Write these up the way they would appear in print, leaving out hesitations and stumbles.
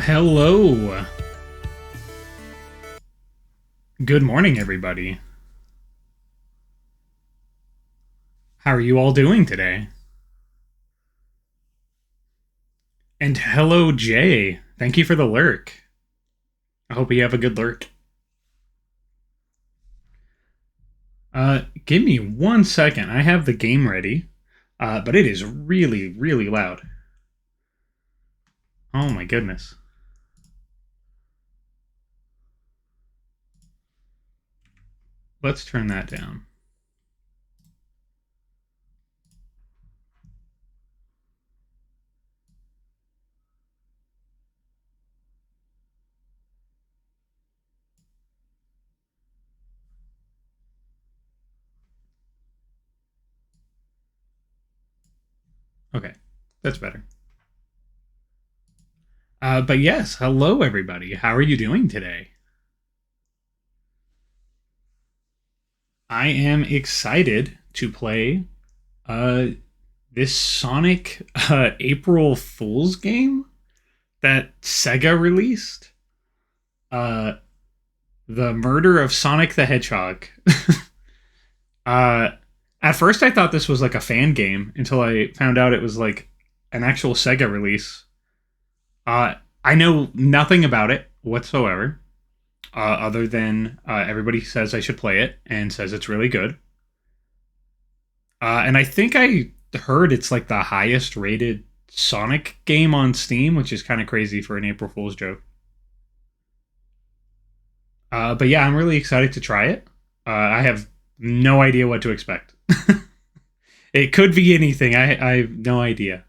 Hello. Good morning, everybody. How are you all doing today? And hello, Jay. Thank you for the lurk. I hope you have a good lurk. Give me 1 second. I have the game ready, but it is really, really loud. Oh my goodness. Let's turn that down. Okay, that's better. But yes, hello everybody. How are you doing today? I am excited to play uh, this Sonic April Fool's game that Sega released. Uh, the Murder of Sonic the Hedgehog. uh, at first, I thought this was like a fan game until I found out it was like an actual Sega release. I know nothing about it whatsoever, other than everybody says I should play it and says it's really good. And I think I heard it's like the highest rated Sonic game on Steam, which is kind of crazy for an April Fool's joke. But yeah, I'm really excited to try it. I have no idea what to expect. It could be anything. I have no idea.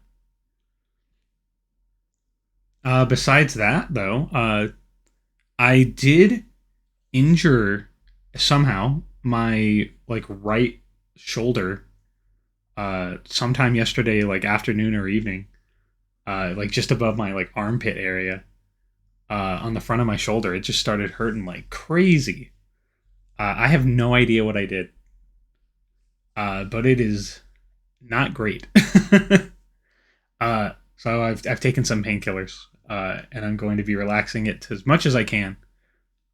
Besides that, though, I did injure somehow my like right shoulder sometime yesterday, like afternoon or evening, like just above my like armpit area, on the front of my shoulder. It just started hurting like crazy. I have no idea what I did, but it is not great. So I've taken some painkillers, and I'm going to be relaxing it as much as I can.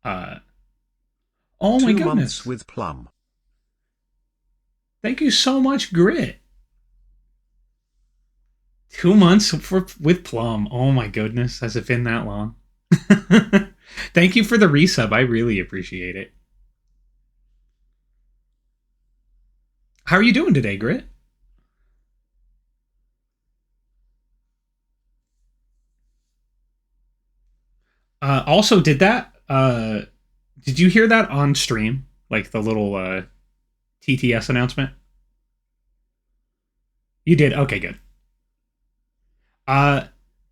Uh, oh my 2 months goodness! with Plum. Thank you so much, Grit. 2 months with Plum. Oh my goodness, has it been that long? Thank you for the resub. I really appreciate it. How are you doing today, Grit? Also, did you hear that on stream? Like the little TTS announcement? You did? Okay, good. Uh,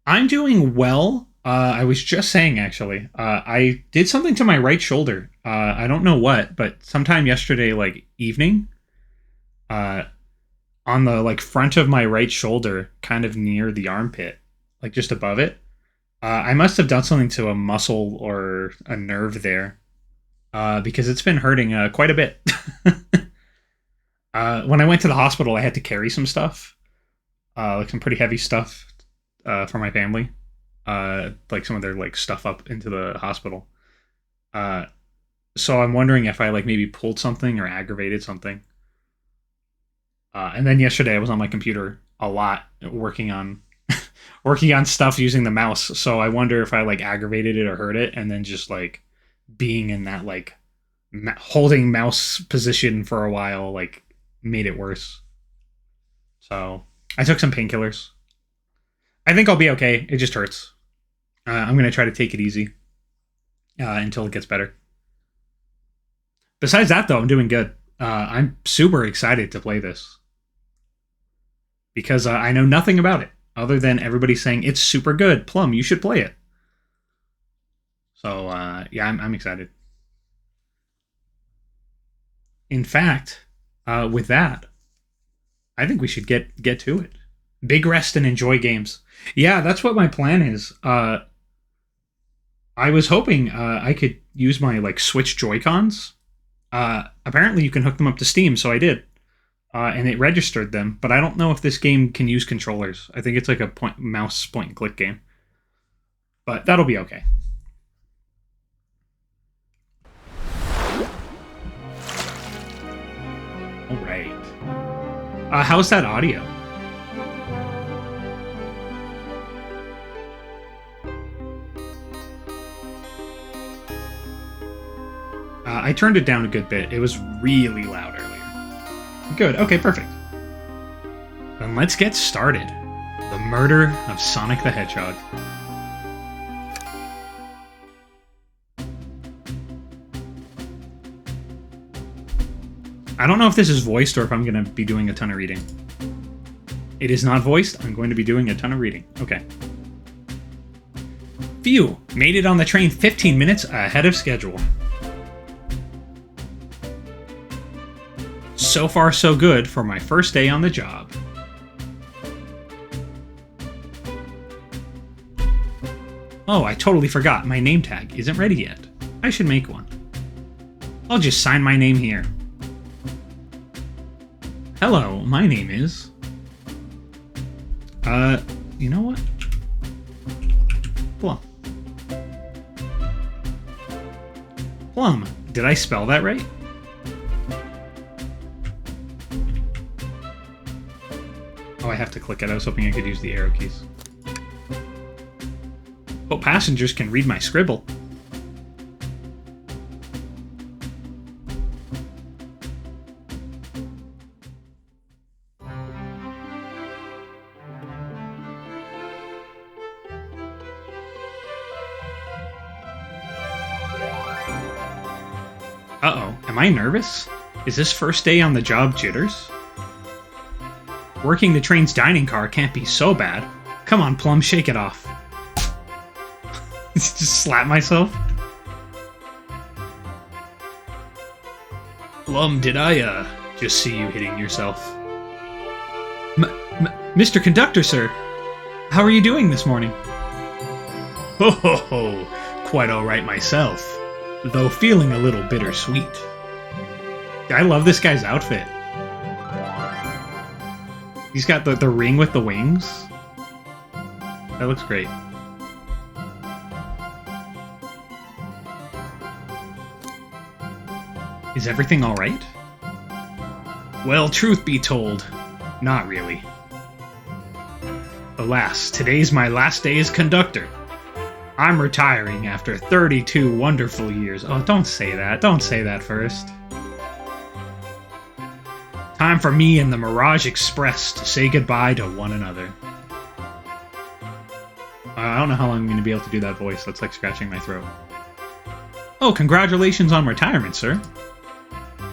I'm doing well. I was just saying, actually, I did something to my right shoulder. I don't know what, but sometime yesterday, like evening, uh, on the like front of my right shoulder, kind of near the armpit, like just above it. I must have done something to a muscle or a nerve there, because it's been hurting quite a bit. When I went to the hospital, I had to carry some stuff, like some pretty heavy stuff, for my family, like some of their like stuff up into the hospital. Uh, so I'm wondering if I like maybe pulled something or aggravated something. And then yesterday I was on my computer a lot working on working on stuff using the mouse. So I wonder if I like aggravated it or hurt it, and then just like being in that like holding mouse position for a while like made it worse. So I took some painkillers. I think I'll be okay. It just hurts. I'm gonna try to take it easy until it gets better. Besides that, though, I'm doing good. I'm super excited to play this because I know nothing about it other than everybody saying it's super good. Plum, you should play it. So yeah, I'm excited. In fact, with that, I think we should get to it. Big rest and enjoy games. Yeah, that's what my plan is. I was hoping I could use my like Switch Joy Cons. Apparently, you can hook them up to Steam, so I did, and it registered them. But I don't know if this game can use controllers. I think it's like a point and click game. But that'll be okay. All right. How's that audio? I turned it down a good bit. It was really loud earlier. Good. Okay, perfect. Then let's get started. The murder of Sonic the Hedgehog. I don't know if this is voiced or if I'm going to be doing a ton of reading. It is not voiced. I'm going to be doing a ton of reading. Okay. Phew! Made it on the train 15 minutes ahead of schedule. So far, so good for my first day on the job. Oh, I totally forgot. My name tag isn't ready yet. I should make one. I'll just sign my name here. Hello, my name is... you know what? Plum. Plum. Did I spell that right? Oh, I have to click it. I was hoping I could use the arrow keys. Hope passengers can read my scribble. Uh-oh, am I nervous? Is this first day on the job jitters? Working the train's dining car can't be so bad. Come on, Plum, shake it off. Just slap myself. Plum, did I, just see you hitting yourself? Mr. Conductor, sir. How are you doing this morning? Ho ho ho, quite alright myself. Though feeling a little bittersweet. I love this guy's outfit. He's got the ring with the wings. That looks great. Is everything alright? Well, truth be told, not really. Alas, today's my last day as conductor. I'm retiring after 32 wonderful years. Oh, don't say that. Don't say that first. Time for me and the Mirage Express to say goodbye to one another. I don't know how long I'm going to be able to do that voice. That's like scratching my throat. Oh, congratulations on retirement, sir.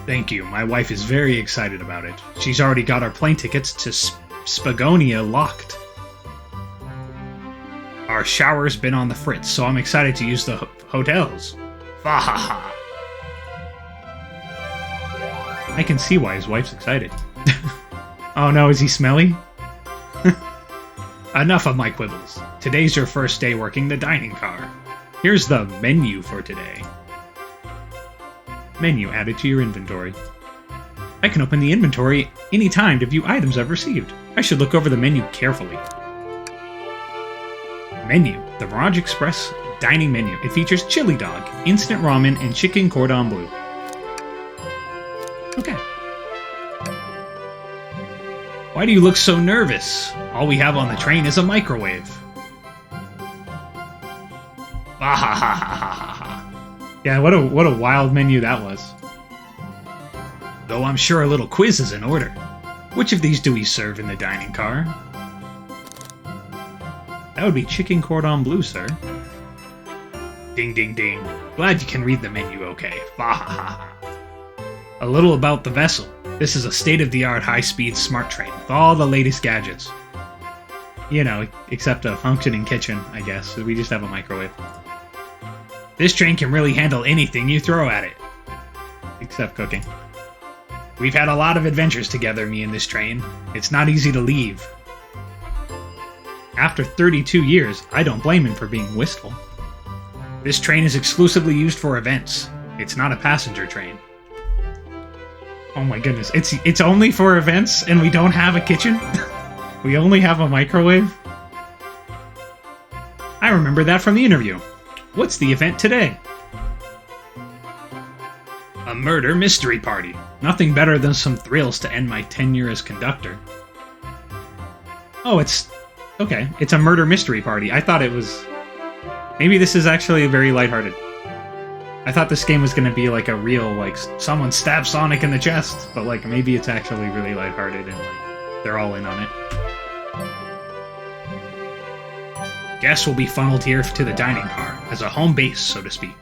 Thank you. My wife is very excited about it. She's already got our plane tickets to Spagonia locked. Our shower's been on the fritz, so I'm excited to use the hotels. Fahaha. I can see why his wife's excited. Oh no, is he smelly? Enough of my quibbles. Today's your first day working the dining car. Here's the menu for today. Menu added to your inventory. I can open the inventory anytime to view items I've received. I should look over the menu carefully. Menu. The Mirage Express dining menu. It features chili dog, instant ramen, and chicken cordon bleu. Okay. Why do you look so nervous? All we have on the train is a microwave. Yeah, what a wild menu that was. Though I'm sure a little quiz is in order. Which of these do we serve in the dining car? That would be chicken cordon bleu, sir. Ding ding ding. Glad you can read the menu okay. A little about the vessel. This is a state-of-the-art high-speed smart train with all the latest gadgets. You know, except a functioning kitchen, I guess. We just have a microwave. This train can really handle anything you throw at it. Except cooking. We've had a lot of adventures together, me and this train. It's not easy to leave. After 32 years, I don't blame him for being wistful. This train is exclusively used for events. It's not a passenger train. Oh my goodness, it's only for events and we don't have a kitchen? We only have a microwave? I remember that from the interview. What's the event today? A murder mystery party. Nothing better than some thrills to end my tenure as conductor. Oh, it's... okay. It's a murder mystery party. I thought it was... maybe this is actually very lighthearted. I thought this game was going to be like a real, like, someone stabs Sonic in the chest, but like maybe it's actually really lighthearted and like they're all in on it. Guests will be funneled here to the dining car, as a home base, so to speak.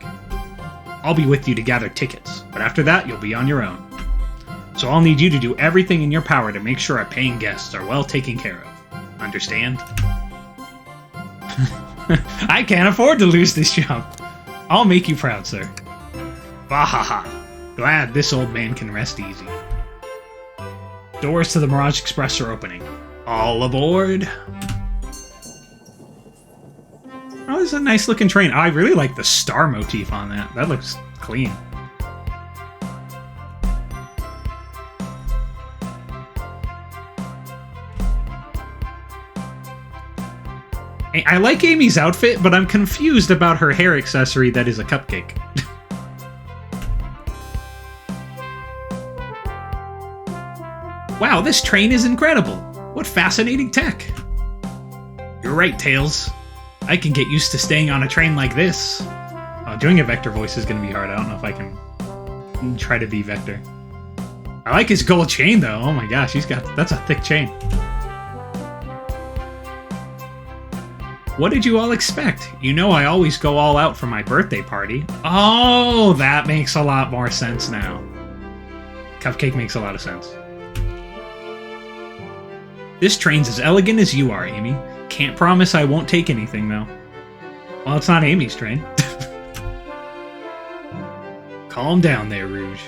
I'll be with you to gather tickets, but after that you'll be on your own. So I'll need you to do everything in your power to make sure our paying guests are well taken care of. Understand? I can't afford to lose this job. I'll make you proud, sir. Bahaha. Glad this old man can rest easy. Doors to the Mirage Express are opening. All aboard! Oh, this is a nice looking train. Oh, I really like the star motif on that. That looks clean. I like Amy's outfit, but I'm confused about her hair accessory that is a cupcake. Wow, this train is incredible! What fascinating tech! You're right, Tails. I can get used to staying on a train like this. Doing a Vector voice is going to be hard. I don't know if I can try to be Vector. I like his gold chain, though. Oh my gosh, that's a thick chain. What did you all expect? You know I always go all out for my birthday party. Oh, that makes a lot more sense now. Cupcake makes a lot of sense. This train's as elegant as you are, Amy. Can't promise I won't take anything, though. Well, it's not Amy's train. Calm down there, Rouge.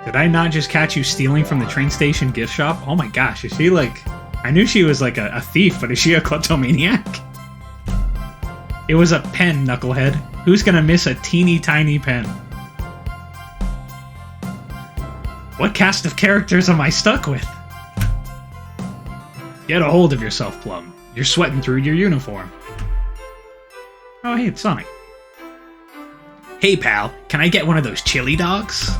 Did I not just catch you stealing from the train station gift shop? Oh my gosh, is she like... I knew she was like a thief, but is she a kleptomaniac? It was a pen, knucklehead. Who's gonna miss a teeny tiny pen? What cast of characters am I stuck with? Get a hold of yourself, Plum. You're sweating through your uniform. Oh, hey, it's Sonic. Hey, pal, can I get one of those chili dogs?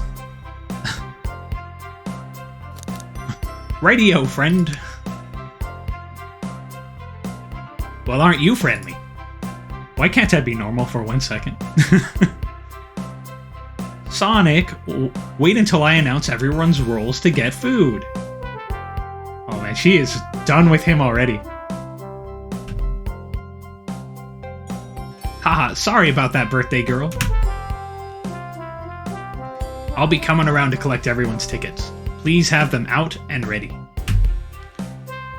Rightio, friend. Well, aren't you friendly? Why can't I be normal for 1 second? Sonic, wait until I announce everyone's roles to get food. Oh man, she is done with him already. Haha, sorry about that, birthday girl. I'll be coming around to collect everyone's tickets. Please have them out and ready.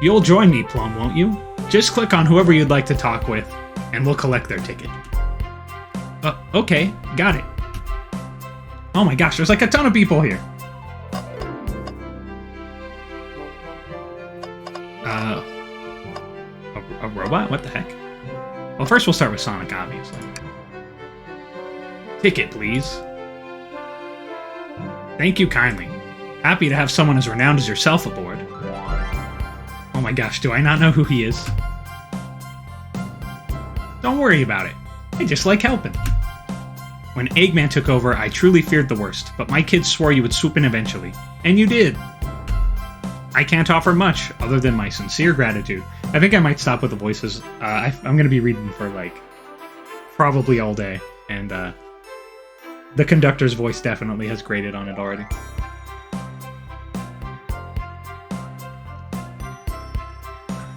You'll join me, Plum, won't you? Just click on whoever you'd like to talk with, and we'll collect their ticket. Okay, got it. Oh my gosh, there's like a ton of people here. A robot? What the heck? Well, first we'll start with Sonic, obviously. Ticket, please. Thank you kindly. Happy to have someone as renowned as yourself aboard. Oh my gosh, do I not know who he is? Don't worry about it. I just like helping. When Eggman took over, I truly feared the worst, but my kids swore you would swoop in eventually. And you did. I can't offer much, other than my sincere gratitude. I think I might stop with the voices. I'm going to be reading for, like, probably all day. And the conductor's voice definitely has grated on it already.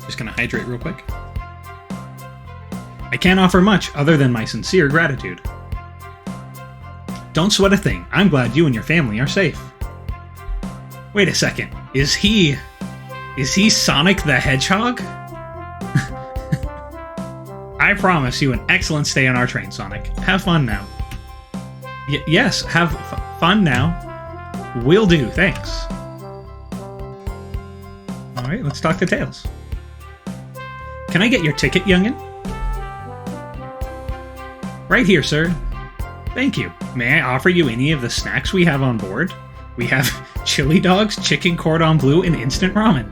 Just going to hydrate real quick. I can't offer much, other than my sincere gratitude. Don't sweat a thing. I'm glad you and your family are safe. Wait a second. Is he Sonic the Hedgehog? I promise you an excellent stay on our train, Sonic. Have fun now. Yes, have fun now. Will do, thanks. Alright, let's talk to Tails. Can I get your ticket, youngin'? Right here, sir. Thank you. May I offer you any of the snacks we have on board? We have chili dogs, chicken cordon bleu, and instant ramen.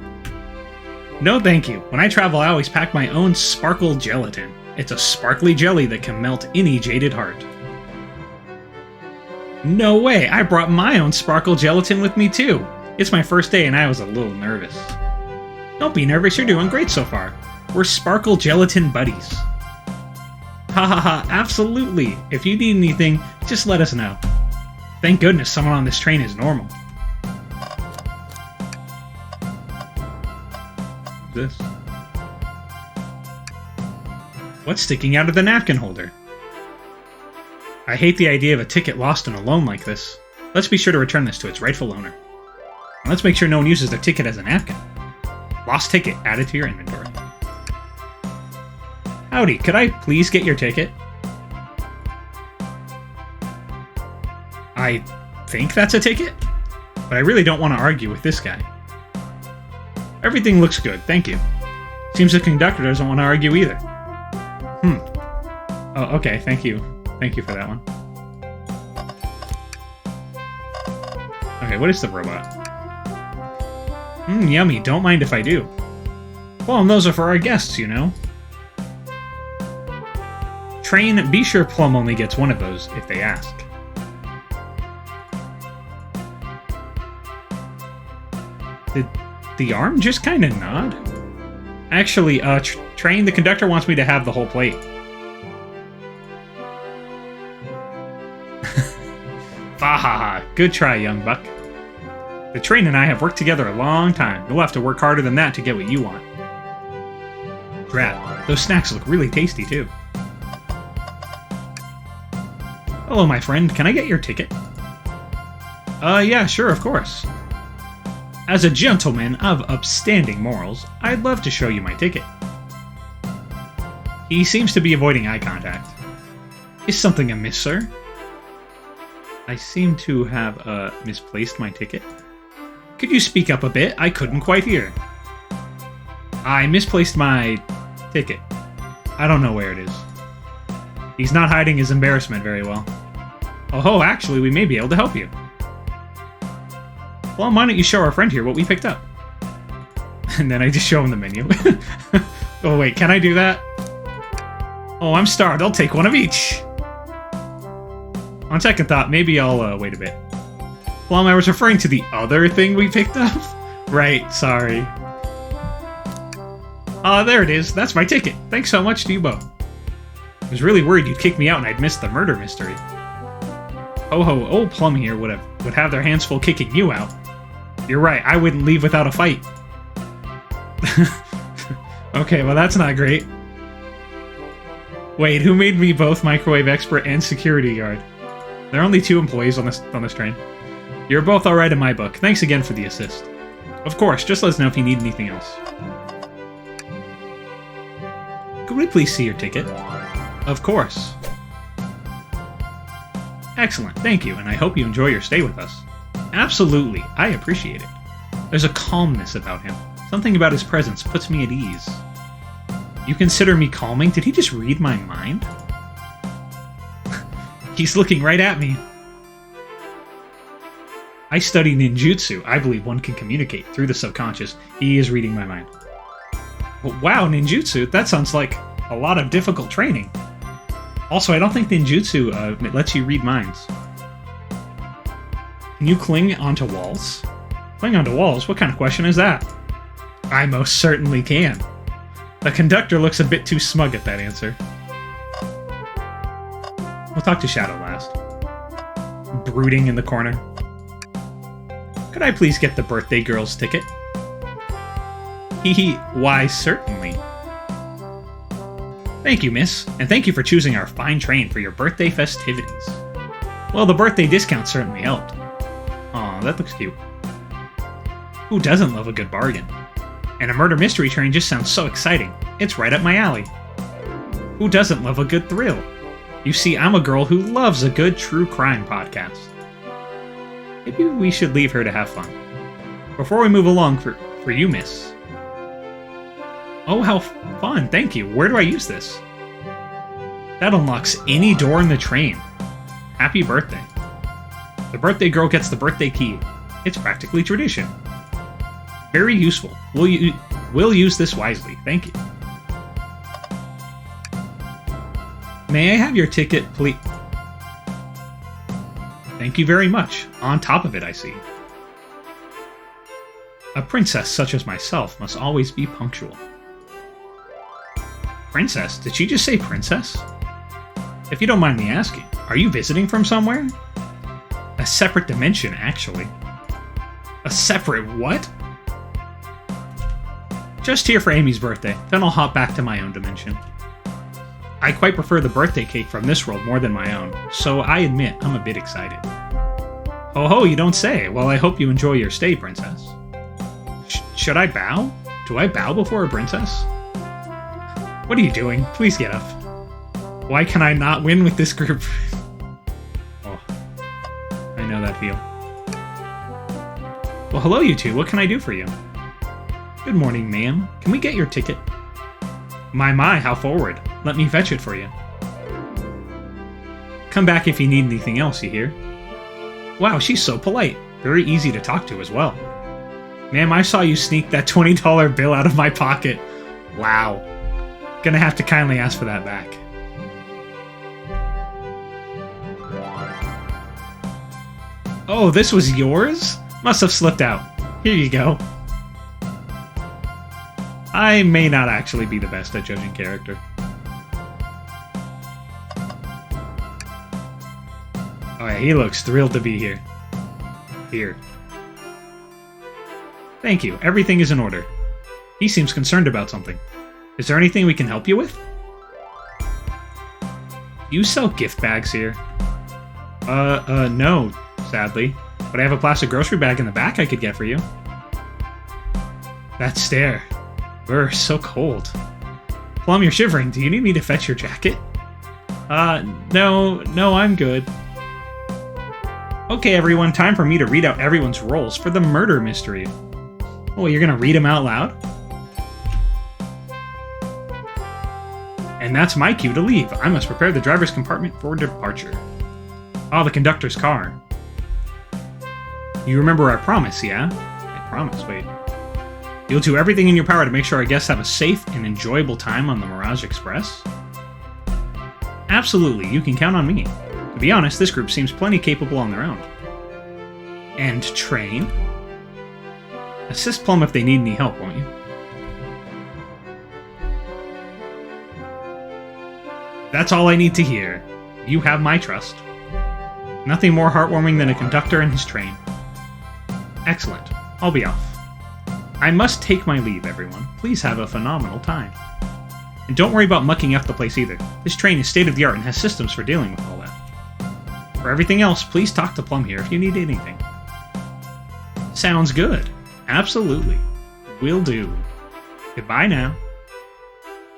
No thank you. When I travel, I always pack my own sparkle gelatin. It's a sparkly jelly that can melt any jaded heart. No way! I brought my own sparkle gelatin with me too! It's my first day and I was a little nervous. Don't be nervous, you're doing great so far. We're sparkle gelatin buddies. Ha ha ha, absolutely! If you need anything, just let us know. Thank goodness someone on this train is normal. This? What's sticking out of the napkin holder? I hate the idea of a ticket lost and alone like this. Let's be sure to return this to its rightful owner. And let's make sure no one uses their ticket as a napkin. Lost ticket added to your inventory. Howdy, could I please get your ticket? I think that's a ticket, but I really don't want to argue with this guy. Everything looks good, thank you. Seems the conductor doesn't want to argue either. Oh, okay, thank you. Thank you for that one. Okay, what is the robot? Yummy, don't mind if I do. Well, those are for our guests, you know. Train, be sure Plum only gets one of those if they ask. Did the arm just kind of nod? Actually, Train, the conductor wants me to have the whole plate. Fahaha, good try, young buck. The Train and I have worked together a long time. You'll have to work harder than that to get what you want. Drat, those snacks look really tasty, too. Hello, my friend. Can I get your ticket? Yeah, sure, of course. As a gentleman of upstanding morals, I'd love to show you my ticket. He seems to be avoiding eye contact. Is something amiss, sir? I seem to have, misplaced my ticket. Could you speak up a bit? I couldn't quite hear. I misplaced my ticket. I don't know where it is. He's not hiding his embarrassment very well. Oh, actually, we may be able to help you. Well, why don't you show our friend here what we picked up? And then I just show him the menu. Oh, wait, can I do that? Oh, I'm starved. I'll take one of each. On second thought, maybe I'll wait a bit. Plum, I was referring to the other thing we picked up. Right, sorry. There it is. That's my ticket. Thanks so much to you both. I was really worried you'd kick me out and I'd miss the murder mystery. Ho, old Plum here would have their hands full kicking you out. You're right, I wouldn't leave without a fight. Okay, well that's not great. Wait, who made me both microwave expert and security guard? There are only 2 employees on this train. You're both alright in my book. Thanks again for the assist. Of course, just let us know if you need anything else. Could we please see your ticket? Of course. Excellent, thank you, and I hope you enjoy your stay with us. Absolutely, I appreciate it. There's a calmness about him. Something about his presence puts me at ease. You consider me calming? Did he just read my mind? He's looking right at me. I study ninjutsu. I believe one can communicate through the subconscious. He is reading my mind. Wow, ninjutsu? That sounds like a lot of difficult training. Also, I don't think ninjutsu lets you read minds. Can you cling onto walls? Cling onto walls? What kind of question is that? I most certainly can. The conductor looks a bit too smug at that answer. We'll talk to Shadow last. Brooding in the corner. Could I please get the birthday girl's ticket? Hee, why, certainly. Thank you, miss, and thank you for choosing our fine train for your birthday festivities. Well, the birthday discount certainly helped. Aw, that looks cute. Who doesn't love a good bargain? And a murder mystery train just sounds so exciting. It's right up my alley. Who doesn't love a good thrill? You see, I'm a girl who loves a good true crime podcast. Maybe we should leave her to have fun. Before we move along, for you, miss. Oh, how fun, thank you. Where do I use this? That unlocks any door in the train. Happy birthday. The birthday girl gets the birthday key. It's practically tradition. Very useful. We'll use this wisely. Thank you. May I have your ticket, please? Thank you very much. On top of it, I see. A princess such as myself must always be punctual. Princess? Did she just say princess? If you don't mind me asking, are you visiting from somewhere? A separate dimension, actually. A separate what? Just here for Amy's birthday, then I'll hop back to my own dimension. I quite prefer the birthday cake from this world more than my own, so I admit I'm a bit excited. Oh ho, you don't say. Well, I hope you enjoy your stay, princess. Should I bow? Do I bow before a princess? What are you doing? Please get up. Why can I not win with this group? Oh, I know that feel. Well, hello you two. What can I do for you? Good morning, ma'am. Can we get your ticket? My, how forward. Let me fetch it for you. Come back if you need anything else, you hear? Wow, she's so polite. Very easy to talk to as well. Ma'am, I saw you sneak that $20 bill out of my pocket. Wow. Gonna have to kindly ask for that back. Oh, this was yours? Must have slipped out. Here you go. I may not actually be the best at judging character. Oh yeah, he looks thrilled to be here. Here. Thank you. Everything is in order. He seems concerned about something. Is there anything we can help you with? You sell gift bags here? No, sadly. But I have a plastic grocery bag in the back I could get for you. That stare. So cold. Plum, you're shivering. Do you need me to fetch your jacket? No, I'm good. Okay, everyone, time for me to read out everyone's roles for the murder mystery. Oh, you're gonna read them out loud? And that's my cue to leave. I must prepare the driver's compartment for departure. Oh, the conductor's car. You remember our promise, yeah? I promise, wait. You'll do everything in your power to make sure our guests have a safe and enjoyable time on the Mirage Express? Absolutely, you can count on me. To be honest, this group seems plenty capable on their own. And train? Assist Plum if they need any help, won't you? That's all I need to hear. You have my trust. Nothing more heartwarming than a conductor and his train. Excellent. I'll be off. I must take my leave, everyone. Please have a phenomenal time. And don't worry about mucking up the place either. This train is state-of-the-art and has systems for dealing with all that. For everything else, please talk to Plum here if you need anything. Sounds good. Absolutely. Will do. Goodbye now.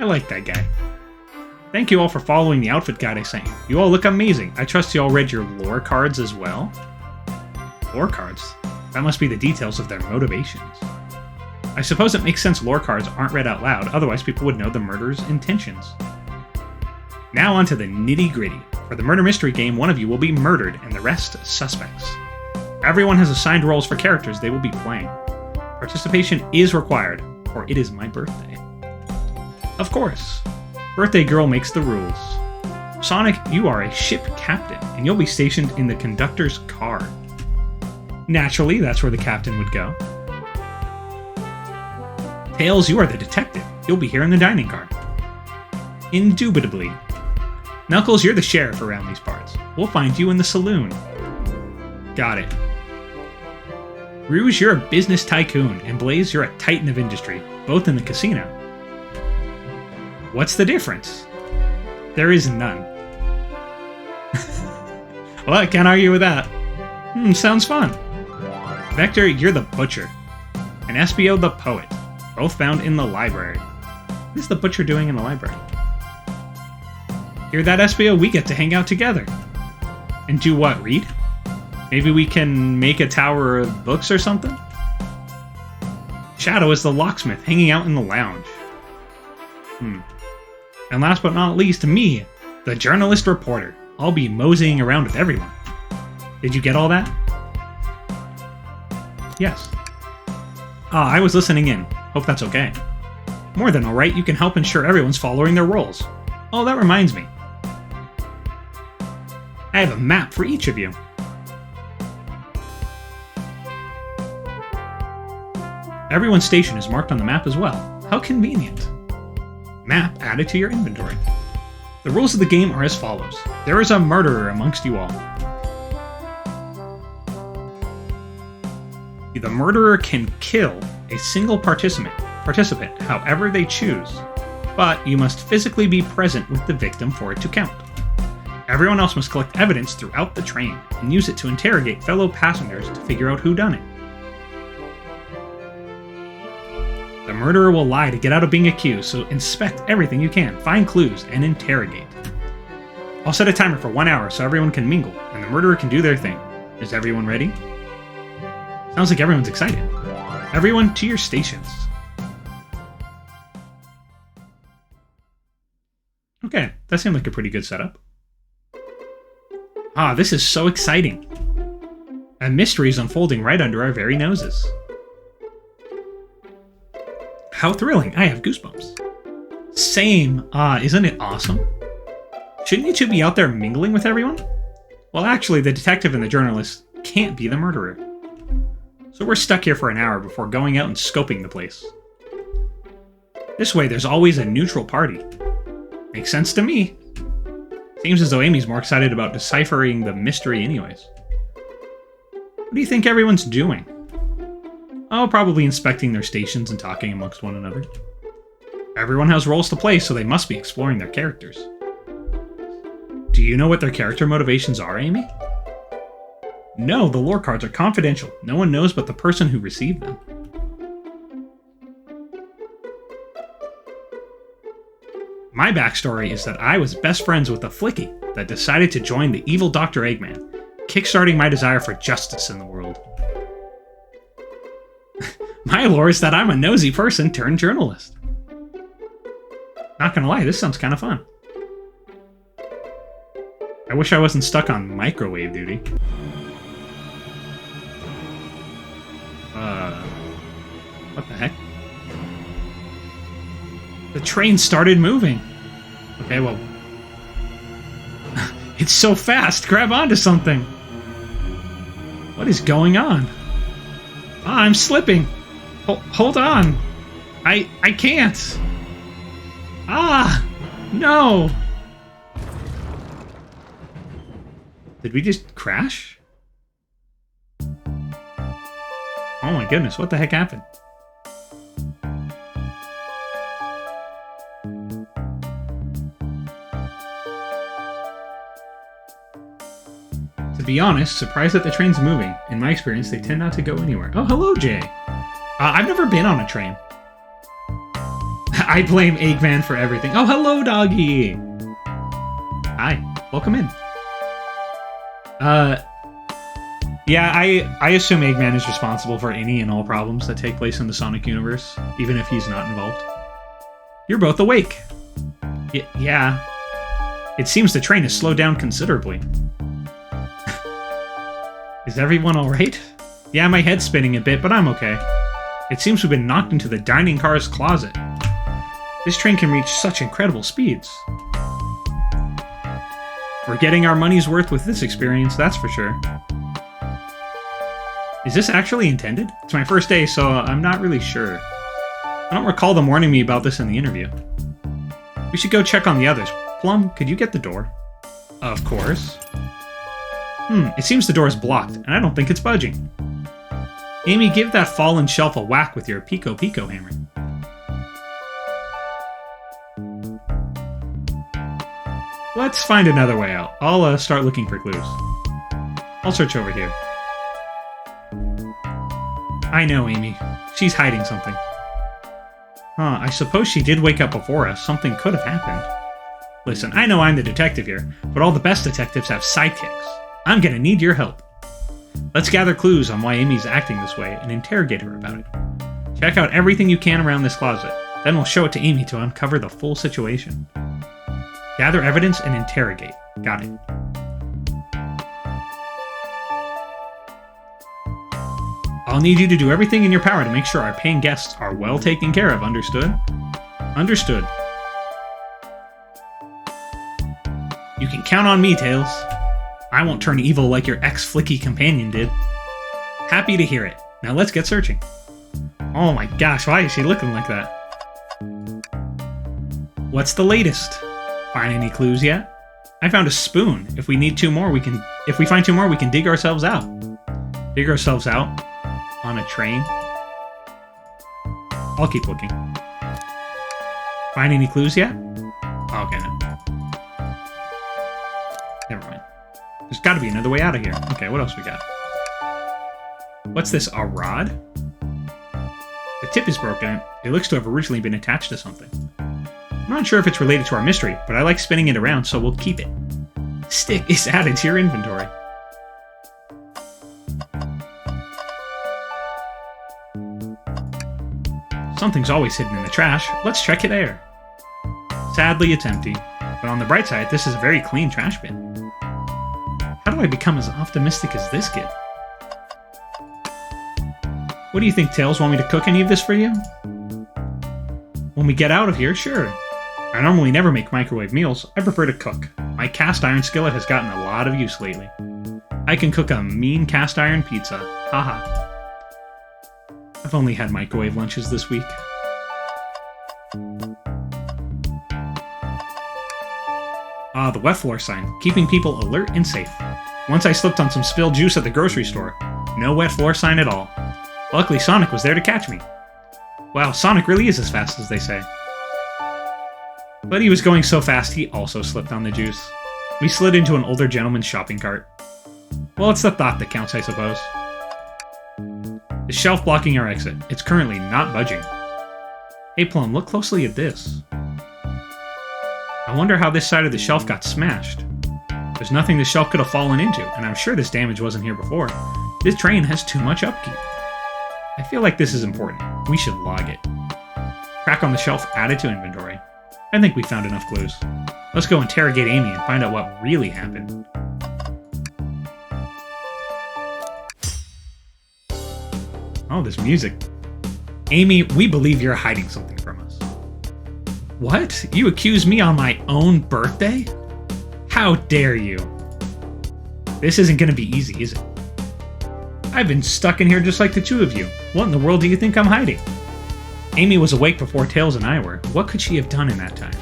I like that guy. Thank you all for following the outfit guide I sent you. You all look amazing. I trust you all read your lore cards as well? Lore cards? That must be the details of their motivations. I suppose it makes sense lore cards aren't read out loud, otherwise people would know the murderer's intentions. Now on to the nitty-gritty. For the murder mystery game, one of you will be murdered and the rest suspects. Everyone has assigned roles for characters they will be playing. Participation is required, for it is my birthday. Of course. Birthday girl makes the rules. Sonic, you are a ship captain, and you'll be stationed in the conductor's car. Naturally, that's where the captain would go. Tails, you are the detective. You'll be here in the dining car. Indubitably. Knuckles, you're the sheriff around these parts. We'll find you in the saloon. Got it. Rouge, you're a business tycoon, and Blaze, you're a titan of industry, both in the casino. What's the difference? There is none. Well, I can't argue with that. Sounds fun. Vector, you're the butcher. And Espio, the poet. Both found in the library. What is the butcher doing in the library? Hear that, Espio? We get to hang out together. And do what, read? Maybe we can make a tower of books or something? Shadow is the locksmith hanging out in the lounge. And last but not least, me, the journalist reporter. I'll be moseying around with everyone. Did you get all that? Yes. I was listening in. Hope that's okay. More than alright, you can help ensure everyone's following their roles. Oh, that reminds me. I have a map for each of you. Everyone's station is marked on the map as well. How convenient. Map added to your inventory. The rules of the game are as follows. There is a murderer amongst you all. The murderer can kill a single participant however they choose, but you must physically be present with the victim for it to count. Everyone else must collect evidence throughout the train and use it to interrogate fellow passengers to figure out who done it. The murderer will lie to get out of being accused, so inspect everything you can, find clues, and interrogate. I'll set a timer for 1 hour so everyone can mingle, and the murderer can do their thing. Is everyone ready? Sounds like everyone's excited. Everyone to your stations. Okay, that seemed like a pretty good setup. Ah, this is so exciting. A mystery is unfolding right under our very noses. How thrilling, I have goosebumps. Same, isn't it awesome? Shouldn't you two be out there mingling with everyone? Well, actually, the detective and the journalist can't be the murderer. So we're stuck here for an hour before going out and scoping the place. This way, there's always a neutral party. Makes sense to me. Seems as though Amy's more excited about deciphering the mystery anyways. What do you think everyone's doing? Oh, probably inspecting their stations and talking amongst one another. Everyone has roles to play, so they must be exploring their characters. Do you know what their character motivations are, Amy? No, the lore cards are confidential. No one knows but the person who received them. My backstory is that I was best friends with a flicky that decided to join the evil Dr. Eggman, kickstarting my desire for justice in the world. My lore is that I'm a nosy person turned journalist. Not gonna lie, this sounds kind of fun. I wish I wasn't stuck on microwave duty. What the heck? The train started moving. Okay, well... It's so fast! Grab onto something! What is going on? Ah, I'm slipping! Hold on! I can't! Ah! No! Did we just crash? Oh my goodness, what the heck happened? To be honest, surprised that the train's moving. In my experience, they tend not to go anywhere. Oh, hello, Jay. I've never been on a train. I blame Eggman for everything. Oh, hello, doggy. Hi, welcome in. Yeah, I assume Eggman is responsible for any and all problems that take place in the Sonic universe, even if he's not involved. You're both awake. Yeah. It seems the train has slowed down considerably. Is everyone alright? Yeah, my head's spinning a bit, but I'm okay. It seems we've been knocked into the dining car's closet. This train can reach such incredible speeds. We're getting our money's worth with this experience, that's for sure. Is this actually intended? It's my first day, so I'm not really sure. I don't recall them warning me about this in the interview. We should go check on the others. Plum, could you get the door? Of course. It seems the door is blocked, and I don't think it's budging. Amy, give that fallen shelf a whack with your Pico Pico hammer. Let's find another way out. I'll start looking for clues. I'll search over here. I know, Amy. She's hiding something. I suppose she did wake up before us. Something could have happened. Listen, I know I'm the detective here, but all the best detectives have sidekicks. I'm gonna need your help. Let's gather clues on why Amy's acting this way and interrogate her about it. Check out everything you can around this closet. Then we'll show it to Amy to uncover the full situation. Gather evidence and interrogate. Got it. I'll need you to do everything in your power to make sure our paying guests are well taken care of, understood? Understood. You can count on me, Tails. I won't turn evil like your ex-flicky companion did. Happy to hear it. Now let's get searching. Oh my gosh, why is she looking like that? What's the latest? Find any clues yet? I found a spoon. If we need 2 more, if we find 2 more, we can dig ourselves out. Dig ourselves out on a train. I'll keep looking. Find any clues yet? Okay, no. Never mind. There's got to be another way out of here. Okay, what else we got? What's this, a rod? The tip is broken. It looks to have originally been attached to something. I'm not sure if it's related to our mystery, but I like spinning it around, so we'll keep it. Stick is added to your inventory. Something's always hidden in the trash. Let's check it there. Sadly, it's empty. But on the bright side, this is a very clean trash bin. How do I become as optimistic as this kid? What do you think, Tails? Want me to cook any of this for you? When we get out of here, sure. I normally never make microwave meals. I prefer to cook. My cast iron skillet has gotten a lot of use lately. I can cook a mean cast iron pizza. Haha. I've only had microwave lunches this week. Ah, the wet floor sign, keeping people alert and safe. Once I slipped on some spilled juice at the grocery store. No wet floor sign at all. Luckily, Sonic was there to catch me. Wow, Sonic really is as fast as they say. But he was going so fast, he also slipped on the juice. We slid into an older gentleman's shopping cart. Well, it's the thought that counts, I suppose. The shelf blocking our exit. It's currently not budging. Hey Plum, look closely at this. I wonder how this side of the shelf got smashed. There's nothing the shelf could have fallen into, and I'm sure this damage wasn't here before. This train has too much upkeep. I feel like this is important. We should log it. Crack on the shelf added to inventory. I think we found enough clues. Let's go interrogate Amy and find out what really happened. Oh, this music. Amy, we believe you're hiding something from us. What? You accuse me on my own birthday? How dare you? This isn't going to be easy, is it? I've been stuck in here just like the 2 of you. What in the world do you think I'm hiding? Amy was awake before Tails and I were. What could she have done in that time?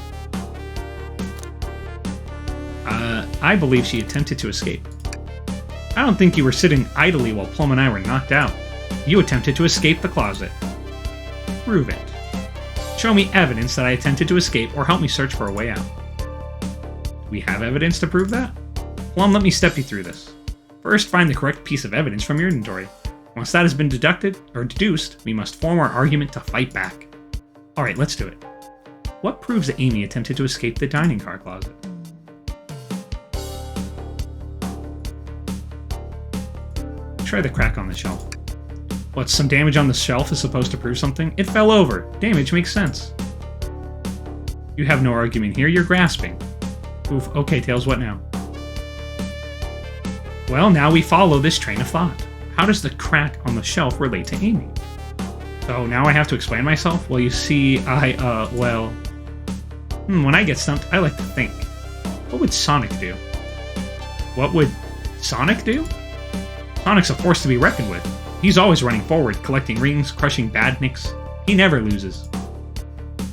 I believe she attempted to escape. I don't think you were sitting idly while Plum and I were knocked out. You attempted to escape the closet. Prove it. Show me evidence that I attempted to escape or help me search for a way out. Do we have evidence to prove that? Plum, let me step you through this. First, find the correct piece of evidence from your inventory. Once that has been deduced, we must form our argument to fight back. Alright, let's do it. What proves that Amy attempted to escape the dining car closet? Try the crack on the shelf. What, some damage on the shelf is supposed to prove something? It fell over. Damage makes sense. You have no argument here, you're grasping. Oof, okay, Tails, what now? Well, now we follow this train of thought. How does the crack on the shelf relate to Amy? So now I have to explain myself? Well, you see, when I get stumped, I like to think. What would Sonic do? What would Sonic do? Sonic's a force to be reckoned with. He's always running forward, collecting rings, crushing badniks. He never loses.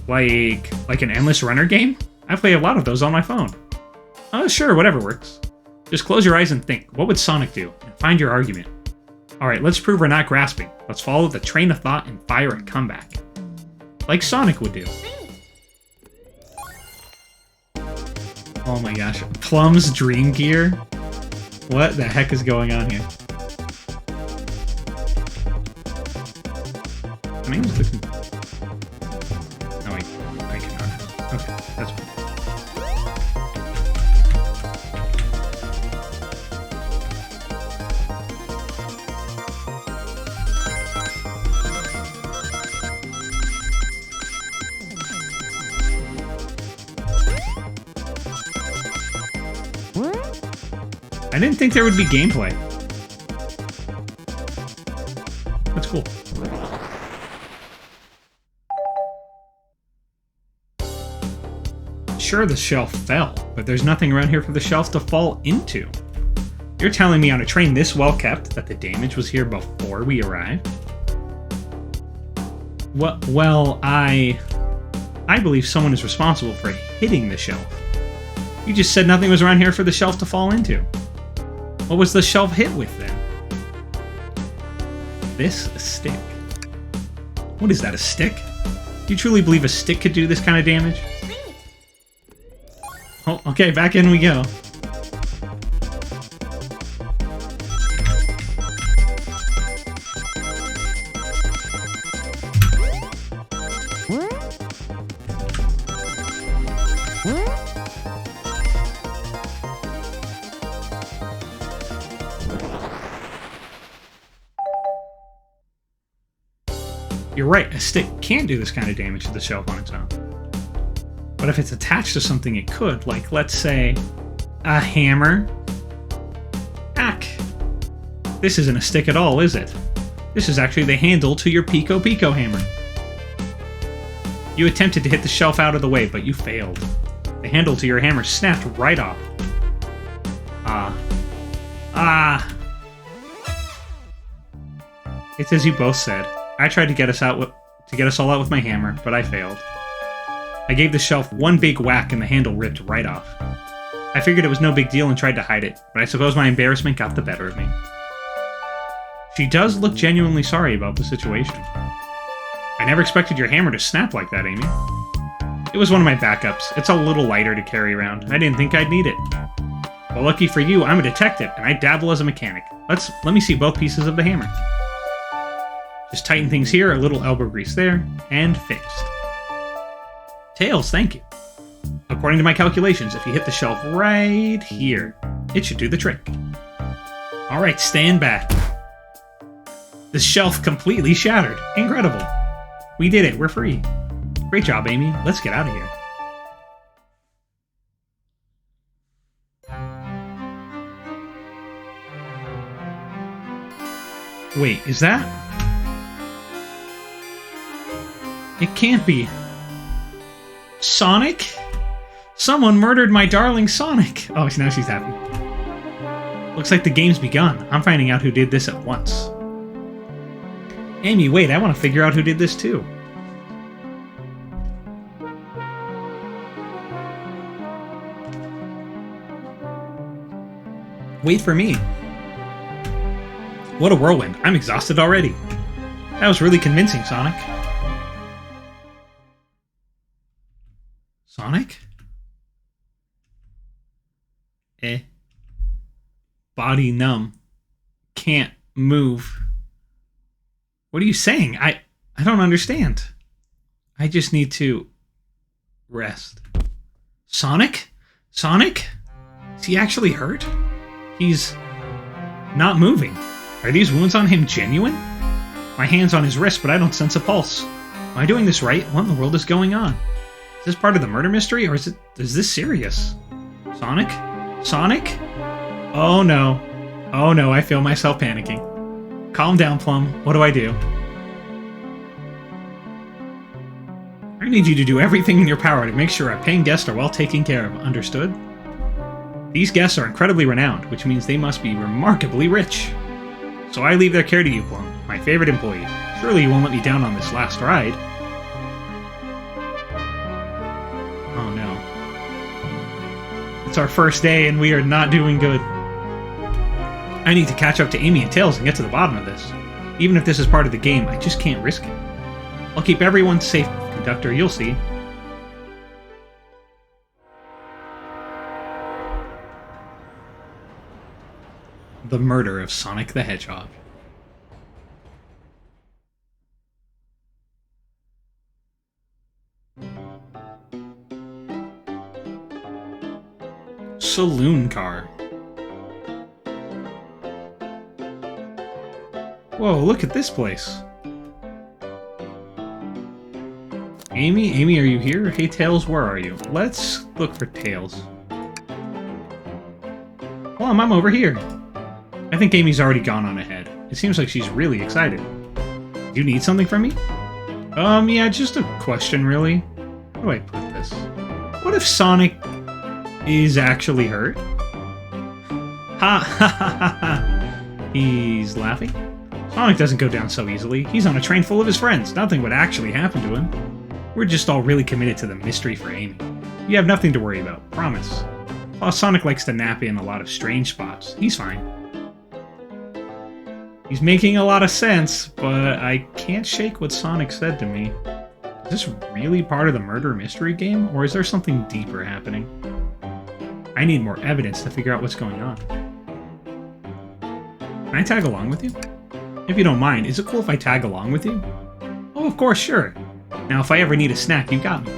Like an endless runner game? I play a lot of those on my phone. Sure, whatever works. Just close your eyes and think, what would Sonic do? And find your argument. Alright, let's prove we're not grasping. Let's follow the train of thought and fire a comeback. Like Sonic would do. Oh my gosh. Plum's Dream Gear? What the heck is going on here? Am I looking? No, I cannot. Okay, that's fine. I didn't think there would be gameplay. That's cool. Sure, the shelf fell, but there's nothing around here for the shelf to fall into. You're telling me on a train this well kept that the damage was here before we arrived? Well, I believe someone is responsible for hitting the shelf. You just said nothing was around here for the shelf to fall into. What was the shelf hit with then? This stick. What is that, a stick? Do you truly believe a stick could do this kind of damage? Oh, okay, back in we go. You're right, a stick can't do this kind of damage to the shelf on its own. But if it's attached to something, it could, like, let's say, a hammer. Ack! This isn't a stick at all, is it? This is actually the handle to your Pico Pico hammer. You attempted to hit the shelf out of the way, but you failed. The handle to your hammer snapped right off. It's as you both said. I tried to get us all out with my hammer, but I failed. I gave the shelf one big whack and the handle ripped right off. I figured it was no big deal and tried to hide it, but I suppose my embarrassment got the better of me. She does look genuinely sorry about the situation. I never expected your hammer to snap like that, Amy. It was one of my backups. It's a little lighter to carry around. I didn't think I'd need it. Well, lucky for you, I'm a detective, and I dabble as a mechanic. Let me see both pieces of the hammer. Just tighten things here, a little elbow grease there, and fixed. Tails, thank you. According to my calculations, if you hit the shelf right here, it should do the trick. Alright, stand back. The shelf completely shattered. Incredible. We did it, we're free. Great job, Amy. Let's get out of here. Wait, is that... It can't be. Sonic? Someone murdered my darling Sonic. Oh, now she's happy. Looks like the game's begun. I'm finding out who did this at once. Amy, wait, I want to figure out who did this too. Wait for me. What a whirlwind. I'm exhausted already. That was really convincing, Sonic. Sonic? Body numb. Can't move. What are you saying? I don't understand. I just need to rest. Sonic? Sonic? Is he actually hurt? He's not moving. Are these wounds on him genuine? My hand's on his wrist, but I don't sense a pulse. Am I doing this right? What in the world is going on? Is this part of the murder mystery, or is this serious? Sonic? Sonic? Oh no. Oh no, I feel myself panicking. Calm down, Plum. What do I do? I need you to do everything in your power to make sure our paying guests are well taken care of. Understood? These guests are incredibly renowned, which means they must be remarkably rich. So I leave their care to you, Plum, my favorite employee. Surely you won't let me down on this last ride. Oh no. It's our first day and we are not doing good. I need to catch up to Amy and Tails and get to the bottom of this. Even if this is part of the game, I just can't risk it. I'll keep everyone safe, conductor, you'll see. The murder of Sonic the Hedgehog. Saloon car. Whoa, look at this place. Amy, are you here? Hey, Tails, where are you? Let's look for Tails. Plum, I'm over here. I think Amy's already gone on ahead. It seems like she's really excited. Do you need something from me? Yeah, just a question, really. Where do I put this? What if Sonic is actually hurt? Ha ha ha ha! He's laughing? Sonic doesn't go down so easily. He's on a train full of his friends. Nothing would actually happen to him. We're just all really committed to the mystery for Amy. You have nothing to worry about, promise. Plus, Sonic likes to nap in a lot of strange spots. He's fine. He's making a lot of sense, but I can't shake what Sonic said to me. Is this really part of the murder mystery game, or is there something deeper happening? I need more evidence to figure out what's going on. Can I tag along with you? If you don't mind, is it cool if I tag along with you? Oh, of course, sure. Now, if I ever need a snack, you got me.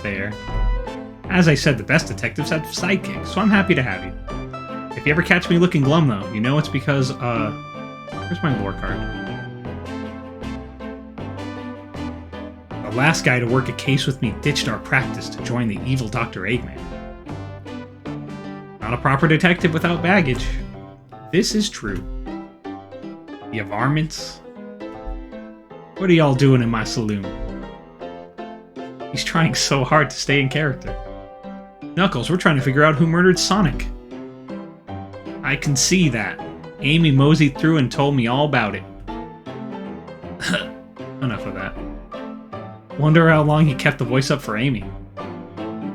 Fair. As I said, the best detectives have sidekicks, so I'm happy to have you. If you ever catch me looking glum, though, you know it's because, where's my lore card? The last guy to work a case with me ditched our practice to join the evil Dr. Eggman. Not a proper detective without baggage. This is true. The varmints? What are y'all doing in my saloon? He's trying so hard to stay in character. Knuckles, we're trying to figure out who murdered Sonic. I can see that. Amy moseyed through and told me all about it. Enough of that. Wonder how long he kept the voice up for Amy.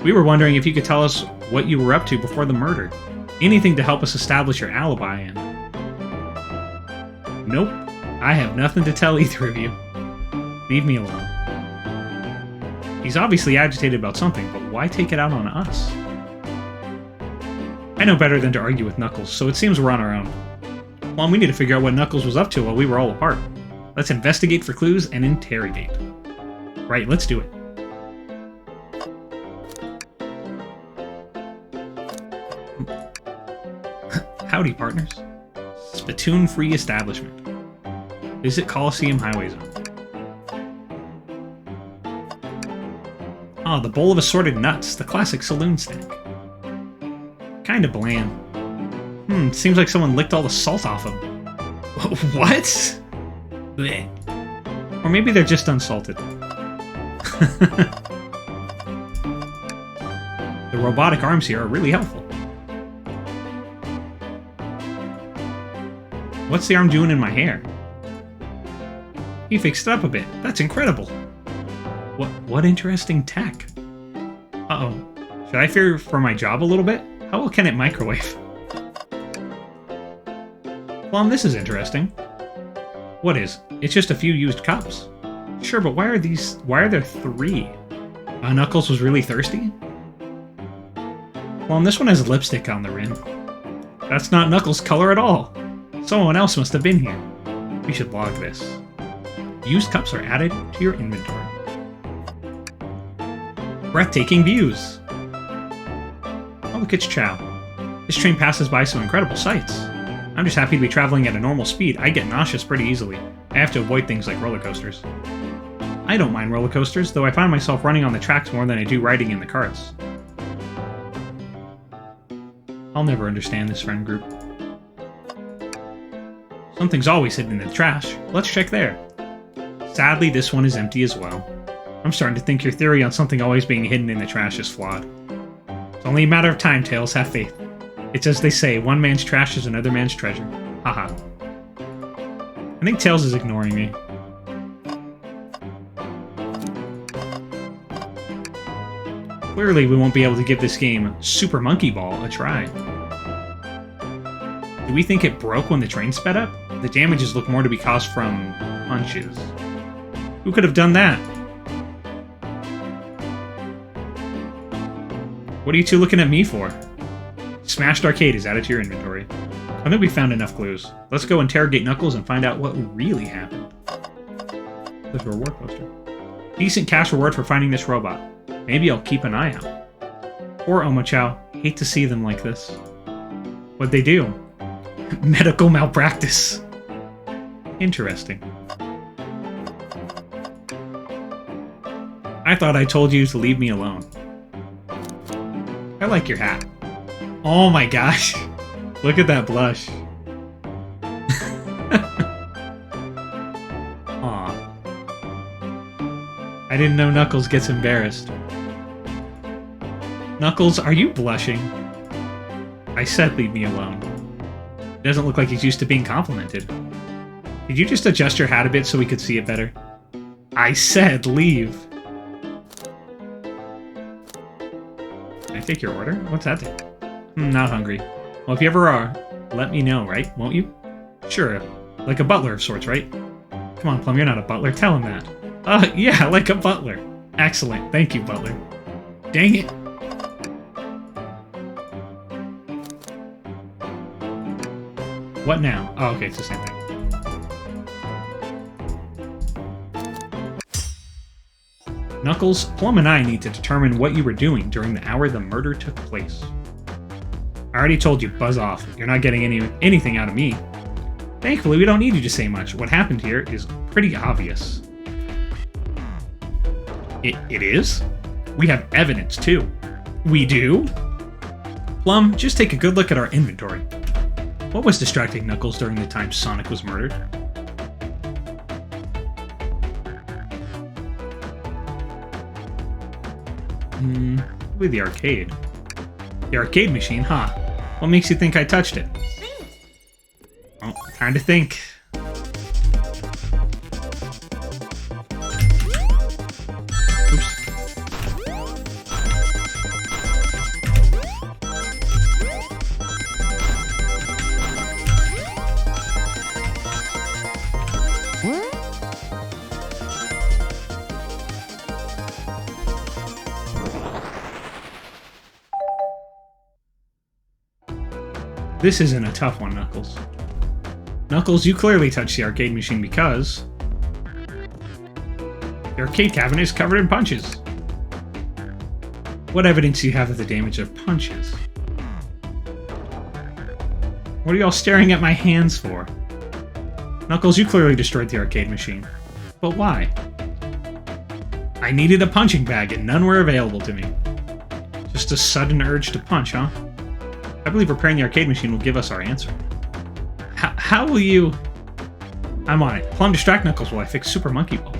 We were wondering if you could tell us what you were up to before the murder. Anything to help us establish your alibi and... Nope. I have nothing to tell either of you. Leave me alone. He's obviously agitated about something, but why take it out on us? I know better than to argue with Knuckles, so it seems we're on our own. Well, we need to figure out what Knuckles was up to while we were all apart. Let's investigate for clues and interrogate. Right, let's do it. Howdy, partners. Spittoon-free establishment. Visit Coliseum Highway Zone. Ah, the bowl of assorted nuts, the classic saloon snack. Kinda bland. Seems like someone licked all the salt off them. What? Blech. Or maybe they're just unsalted. The robotic arms here are really helpful. What's the arm doing in my hair? He fixed it up a bit. That's incredible. What interesting tech. Uh-oh. Should I fear for my job a little bit? How well can it microwave? Plum, this is interesting. What is? It's just a few used cups. Sure, but why are there 3? Knuckles was really thirsty? Plum, this one has lipstick on the rim. That's not Knuckles' color at all. Someone else must have been here. We should log this. Used cups are added to your inventory. Breathtaking views! Oh, look, it's Chow. This train passes by some incredible sights. I'm just happy to be traveling at a normal speed. I get nauseous pretty easily. I have to avoid things like roller coasters. I don't mind roller coasters, though I find myself running on the tracks more than I do riding in the carts. I'll never understand this friend group. Something's always hidden in the trash. Let's check there. Sadly, this one is empty as well. I'm starting to think your theory on something always being hidden in the trash is flawed. It's only a matter of time, Tails. Have faith. It's as they say, one man's trash is another man's treasure. Haha. I think Tails is ignoring me. Clearly, we won't be able to give this game, Super Monkey Ball, a try. Do we think it broke when the train sped up? The damages look more to be caused from punches. Who could have done that? What are you two looking at me for? Smashed Arcade is added to your inventory. I think we found enough clues. Let's go interrogate Knuckles and find out what really happened. There's a reward poster. Decent cash reward for finding this robot. Maybe I'll keep an eye out. Poor Omochao. Hate to see them like this. What'd they do? Medical malpractice. Interesting. I thought I told you to leave me alone. I like your hat. Oh my gosh. Look at that blush. Aw. I didn't know Knuckles gets embarrassed. Knuckles, are you blushing? I said leave me alone. It doesn't look like he's used to being complimented. Did you just adjust your hat a bit so we could see it better? I said leave. Can I take your order? What's that thing? Not hungry. Well, if you ever are, let me know, right? Won't you? Sure. Like a butler of sorts, right? Come on, Plum, you're not a butler. Tell him that. Yeah, like a butler. Excellent. Thank you, butler. Dang it. What now? Oh, okay, it's the same thing. Knuckles, Plum and I need to determine what you were doing during the hour the murder took place. I already told you, buzz off. You're not getting anything out of me. Thankfully, we don't need you to say much. What happened here is pretty obvious. It is? We have evidence, too. We do? Plum, just take a good look at our inventory. What was distracting Knuckles during the time Sonic was murdered? With the arcade. The arcade machine, huh? What makes you think I touched it? Well, time to think. Oops. This isn't a tough one, Knuckles. Knuckles, you clearly touched the arcade machine because the arcade cabinet is covered in punches. What evidence do you have of the damage of punches? What are y'all staring at my hands for? Knuckles, you clearly destroyed the arcade machine. But why? I needed a punching bag and none were available to me. Just a sudden urge to punch, huh? I believe repairing the arcade machine will give us our answer. How will you... I'm on it. Plum, distract Knuckles while I fix Super Monkey Ball.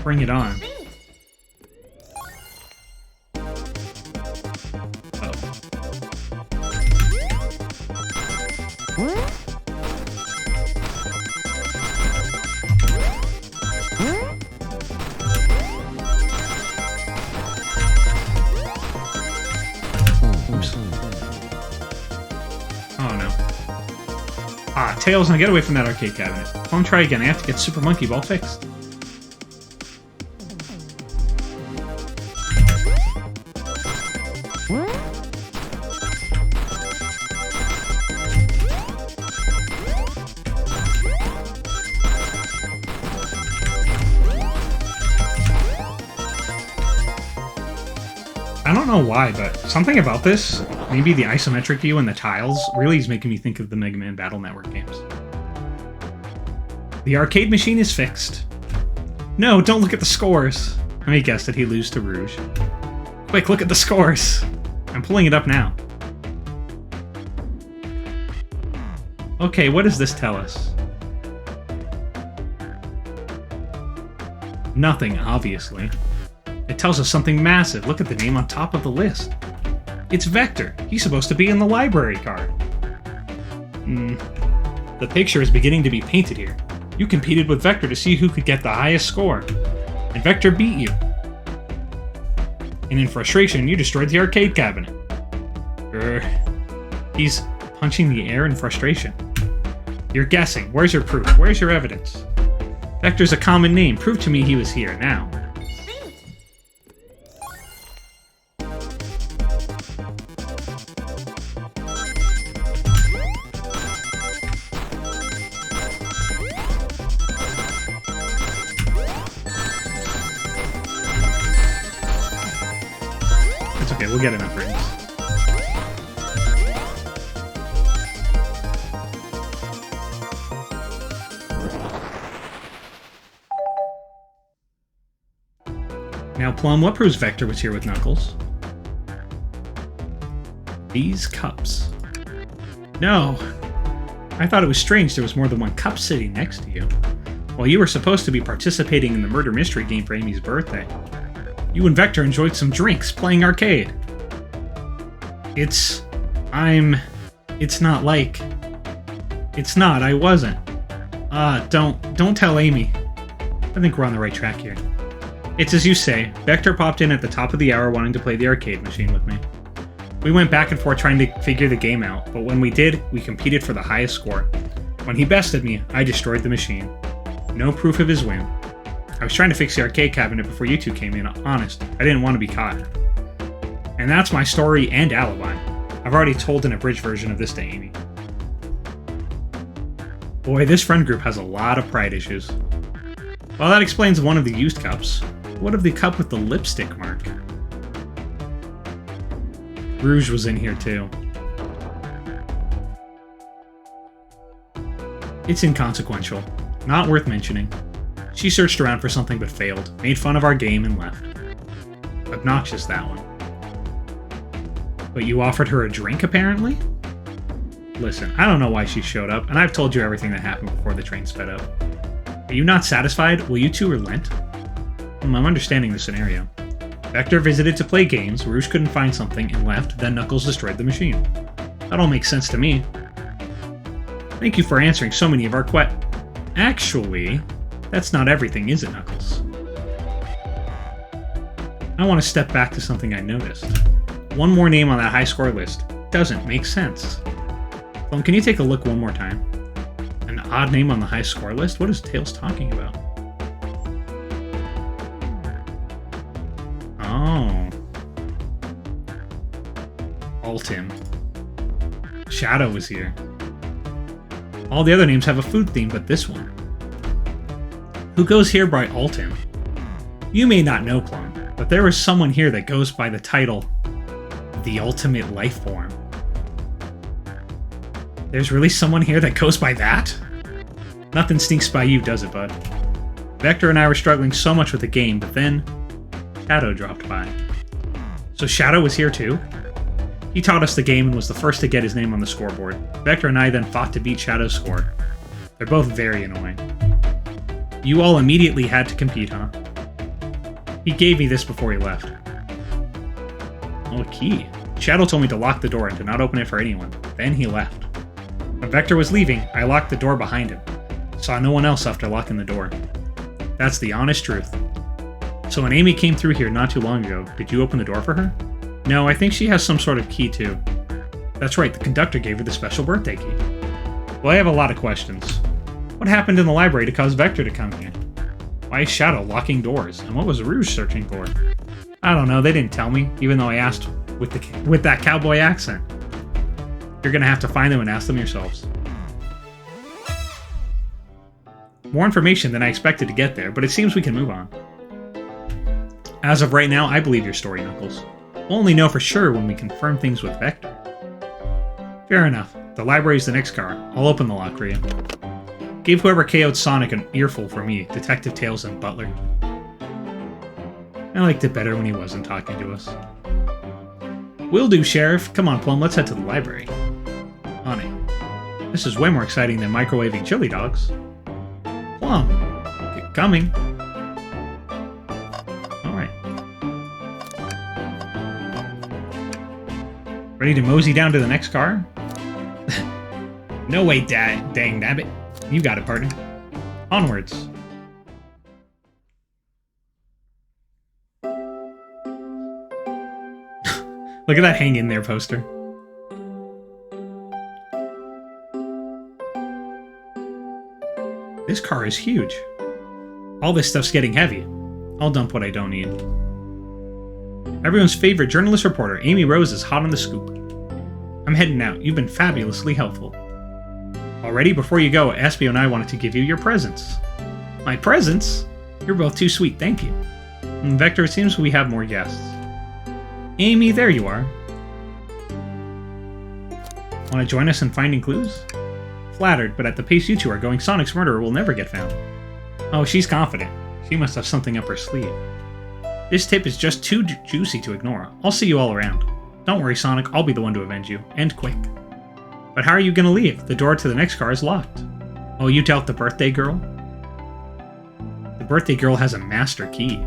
Bring it on. Tails, now get away from that arcade cabinet. Plum, try again. I have to get Super Monkey Ball fixed. I don't know why, but something about this, maybe the isometric view and the tiles, really is making me think of the Mega Man Battle Network games. The arcade machine is fixed. No, don't look at the scores. Let me guess, did he lose to Rouge? Quick, look at the scores. I'm pulling it up now. Okay, what does this tell us? Nothing, obviously. It tells us something massive. Look at the name on top of the list. It's Vector. He's supposed to be in the library card. The picture is beginning to be painted here. You competed with Vector to see who could get the highest score. And Vector beat you. And in frustration, you destroyed the arcade cabinet. He's punching the air in frustration. You're guessing. Where's your proof? Where's your evidence? Vector's a common name. Prove to me he was here now. Okay, we'll get enough rings. Now, Plum, what proves Vector was here with Knuckles? These cups. No! I thought it was strange there was more than one cup sitting next to you. Well, you were supposed to be participating in the murder mystery game for Amy's birthday. You and Vector enjoyed some drinks playing arcade. I'm It's not like... It's not, I wasn't. Don't tell Amy. I think we're on the right track here. It's as you say, Vector popped in at the top of the hour wanting to play the arcade machine with me. We went back and forth trying to figure the game out, but when we did, we competed for the highest score. When he bested me, I destroyed the machine. No proof of his win. I was trying to fix the arcade cabinet before you two came in, honest. I didn't want to be caught. And that's my story and alibi. I've already told an abridged version of this to Amy. Boy, this friend group has a lot of pride issues. Well, that explains one of the used cups. What of the cup with the lipstick mark? Rouge was in here too. It's inconsequential. Not worth mentioning. She searched around for something but failed, made fun of our game and left. Obnoxious, that one. But you offered her a drink, apparently? Listen, I don't know why she showed up, and I've told you everything that happened before the train sped up. Are you not satisfied? Will you two relent? I'm understanding the scenario. Vector visited to play games, Rouge couldn't find something and left, then Knuckles destroyed the machine. That all makes sense to me. Thank you for answering so many of our questions. Actually, that's not everything, is it, Knuckles? I want to step back to something I noticed. One more name on that high score list. Doesn't make sense. Plum, can you take a look one more time? An odd name on the high score list? What is Tails talking about? Oh. Altim. Shadow is here. All the other names have a food theme, but this one. Who goes here by Altim? You may not know, Plum, but there is someone here that goes by the title, The Ultimate Life Form. There's really someone here that goes by that? Nothing sneaks by you, does it, bud? Vector and I were struggling so much with the game, but then Shadow dropped by. So Shadow was here too? He taught us the game and was the first to get his name on the scoreboard. Vector and I then fought to beat Shadow's score. They're both very annoying. You all immediately had to compete, huh? He gave me this before he left. Oh, a key. Shadow told me to lock the door and to not open it for anyone. Then he left. When Vector was leaving, I locked the door behind him. Saw no one else after locking the door. That's the honest truth. So when Amy came through here not too long ago, did you open the door for her? No, I think she has some sort of key too. That's right, the conductor gave her the special birthday key. Well, I have a lot of questions. What happened in the library to cause Vector to come here? Why is Shadow locking doors? And what was Rouge searching for? I don't know, they didn't tell me, even though I asked with that cowboy accent. You're gonna have to find them and ask them yourselves. More information than I expected to get there, but it seems we can move on. As of right now, I believe your story, Knuckles. We'll only know for sure when we confirm things with Vector. Fair enough. The library's the next car. I'll open the lock for you. Gave whoever KO'd Sonic an earful for me, Detective Tails and Butler. I liked it better when he wasn't talking to us. Will do, Sheriff. Come on, Plum, let's head to the library. On it. This is way more exciting than microwaving chili dogs. Plum, get coming. Alright. Ready to mosey down to the next car? No way, dang nabbit. You got it, partner. Onwards. Look at that hang in there poster. This car is huge. All this stuff's getting heavy. I'll dump what I don't need. Everyone's favorite journalist reporter, Amy Rose, is hot on the scoop. I'm heading out. You've been fabulously helpful. Already, before you go, Espio and I wanted to give you your presents. My presents? You're both too sweet, thank you. Vector, it seems we have more guests. Amy, there you are. Want to join us in finding clues? Flattered, but at the pace you two are going, Sonic's murderer will never get found. Oh, she's confident. She must have something up her sleeve. This tip is just too juicy to ignore. I'll see you all around. Don't worry, Sonic, I'll be the one to avenge you. And quick. But how are you gonna leave? The door to the next car is locked. Oh, you doubt the birthday girl? The birthday girl has a master key.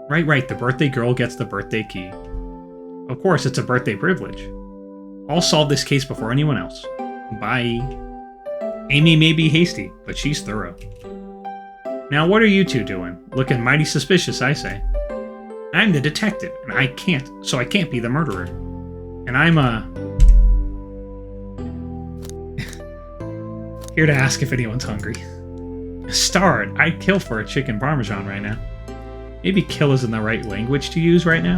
Right, the birthday girl gets the birthday key. Of course, it's a birthday privilege. I'll solve this case before anyone else. Bye. Amy may be hasty, but she's thorough. Now what are you two doing? Looking mighty suspicious, I say. I'm the detective, and I can't be the murderer. And I'm, here to ask if anyone's hungry. Starved, I'd kill for a chicken parmesan right now. Maybe kill isn't the right language to use right now.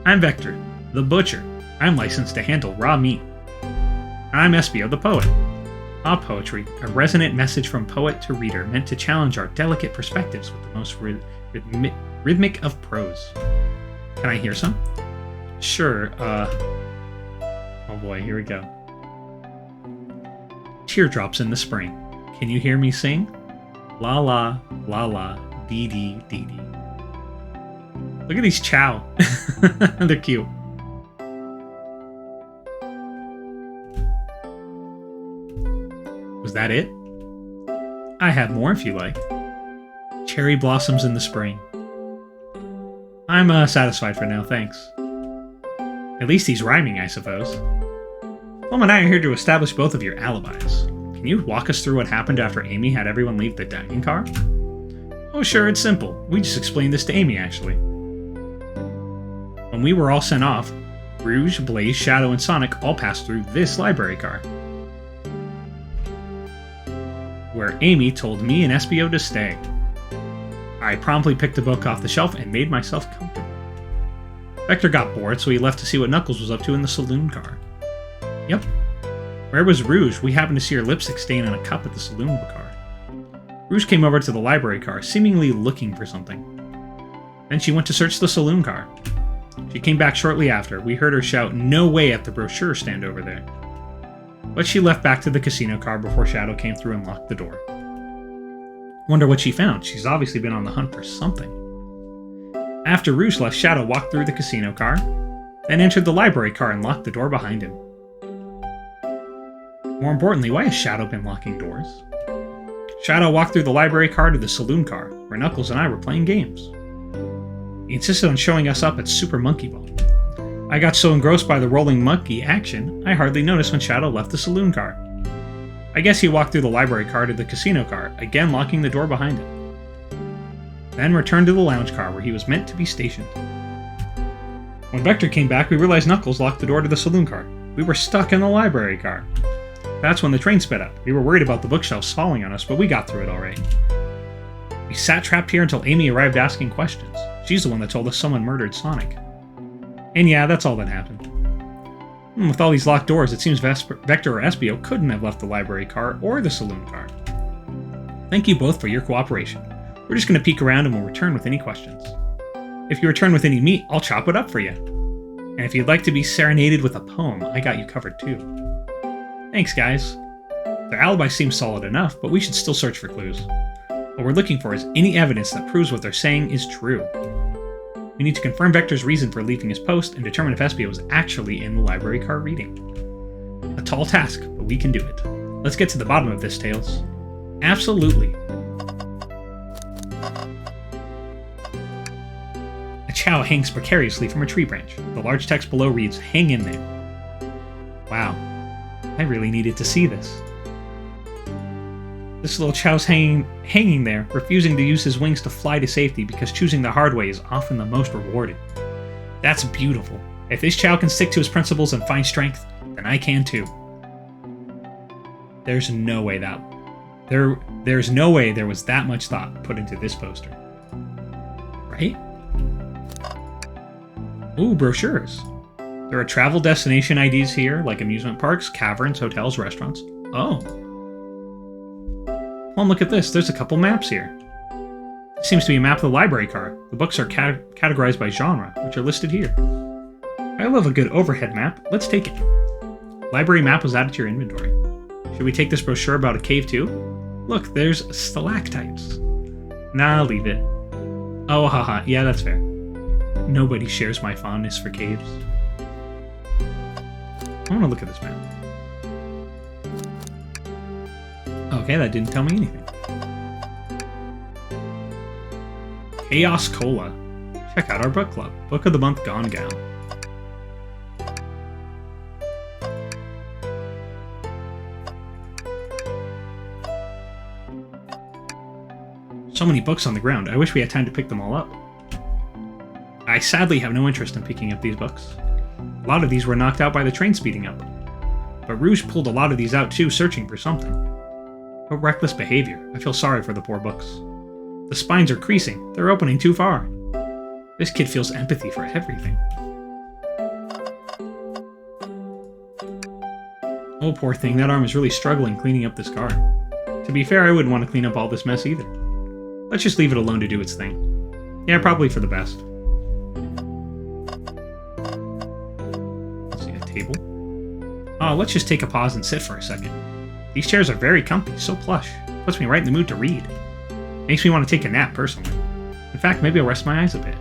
I'm Vector, the butcher. I'm licensed to handle raw meat. And I'm Espio, the poet. Aw poetry, a resonant message from poet to reader meant to challenge our delicate perspectives with the most rhythmic of prose. Can I hear some? Sure, oh boy, here we go. Teardrops in the spring. Can you hear me sing? La la, la la, dee dee, dee dee. Look at these chow. They're cute. Was that it? I have more if you like. Cherry blossoms in the spring. I'm satisfied for now, thanks. At least he's rhyming, I suppose. Plum and I are here to establish both of your alibis. Can you walk us through what happened after Amy had everyone leave the dining car? Oh sure, it's simple. We just explained this to Amy, actually. When we were all sent off, Rouge, Blaze, Shadow, and Sonic all passed through this library car, where Amy told me and Espio to stay. I promptly picked a book off the shelf and made myself comfortable. Vector got bored, so he left to see what Knuckles was up to in the saloon car. Yep. Where was Rouge? We happened to see her lipstick stain on a cup at the saloon car. Rouge came over to the library car, seemingly looking for something. Then she went to search the saloon car. She came back shortly after. We heard her shout, "No way," at the brochure stand over there. But she left back to the casino car before Shadow came through and locked the door. Wonder what she found. She's obviously been on the hunt for something. After Rouge left, Shadow walked through the casino car, then entered the library car and locked the door behind him. More importantly, why has Shadow been locking doors? Shadow walked through the library car to the saloon car, where Knuckles and I were playing games. He insisted on showing us up at Super Monkey Ball. I got so engrossed by the rolling monkey action, I hardly noticed when Shadow left the saloon car. I guess he walked through the library car to the casino car, again locking the door behind him. Then returned to the lounge car where he was meant to be stationed. When Vector came back, we realized Knuckles locked the door to the saloon car. We were stuck in the library car. That's when the train sped up. We were worried about the bookshelves falling on us, but we got through it alright. We sat trapped here until Amy arrived asking questions. She's the one that told us someone murdered Sonic. And yeah, that's all that happened. With all these locked doors, it seems Vector or Espio couldn't have left the library car or the saloon car. Thank you both for your cooperation. We're just going to peek around and we'll return with any questions. If you return with any meat, I'll chop it up for you. And if you'd like to be serenaded with a poem, I got you covered too. Thanks, guys. Their alibi seems solid enough, but we should still search for clues. What we're looking for is any evidence that proves what they're saying is true. We need to confirm Vector's reason for leaving his post and determine if Espio was actually in the library car reading. A tall task, but we can do it. Let's get to the bottom of this, Tails. Absolutely. A chow hangs precariously from a tree branch. The large text below reads, "Hang in there." Wow. I really needed to see this. This little chow's hanging there, refusing to use his wings to fly to safety because choosing the hard way is often the most rewarding. That's beautiful. If this chow can stick to his principles and find strength, then I can too. There's no way there was that much thought put into this poster. Right? Ooh, brochures. There are travel destination IDs here, like amusement parks, caverns, hotels, restaurants. Oh. Well, look at this. There's a couple maps here. It seems to be a map of the library car. The books are categorized by genre, which are listed here. I love a good overhead map. Let's take it. Library map was added to your inventory. Should we take this brochure about a cave too? Look, there's stalactites. Nah, leave it. Oh, haha. Yeah, that's fair. Nobody shares my fondness for caves. I want to look at this map. Okay, that didn't tell me anything. Chaos Cola. Check out our book club. Book of the Month Gone Gown. So many books on the ground. I wish we had time to pick them all up. I sadly have no interest in picking up these books. A lot of these were knocked out by the train speeding up. But Rouge pulled a lot of these out too, searching for something. What reckless behavior. I feel sorry for the poor books. The spines are creasing. They're opening too far. This kid feels empathy for everything. Oh, poor thing. That arm is really struggling cleaning up this car. To be fair, I wouldn't want to clean up all this mess either. Let's just leave it alone to do its thing. Yeah, probably for the best. Let's see, a table. Oh, let's just take a pause and sit for a second. These chairs are very comfy, so plush. Puts me right in the mood to read. Makes me want to take a nap, personally. In fact, maybe I'll rest my eyes a bit.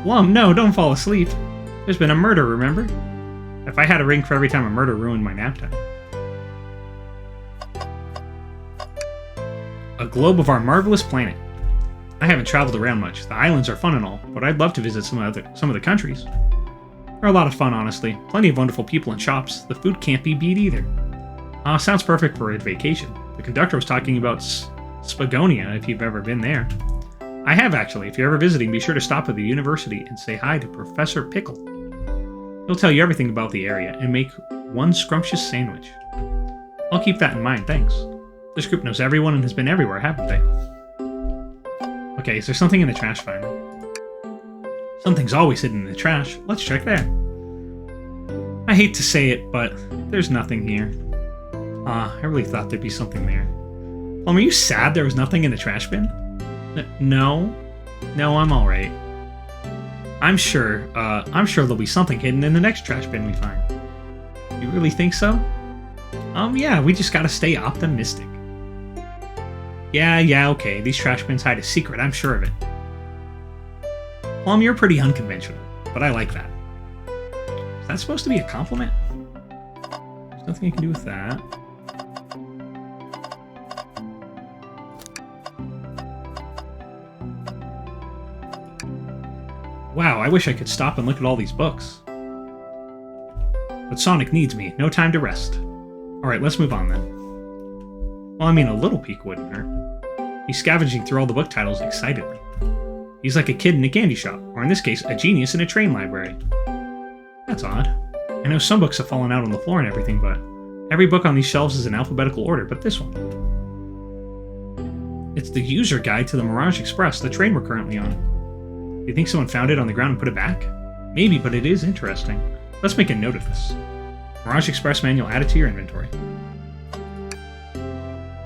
Plum, no, don't fall asleep. There's been a murder, remember? If I had a ring for every time a murder ruined my nap time. A globe of our marvelous planet. I haven't traveled around much. The islands are fun and all, but I'd love to visit some of the countries. They're a lot of fun, honestly. Plenty of wonderful people and shops. The food can't be beat either. Sounds perfect for a vacation. The conductor was talking about Spagonia, if you've ever been there. I have, actually. If you're ever visiting, be sure to stop at the university and say hi to Professor Pickle. He'll tell you everything about the area and make one scrumptious sandwich. I'll keep that in mind, thanks. This group knows everyone and has been everywhere, haven't they? Okay, is there something in the trash finally? Something's always hidden in the trash. Let's check there. I hate to say it, but there's nothing here. I really thought there'd be something there. Plum, are you sad there was nothing in the trash bin? No. No, I'm alright. I'm sure there'll be something hidden in the next trash bin we find. You really think so? Yeah, we just gotta stay optimistic. Yeah, okay, these trash bins hide a secret, I'm sure of it. Plum, you're pretty unconventional, but I like that. Is that supposed to be a compliment? There's nothing I can do with that. Wow, I wish I could stop and look at all these books. But Sonic needs me. No time to rest. Alright, let's move on then. Well, I mean, a little peek wouldn't hurt. He's scavenging through all the book titles excitedly. He's like a kid in a candy shop, or in this case, a genius in a train library. That's odd. I know some books have fallen out on the floor and everything, but every book on these shelves is in alphabetical order, but this one. It's the user guide to the Mirage Express, the train we're currently on. Do you think someone found it on the ground and put it back? Maybe, but it is interesting. Let's make a note of this. Mirage Express manual added to your inventory.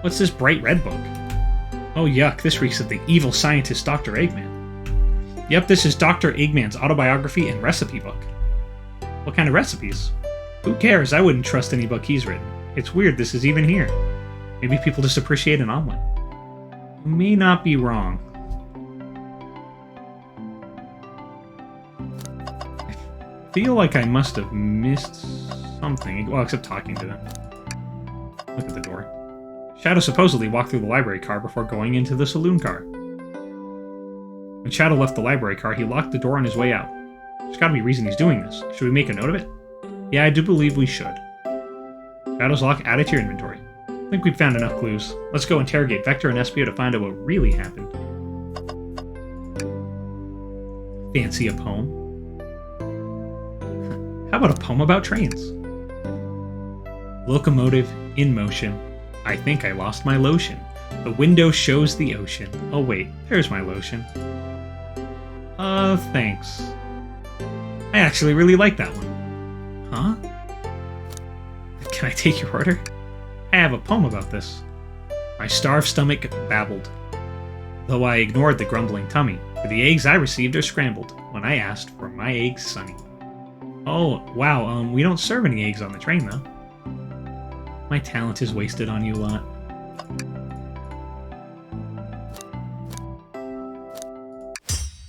What's this bright red book? Oh yuck, this reeks of the evil scientist Dr. Eggman. Yep, this is Dr. Eggman's autobiography and recipe book. What kind of recipes? Who cares? I wouldn't trust any book he's written. It's weird this is even here. Maybe people just appreciate an omelet. You may not be wrong. I feel like I must have missed something. Well, except talking to them. Look at the door. Shadow supposedly walked through the library car before going into the saloon car. When Shadow left the library car, he locked the door on his way out. There's gotta be a reason he's doing this. Should we make a note of it? Yeah, I do believe we should. Shadow's lock added to your inventory. I think we've found enough clues. Let's go interrogate Vector and Espio to find out what really happened. Fancy a poem? How about a poem about trains? Locomotive in motion. I think I lost my lotion. The window shows the ocean. Oh wait, there's my lotion. Thanks. I actually really like that one. Huh? Can I take your order? I have a poem about this. My starved stomach babbled, though I ignored the grumbling tummy, for the eggs I received are scrambled when I asked for my eggs sunny. Oh, wow, we don't serve any eggs on the train, though. My talent is wasted on you lot.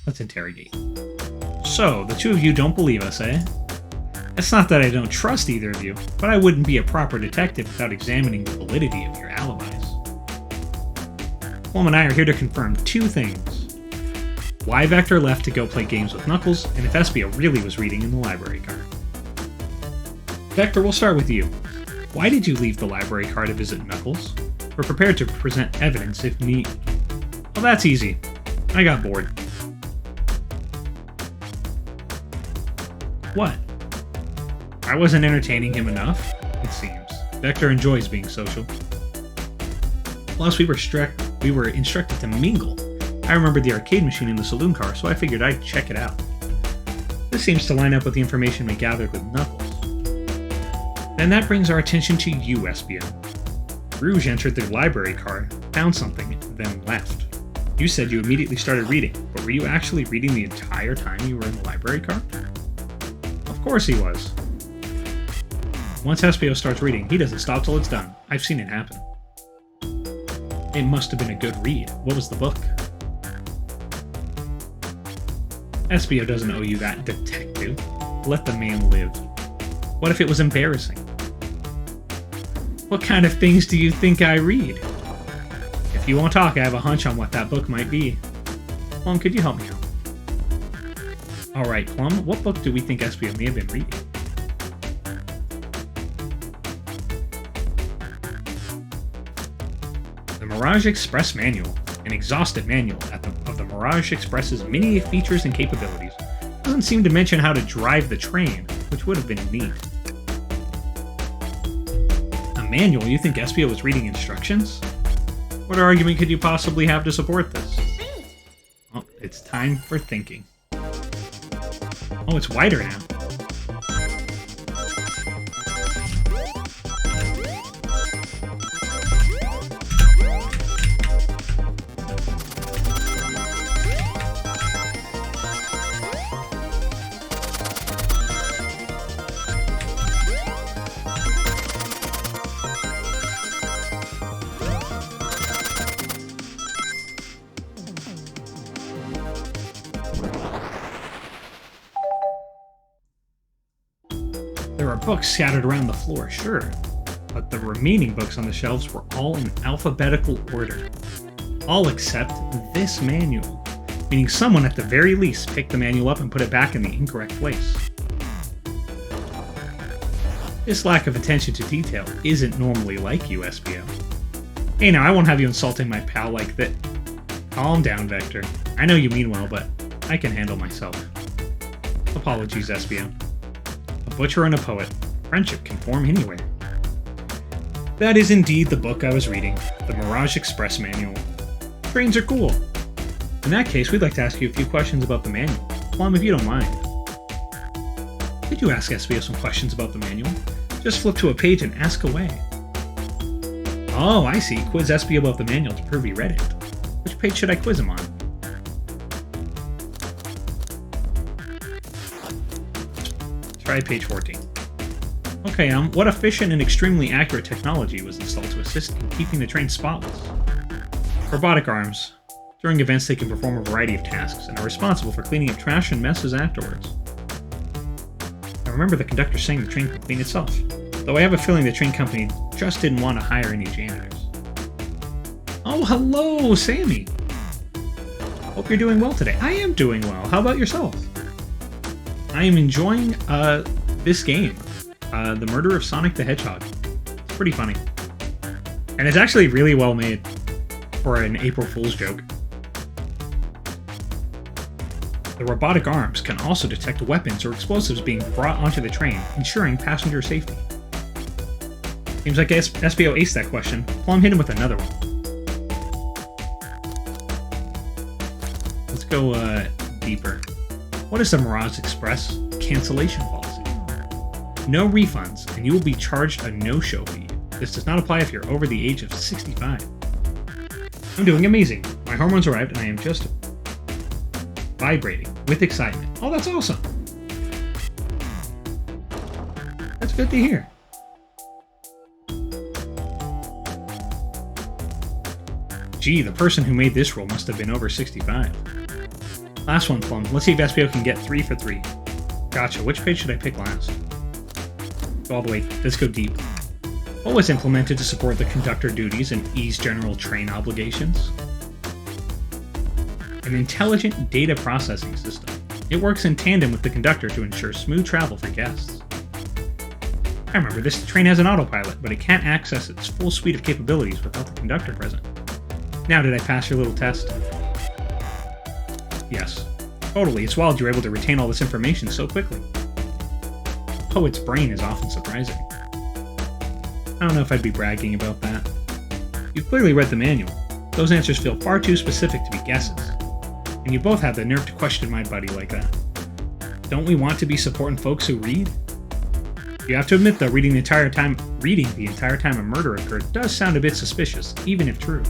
Let's interrogate. So, the two of you don't believe us, eh? It's not that I don't trust either of you, but I wouldn't be a proper detective without examining the validity of your alibis. Plum and I are here to confirm two things. Why Vector left to go play games with Knuckles, and if Espio really was reading in the library car. Vector, we'll start with you. Why did you leave the library car to visit Knuckles? We're prepared to present evidence if need. Well, that's easy. I got bored. What? I wasn't entertaining him enough, it seems. Vector enjoys being social. Plus, we were instructed to mingle. I remembered the arcade machine in the saloon car, so I figured I'd check it out. This seems to line up with the information we gathered with Knuckles. Then that brings our attention to you, Espio. Rouge entered the library car, found something, then left. You said you immediately started reading, but were you actually reading the entire time you were in the library car? Of course he was. Once Espio starts reading, he doesn't stop till it's done. I've seen it happen. It must have been a good read. What was the book? Espio doesn't owe you that, detective. Let the man live. What if it was embarrassing? What kind of things do you think I read? If you won't talk, I have a hunch on what that book might be. Plum, could you help me out? Alright, Plum, what book do we think Espio may have been reading? The Mirage Express Manual. An exhaustive manual of the Mirage Express's many features and capabilities. Doesn't seem to mention how to drive the train, which would have been neat. A manual? You think Espio was reading instructions? What argument could you possibly have to support this? Oh, it's time for thinking. Oh, it's wider now. There are books scattered around the floor, sure, but the remaining books on the shelves were all in alphabetical order. All except this manual, meaning someone at the very least picked the manual up and put it back in the incorrect place. This lack of attention to detail isn't normally like you, Espio. Hey now, I won't have you insulting my pal like that. Calm down, Vector. I know you mean well, but I can handle myself. Apologies, Espio. A butcher and a poet. Friendship can form anywhere. That is indeed the book I was reading, the Mirage Express Manual. Trains are cool. In that case, we'd like to ask you a few questions about the manual. Plum, if you don't mind. Could you ask Espio some questions about the manual? Just flip to a page and ask away. Oh, I see. Quiz Espio about the manual to prove he read it. Which page should I quiz him on? Try page 14. Okay, what efficient and extremely accurate technology was installed to assist in keeping the train spotless? Robotic arms. During events, they can perform a variety of tasks and are responsible for cleaning up trash and messes afterwards. I remember the conductor saying the train could clean itself, though I have a feeling the train company just didn't want to hire any janitors. Oh, hello, Sammy! Hope you're doing well today. I am doing well. How about yourself? I am enjoying this game, The Murder of Sonic the Hedgehog. It's pretty funny. And it's actually really well made for an April Fool's joke. The robotic arms can also detect weapons or explosives being brought onto the train, ensuring passenger safety. Seems like Espio aced that question. Plum hit him with another one. Let's go deeper. What is the Mirage Express cancellation policy? No refunds, and you will be charged a no-show fee. This does not apply if you're over the age of 65. I'm doing amazing. My hormones arrived, and I am just vibrating with excitement. Oh, that's awesome. That's good to hear. Gee, the person who made this roll must have been over 65. Last one, Plum. Let's see if Espio can get 3 for 3. Gotcha. Which page should I pick last? Go all the way. Let's go deep. What was implemented to support the conductor duties and ease general train obligations? An intelligent data processing system. It works in tandem with the conductor to ensure smooth travel for guests. I remember, this train has an autopilot, but it can't access its full suite of capabilities without the conductor present. Now, did I pass your little test? Yes. Totally, it's wild you were able to retain all this information so quickly. A poet's brain is often surprising. I don't know if I'd be bragging about that. You've clearly read the manual. Those answers feel far too specific to be guesses. And you both have the nerve to question my buddy like that. Don't we want to be supporting folks who read? You have to admit, though, reading the entire time a murder occurred does sound a bit suspicious, even if true.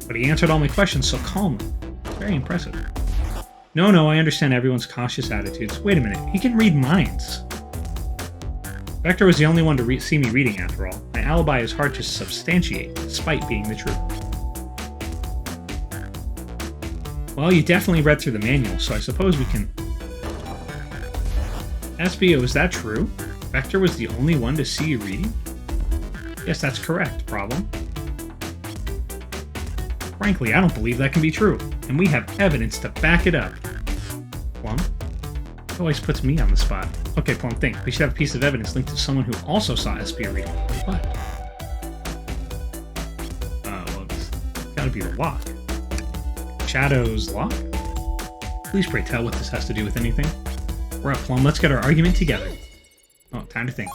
But he answered all my questions so calmly. It's very impressive. No, I understand everyone's cautious attitudes. Wait a minute, he can read minds. Vector was the only one to see me reading, after all. My alibi is hard to substantiate, despite being the truth. Well, you definitely read through the manual, so I suppose we can... SBO, is that true? Vector was the only one to see you reading? Yes, that's correct. Problem? Frankly, I don't believe that can be true, and we have evidence to back it up. Plum? It always puts me on the spot. Okay, Plum, think. We should have a piece of evidence linked to someone who also saw SBO reading. What? Well, it's gotta be the lock. Shadow's lock? Please pray tell what this has to do with anything. We're up, Plum. Let's get our argument together. Oh, time to think.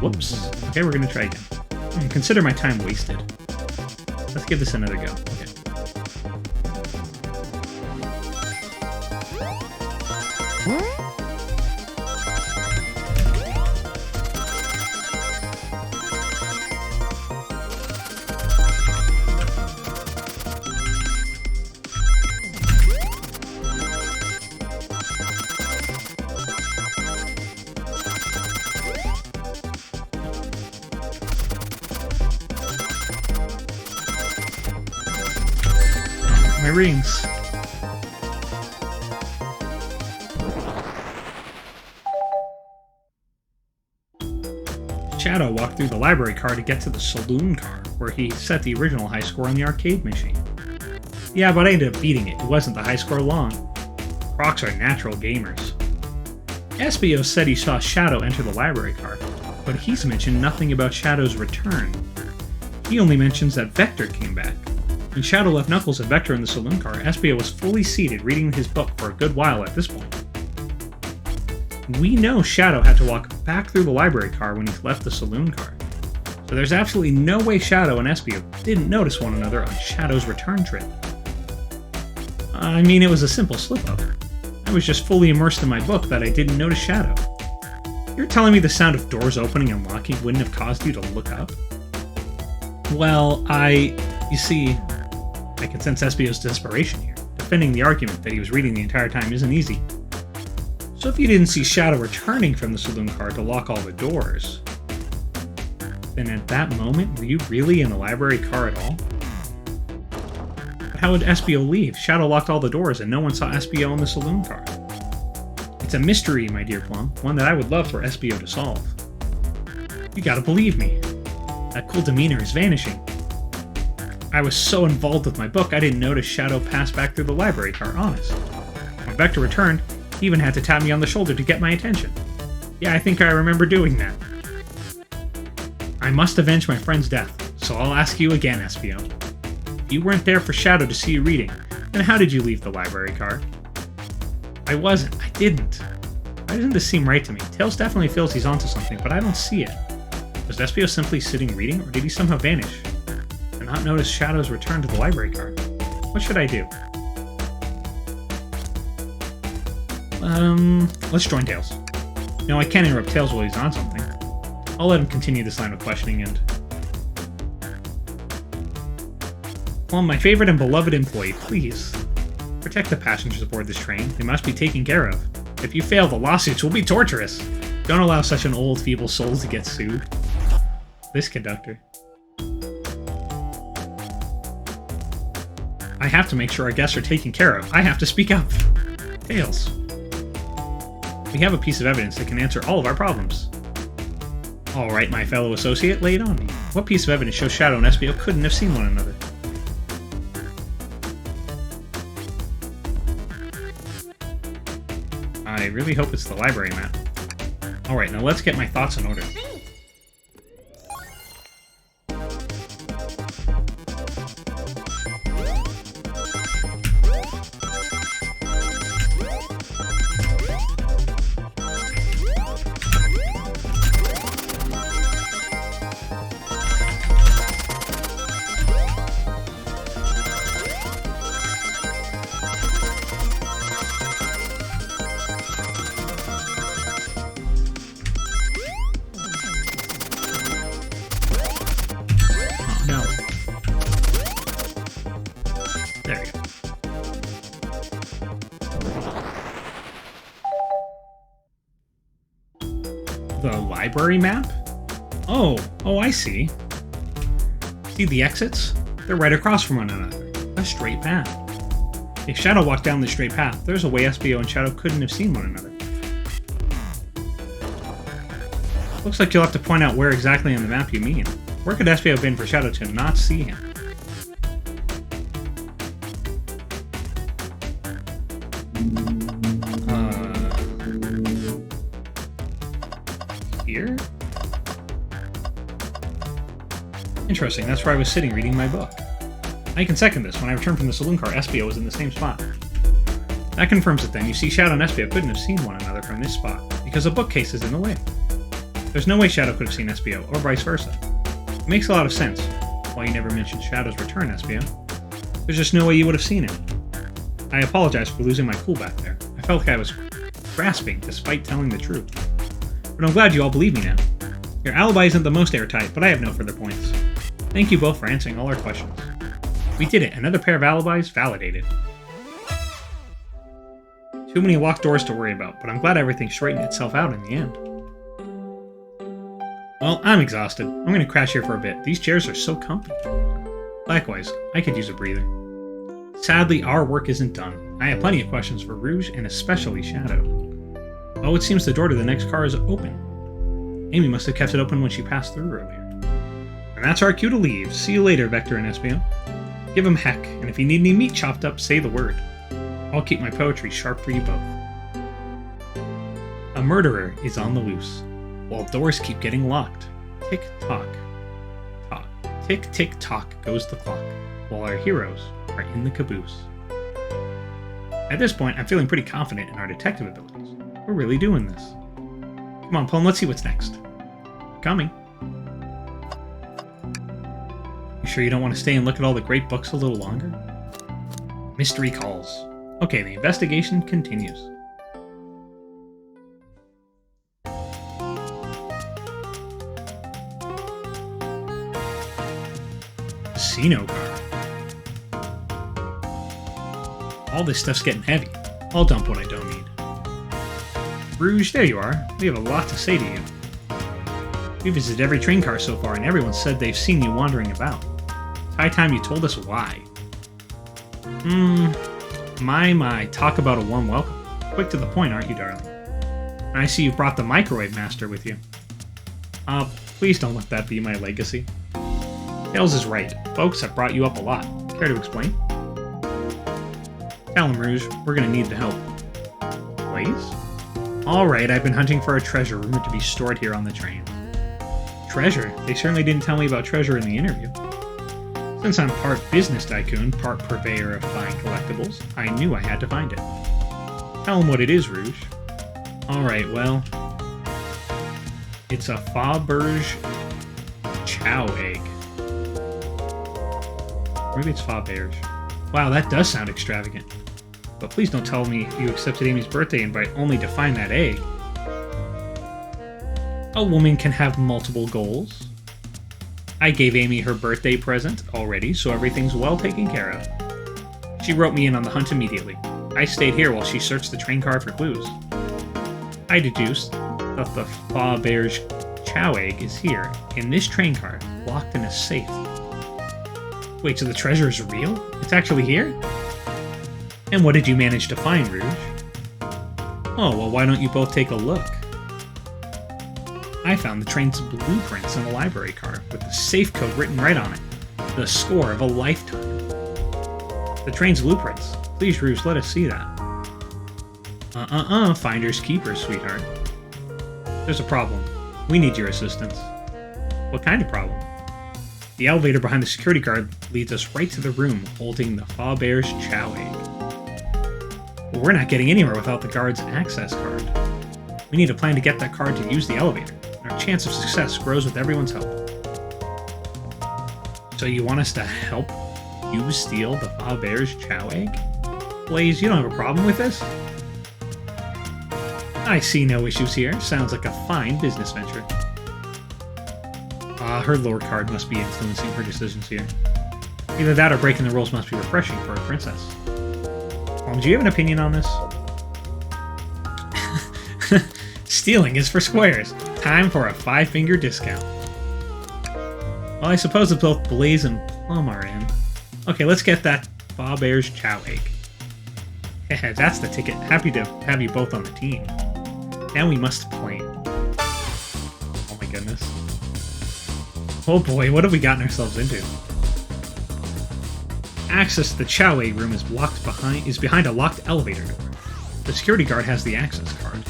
Whoops. Okay, we're gonna try again. Consider my time wasted. Let's give this another go. Okay. My rings. Shadow walked through the library car to get to the saloon car, where he set the original high score on the arcade machine. Yeah, but I ended up beating it. It wasn't the high score long. Crocs are natural gamers. SBO said he saw Shadow enter the library car, but he's mentioned nothing about Shadow's return. He only mentions that Vector came back. When Shadow left Knuckles and Vector in the saloon car, SBO was fully seated reading his book for a good while at this point. We know Shadow had to walk back through the library car when he left the saloon car, so there's absolutely no way Shadow and SBO didn't notice one another on Shadow's return trip. I mean, it was a simple slip-up. I was just fully immersed in my book that I didn't notice Shadow. You're telling me the sound of doors opening and locking wouldn't have caused you to look up? Well, you see, I can sense SBO's desperation here. Defending the argument that he was reading the entire time isn't easy. So if you didn't see Shadow returning from the saloon car to lock all the doors, then at that moment, were you really in the library car at all? But how would SBO leave? Shadow locked all the doors and no one saw SBO in the saloon car. It's a mystery, my dear Plum, one that I would love for SBO to solve. You gotta believe me. That cool demeanor is vanishing. I was so involved with my book, I didn't notice Shadow pass back through the library car, honest. When Vector returned, he even had to tap me on the shoulder to get my attention. Yeah, I think I remember doing that. I must avenge my friend's death, so I'll ask you again, SBO. If you weren't there for Shadow to see you reading, then how did you leave the library car? I wasn't. I didn't. Why doesn't this seem right to me? Tails definitely feels he's onto something, but I don't see it. Was SBO simply sitting reading, or did he somehow vanish? And not notice Shadow's return to the library car? What should I do? Let's join Tails. No, I can't interrupt Tails while he's on something. I'll let him continue this line of questioning and... Plum, my favorite and beloved employee, please. Protect the passengers aboard this train. They must be taken care of. If you fail, the lawsuits will be torturous. Don't allow such an old, feeble soul to get sued. This conductor. I have to make sure our guests are taken care of. I have to speak up. Tails. We have a piece of evidence that can answer all of our problems. Alright, my fellow associate, lay it on me. What piece of evidence shows Shadow and SBO couldn't have seen one another? I really hope it's the library map. Alright, now let's get my thoughts in order. library map? Oh, I see. See the exits? They're right across from one another. A straight path. If Shadow walked down the straight path, there's a way Espio and Shadow couldn't have seen one another. Looks like you'll have to point out where exactly on the map you mean. Where could Espio have been for Shadow to not see him? Here? Interesting, that's where I was sitting reading my book. I can second this. When I returned from the saloon car, Espio was in the same spot. That confirms it then. You see, Shadow and Espio couldn't have seen one another from this spot, because a bookcase is in the way. There's no way Shadow could have seen Espio, or vice versa. It makes a lot of sense. Why you never mentioned Shadow's return, Espio. There's just no way you would have seen him. I apologize for losing my cool back there. I felt like I was grasping, despite telling the truth. But I'm glad you all believe me now. Your alibi isn't the most airtight, but I have no further points. Thank you both for answering all our questions. We did it. Another pair of alibis validated. Too many locked doors to worry about, but I'm glad everything straightened itself out in the end. Well, I'm exhausted. I'm going to crash here for a bit. These chairs are so comfy. Likewise, I could use a breather. Sadly, our work isn't done. I have plenty of questions for Rouge and especially Shadow. Oh, it seems the door to the next car is open. Amy must have kept it open when she passed through earlier. And that's our cue to leave. See you later, Vector and Espio. Give him heck, and if you need any meat chopped up, say the word. I'll keep my poetry sharp for you both. A murderer is on the loose, while doors keep getting locked. Tick-tock. Tock. Tick-tick-tock goes the clock, while our heroes are in the caboose. At this point, I'm feeling pretty confident in our detective abilities. We're really doing this. Come on, Plum, let's see what's next. Coming. You sure you don't want to stay and look at all the great books a little longer? Mystery calls. Okay, the investigation continues. Casino car. All this stuff's getting heavy. I'll dump what I don't need. Rouge, there you are. We have a lot to say to you. We visited every train car so far, and everyone said they've seen you wandering about. It's high time you told us why. My, talk about a warm welcome. Quick to the point, aren't you, darling? And I see you brought the Microwave Master with you. Please don't let that be my legacy. Tails is right. Folks have brought you up a lot. Care to explain? Tell him, Rouge. We're gonna need the help. Please? Alright, I've been hunting for a treasure rumored to be stored here on the train. Treasure? They certainly didn't tell me about treasure in the interview. Since I'm part business tycoon, part purveyor of fine collectibles, I knew I had to find it. Tell him what it is, Rouge. Alright, well... It's a Faberge Chow egg. Maybe it's Faberge. Wow, that does sound extravagant. But please don't tell me you accepted Amy's birthday invite only to find that egg. A woman can have multiple goals. I gave Amy her birthday present already, so everything's well taken care of. She wrote me in on the hunt immediately. I stayed here while she searched the train car for clues. I deduced that the Faberge Chow egg is here, in this train car, locked in a safe. Wait, so the treasure is real? It's actually here? And what did you manage to find, Rouge? Oh, well, why don't you both take a look? I found the train's blueprints in a library car, with the safe code written right on it. The score of a lifetime. The train's blueprints. Please, Rouge, let us see that. Finders keepers, sweetheart. There's a problem. We need your assistance. What kind of problem? The elevator behind the security guard leads us right to the room holding the Faberge Chow egg. But we're not getting anywhere without the guard's access card. We need a plan to get that card to use the elevator, and our chance of success grows with everyone's help. So you want us to help you steal the Faberge Chow egg? Blaze, you don't have a problem with this? I see no issues here. Sounds like a fine business venture. Her lore card must be influencing her decisions here. Either that or breaking the rules must be refreshing for a princess. Do you have an opinion on this? Stealing is for squares. Time for a 5-finger discount. Well, I suppose if both Blaze and Plum are in. Okay, let's get that Bob Bear's Chow Egg. Hehe, that's the ticket. Happy to have you both on the team. Now we must plan. Oh my goodness. Oh boy, what have we gotten ourselves into? Access to the Chow Egg room is behind a locked elevator door. The security guard has the access card.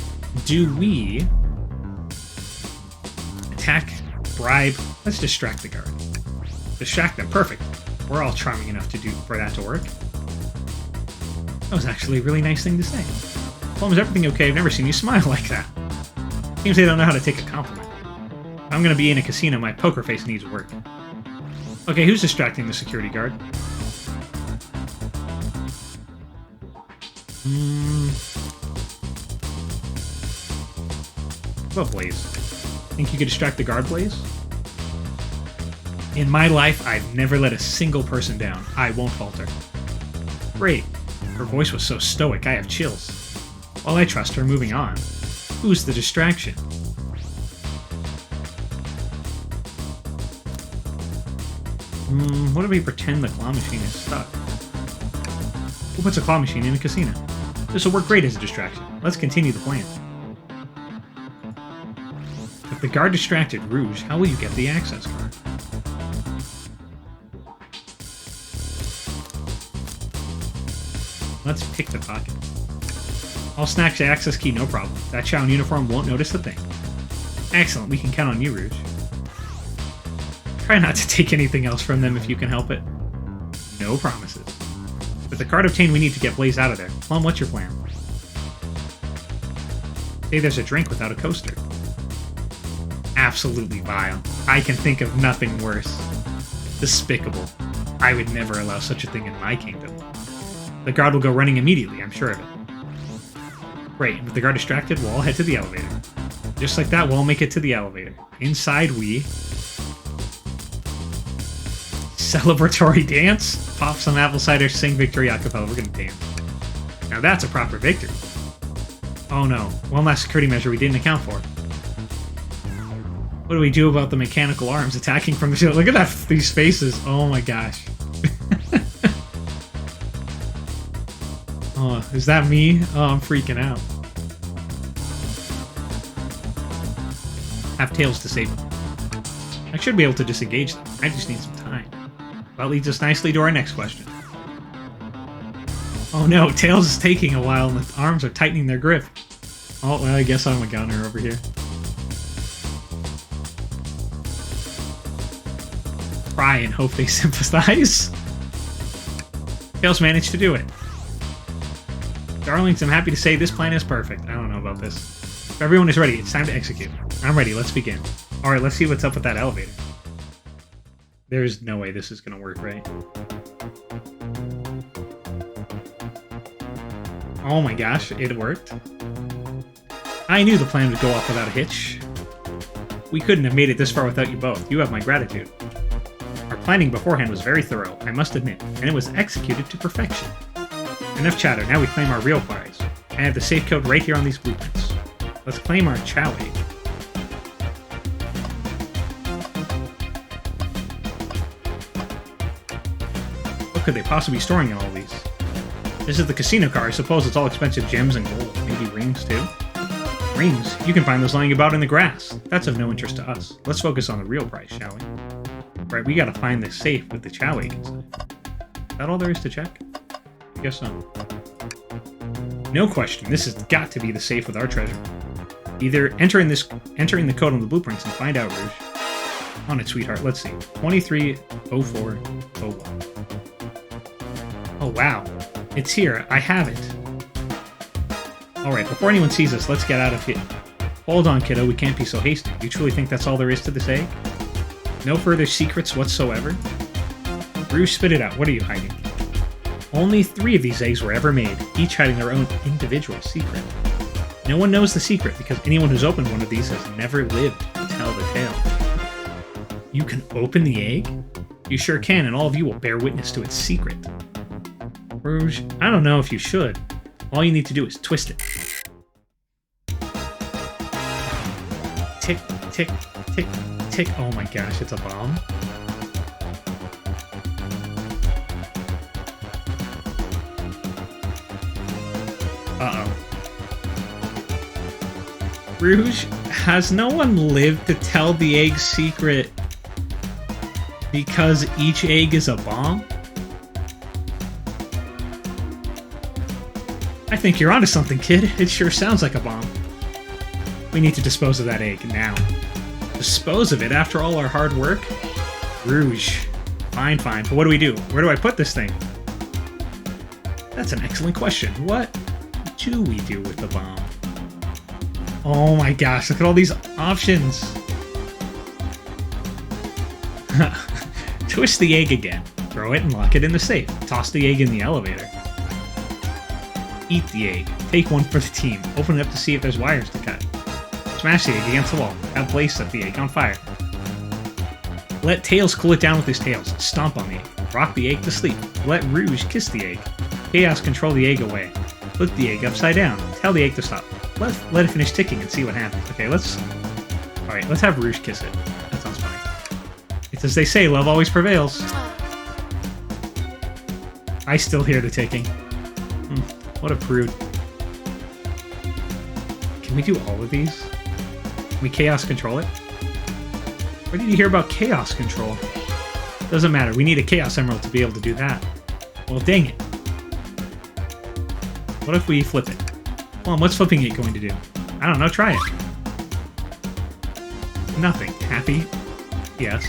Do we attack, bribe? Let's distract the guard. Distract them, perfect. We're all charming enough for that to work. That was actually a really nice thing to say. Plum, is everything okay? I've never seen you smile like that. Seems they don't know how to take a compliment. If I'm gonna be in a casino, my poker face needs work. Okay, who's distracting the security guard? What about Blaze? Think you could distract the guard, Blaze? In my life, I've never let a single person down. I won't falter. Great. Her voice was so stoic, I have chills. Well, I trust her. Moving on. Who's the distraction? What if we pretend the claw machine is stuck? Who puts a claw machine in a casino? This will work great as a distraction. Let's continue the plan. If the guard distracted Rouge, how will you get the access card? Let's pick the pocket. I'll snatch the access key, no problem. That Chow in uniform won't notice a thing. Excellent, we can count on you, Rouge. Try not to take anything else from them if you can help it. No promises. With the card obtained, we need to get Blaze out of there. Plum, what's your plan? Say there's a drink without a coaster. Absolutely vile. I can think of nothing worse. Despicable. I would never allow such a thing in my kingdom. The guard will go running immediately, I'm sure of it. Great, with the guard distracted, we'll all head to the elevator. Just like that, we'll all make it to the elevator. Inside we... Celebratory dance? Pop some apple cider, sing victory a cappella. We're gonna dance. Now that's a proper victory. Oh no, one last security measure we didn't account for. What do we do about the mechanical arms attacking from the shield? Look at these faces. Oh my gosh. Oh, is that me? Oh, I'm freaking out. Have Tails disabled. I should be able to disengage them. I just need some time. That leads us nicely to our next question. Oh no, Tails is taking a while and the arms are tightening their grip. Oh, well, I guess I'm a gunner over here. Cry and hope they sympathize. Tails managed to do it. Darlings, I'm happy to say this plan is perfect. I don't know about this. If everyone is ready, it's time to execute. I'm ready, let's begin. Alright, let's see what's up with that elevator. There's no way this is gonna work, right? Oh my gosh, it worked. I knew the plan would go off without a hitch. We couldn't have made it this far without you both. You have my gratitude. Our planning beforehand was very thorough, I must admit, and it was executed to perfection. Enough chatter, now we claim our real prize. I have the safe code right here on these blueprints. Let's claim our Chow Egg. What could they possibly be storing in all these? This is the casino car. I suppose it's all expensive gems and gold. Maybe rings, too? Rings? You can find those lying about in the grass. That's of no interest to us. Let's focus on the real prize, shall we? Right, we gotta find the safe with the Chow Egg inside. Is that all there is to check? I guess so. No question, this has got to be the safe with our treasure. Either entering the code on the blueprints and find out, Rouge. On it, sweetheart. Let's see. 230401. Oh wow, it's here. I have it. Alright, before anyone sees us, let's get out of here. Hold on, kiddo, we can't be so hasty. You truly think that's all there is to this egg? No further secrets whatsoever? Rouge, spit it out. What are you hiding? Only 3 of these eggs were ever made, each hiding their own individual secret. No one knows the secret because anyone who's opened one of these has never lived to tell the tale. You can open the egg? You sure can, and all of you will bear witness to its secret. Rouge, I don't know if you should. All you need to do is twist it. tick, tick, tick, tick. Oh my gosh, it's a bomb. Uh-oh. Rouge, has no one lived to tell the egg's secret because each egg is a bomb? I think you're onto something, kid. It sure sounds like a bomb. We need to dispose of that egg now. Dispose of it after all our hard work? Rouge. Fine, fine. But what do we do? Where do I put this thing? That's an excellent question. What do we do with the bomb? Oh my gosh, look at all these options. Twist the egg again. Throw it and lock it in the safe. Toss the egg in the elevator. Eat the egg. Take one for the team. Open it up to see if there's wires to cut. Smash the egg against the wall. Have Blaze set the egg on fire. Let Tails cool it down with his tails. Stomp on the egg. Rock the egg to sleep. Let Rouge kiss the egg. Chaos control the egg away. Put the egg upside down. Tell the egg to stop. Let it finish ticking and see what happens. Okay, Alright, let's have Rouge kiss it. That sounds funny. It's as they say, love always prevails. I still hear the ticking. What a prude. Can we do all of these? Can we chaos control it? Where did you hear about chaos control? Doesn't matter, we need a chaos emerald to be able to do that. Well, dang it. What if we flip it? Well, what's flipping it going to do? I don't know, try it. Nothing. Happy? Yes.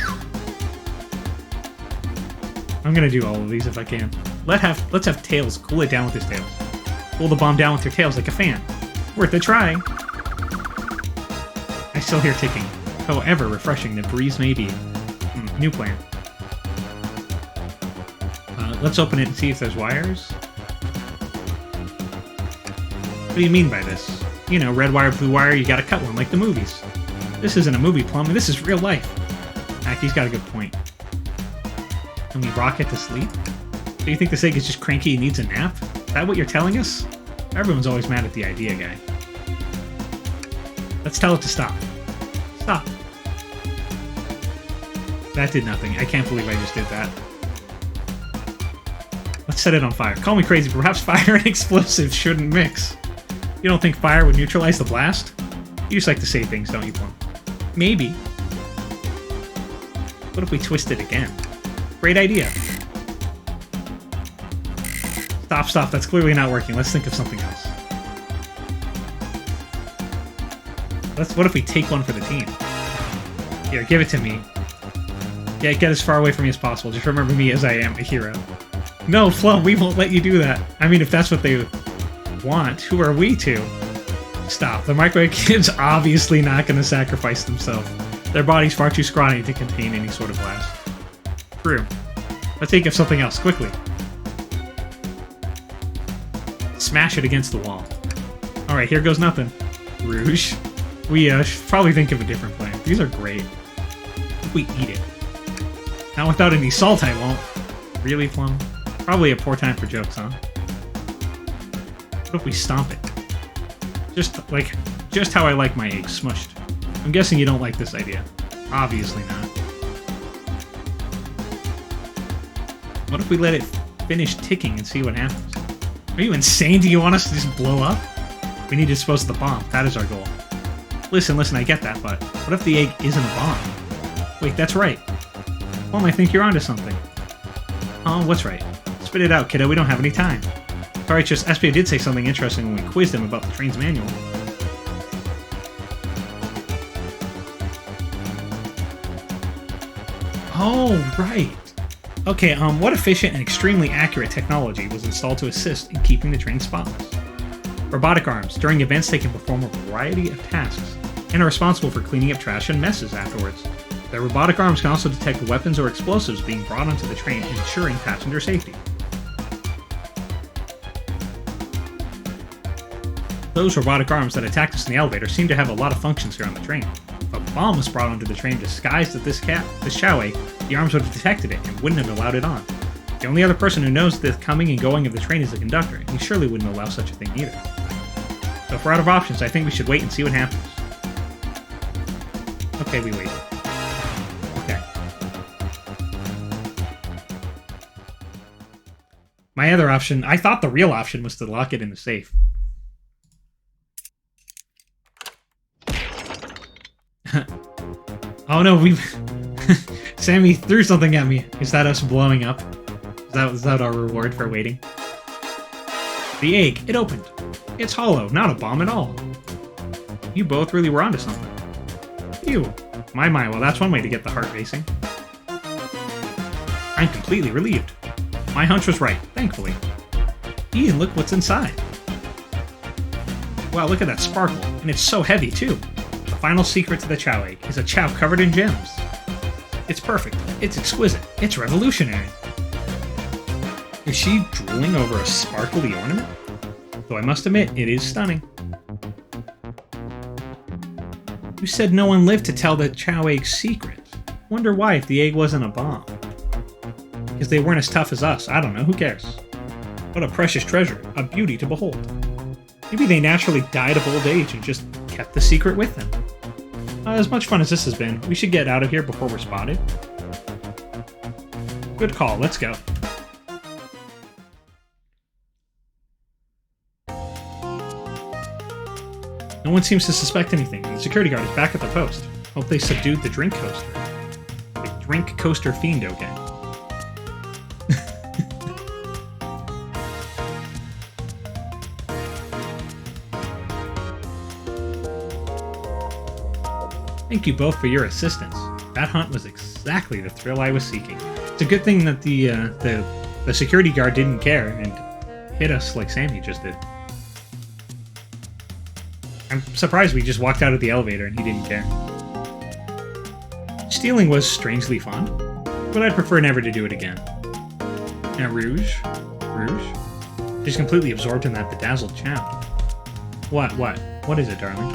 I'm gonna do all of these if I can. Let's have Tails cool it down with his tails. Pull the bomb down with your tails like a fan. Worth a try. I still hear ticking. However refreshing the breeze may be. New plan. Let's open it and see if there's wires. What do you mean by this? You know, red wire, blue wire, you gotta cut one like the movies. This isn't a movie, Plum, this is real life. He's got a good point. Can we rock it to sleep? Do you think this egg is just cranky and needs a nap? Is that what you're telling us? Everyone's always mad at the idea guy. Let's tell it to stop. Stop. That did nothing. I can't believe I just did that. Let's set it on fire. Call me crazy, but perhaps fire and explosives shouldn't mix. You don't think fire would neutralize the blast? You just like to say things, don't you, Plum? Maybe. What if we twist it again? Great idea. Stop. That's clearly not working. Let's think of something else. What if we take one for the team? Here, give it to me. Yeah, get as far away from me as possible. Just remember me as I am, a hero. No, Plum, we won't let you do that. I mean, if that's what they want, who are we to? Stop. The microwave kid's obviously not going to sacrifice themselves. Their body's far too scrawny to contain any sort of blast. True. Let's think of something else, quickly. Smash it against the wall. Alright, here goes nothing. Rouge. We should probably think of a different plan. These are great. If we eat it. Not without any salt, I won't. Really, Plum? Probably a poor time for jokes, huh? What if we stomp it? Just how I like my eggs, smushed. I'm guessing you don't like this idea. Obviously not. What if we let it finish ticking and see what happens? Are you insane? Do you want us to just blow up? We need to dispose of the bomb. That is our goal. Listen, I get that, but what if the egg isn't a bomb? Wait, that's right. Well, I think you're onto something. Oh, what's right? Spit it out, kiddo. We don't have any time. Alright, just SPO did say something interesting when we quizzed him about the train's manual. Oh, right. Okay, what efficient and extremely accurate technology was installed to assist in keeping the train spotless? Robotic arms. During events, they can perform a variety of tasks, and are responsible for cleaning up trash and messes afterwards. Their robotic arms can also detect weapons or explosives being brought onto the train, ensuring passenger safety. Those robotic arms that attacked us in the elevator seem to have a lot of functions here on the train. If a bomb was brought onto the train disguised as this chow egg, the arms would have detected it and wouldn't have allowed it on. The only other person who knows the coming and going of the train is the conductor, and he surely wouldn't allow such a thing either. So if we're out of options, I think we should wait and see what happens. Okay, we wait. Okay. My other option, I thought the real option was to lock it in the safe. Oh no, we've... Sammy threw something at me. Is that us blowing up? Is that our reward for waiting? The egg, it opened. It's hollow, not a bomb at all. You both really were onto something. Phew. My, well that's one way to get the heart racing. I'm completely relieved. My hunch was right, thankfully. Ian, look what's inside. Wow, look at that sparkle, and it's so heavy too. The final secret to the Chow egg is a Chow covered in gems. It's perfect, it's exquisite, it's revolutionary. Is she drooling over a sparkly ornament? Though I must admit, it is stunning. You said no one lived to tell the Chow egg's secret. Wonder why if the egg wasn't a bomb. Because they weren't as tough as us, I don't know, who cares? What a precious treasure, a beauty to behold. Maybe they naturally died of old age and just kept the secret with them. As much fun as this has been, we should get out of here before we're spotted. Good call, let's go. No one seems to suspect anything. The security guard is back at the post. Hope they subdued the drink coaster. The drink coaster fiend, okay. Thank you both for your assistance. That hunt was exactly the thrill I was seeking. It's a good thing that the security guard didn't care and hit us like Sammy just did. I'm surprised we just walked out of the elevator and he didn't care. Stealing was strangely fun, but I'd prefer never to do it again. Now Rouge? Rouge? She's completely absorbed in that bedazzled Chow. What? What is it, darling?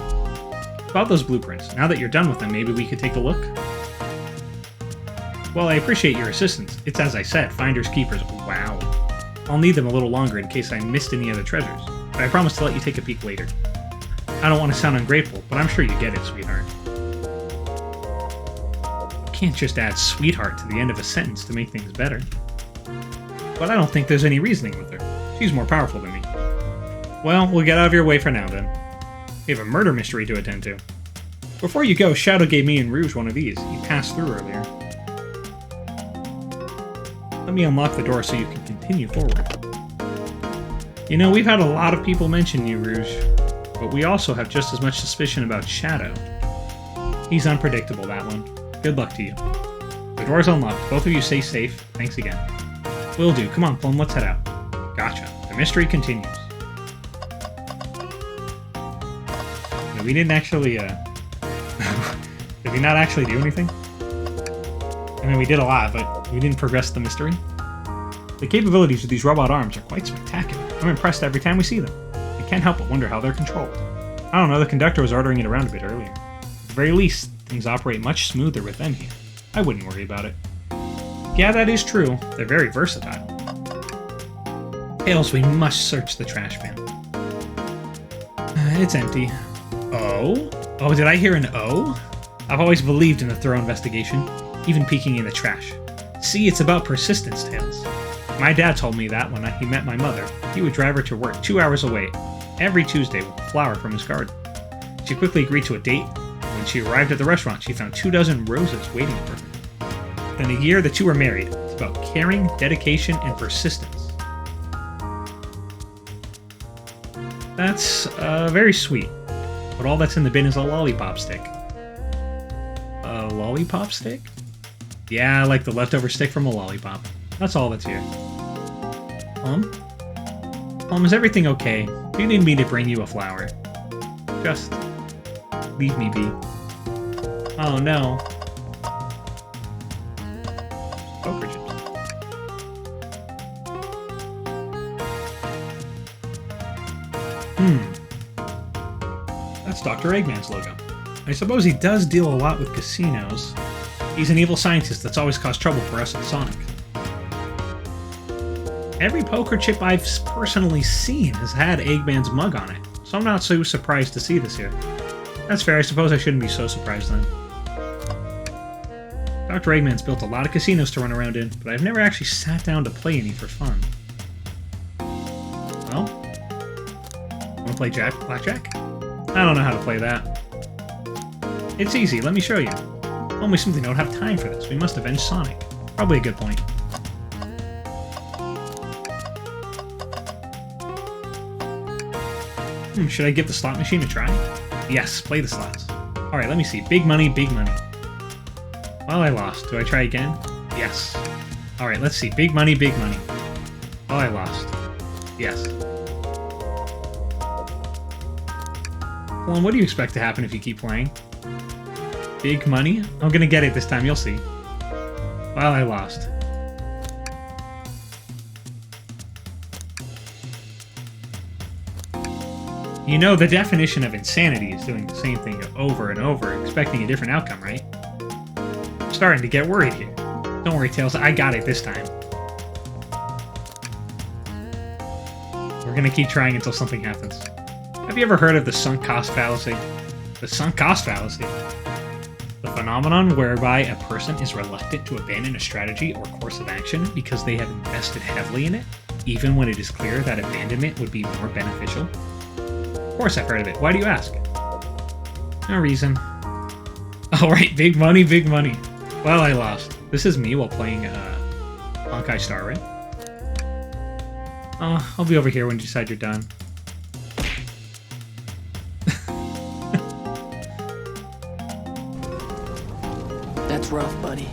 About those blueprints. Now that you're done with them, maybe we could take a look? Well, I appreciate your assistance. It's as I said, finders keepers. Wow. I'll need them a little longer in case I missed any other treasures, but I promise to let you take a peek later. I don't want to sound ungrateful, but I'm sure you get it, sweetheart. You can't just add sweetheart to the end of a sentence to make things better. But I don't think there's any reasoning with her. She's more powerful than me. Well, we'll get out of your way for now, then. We have a murder mystery to attend to. Before you go, Shadow gave me and Rouge one of these. You passed through earlier. Let me unlock the door so you can continue forward. You know, we've had a lot of people mention you, Rouge. But we also have just as much suspicion about Shadow. He's unpredictable, that one. Good luck to you. The door's unlocked. Both of you stay safe. Thanks again. Will do. Come on, Plum, let's head out. Gotcha. The mystery continues. No, we didn't actually, did we not actually do anything? I mean, we did a lot, but we didn't progress the mystery. The capabilities of these robot arms are quite spectacular. I'm impressed every time we see them. I can't help but wonder how they're controlled. I don't know, the conductor was ordering it around a bit earlier. At the very least, things operate much smoother with them here. I wouldn't worry about it. Yeah, that is true. They're very versatile. Tails, we must search the trash bin. It's empty. Oh? Oh, did I hear an O? I've always believed in a thorough investigation, even peeking in the trash. See, it's about persistence, Tails. My dad told me that when he met my mother. He would drive her to work 2 hours away every Tuesday with a flower from his garden. She quickly agreed to a date. When she arrived at the restaurant, she found 24 roses waiting for her. Within a year, the two were married. It's about caring, dedication, and persistence. That's very sweet. But all that's in the bin is a lollipop stick. A lollipop stick? Yeah, like the leftover stick from a lollipop. That's all that's here. Plum? Plum, is everything okay? Do you need me to bring you a flower? Just leave me be. Oh no. Poker chips. That's Dr. Eggman's logo. I suppose he does deal a lot with casinos. He's an evil scientist that's always caused trouble for us at Sonic. Every poker chip I've personally seen has had Eggman's mug on it, so I'm not so surprised to see this here. That's fair, I suppose I shouldn't be so surprised then. Dr. Eggman's built a lot of casinos to run around in, but I've never actually sat down to play any for fun. Well, wanna play blackjack? I don't know how to play that. It's easy, let me show you. Only something don't have time for this. We must avenge Sonic. Probably a good point. Should I give the slot machine a try? Yes, play the slots. Alright, let me see. Big money, big money. Well, I lost. Do I try again? Yes. Alright, let's see. Big money, big money. Well, I lost. Yes. Well, what do you expect to happen if you keep playing? Big money? I'm gonna get it this time, you'll see. Well, I lost. You know, the definition of insanity is doing the same thing over and over, expecting a different outcome, right? I'm starting to get worried here. Don't worry, Tails, I got it this time. We're gonna keep trying until something happens. Have you ever heard of the sunk cost fallacy? The sunk cost fallacy? The phenomenon whereby a person is reluctant to abandon a strategy or course of action because they have invested heavily in it, even when it is clear that abandonment would be more beneficial? Of course I've heard of it. Why do you ask? No reason. Alright, big money, big money. Well, I lost. This is me while playing Honkai Star Rail. I'll be over here when you decide you're done. That's rough, buddy.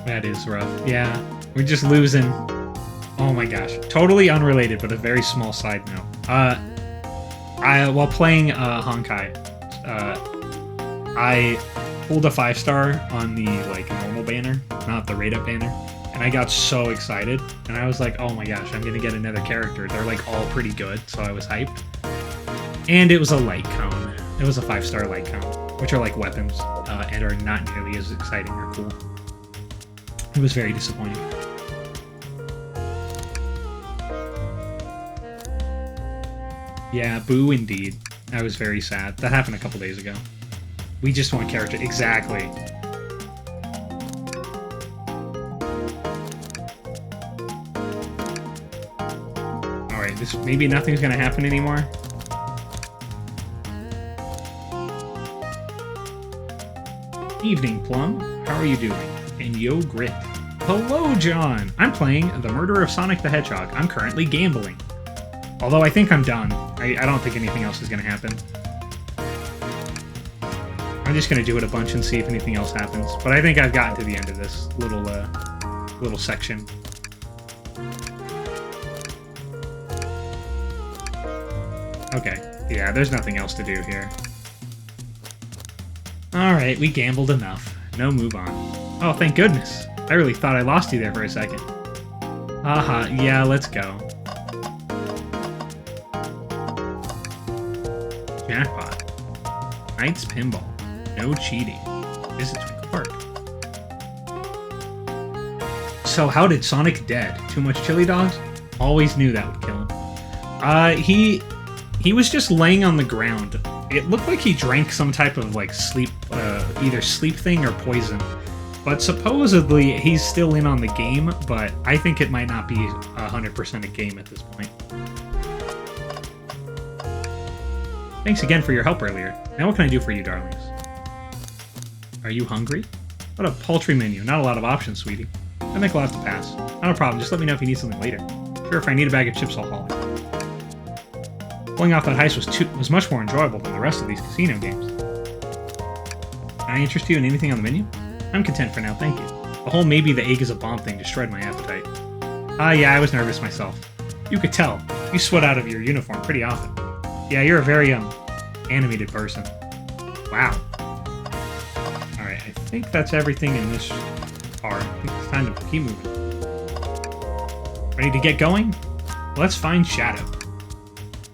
That is rough. Yeah, we're just losing. Oh my gosh. Totally unrelated, but a very small side note. While playing Honkai, I pulled a 5-star on the normal banner, not the rate up banner, and I got so excited, and I was like, oh my gosh, I'm gonna get another character. They're all pretty good, so I was hyped. And it was a light cone. It was a 5-star light cone, which are like weapons, and are not nearly as exciting or cool. It was very disappointing. Yeah, boo indeed. I was very sad. That happened a couple days ago. We just want character. Exactly. Alright, maybe nothing's gonna happen anymore. Evening, Plum. How are you doing? And yo, Grit. Hello, John! I'm playing The Murder of Sonic the Hedgehog. I'm currently gambling. Although I think I'm done. I don't think anything else is going to happen. I'm just going to do it a bunch and see if anything else happens. But I think I've gotten to the end of this little section. Okay. Yeah, there's nothing else to do here. Alright, we gambled enough. No move on. Oh, thank goodness. I really thought I lost you there for a second. Haha, yeah, let's go. Jackpot. Knight's Pinball. No cheating. Visit Twinkle Park. So how did Sonic dead? Too much chili dogs? Always knew that would kill him. He was just laying on the ground. It looked like he drank some type of sleep, either sleep thing or poison. But supposedly he's still in on the game, but I think it might not be 100% a game at this point. Thanks again for your help earlier. Now what can I do for you, darlings? Are you hungry? What a paltry menu. Not a lot of options, sweetie. I think we'll have to pass. Not a problem. Just let me know if you need something later. Sure, if I need a bag of chips, I'll haul it. Pulling off that heist was much more enjoyable than the rest of these casino games. Can I interest you in anything on the menu? I'm content for now, thank you. The whole maybe the egg is a bomb thing destroyed my appetite. Yeah, I was nervous myself. You could tell. You sweat out of your uniform pretty often. Yeah, you're a very, animated person. Wow. Alright, I think that's everything in this part. I think it's time to keep moving. Ready to get going? Let's find Shadow.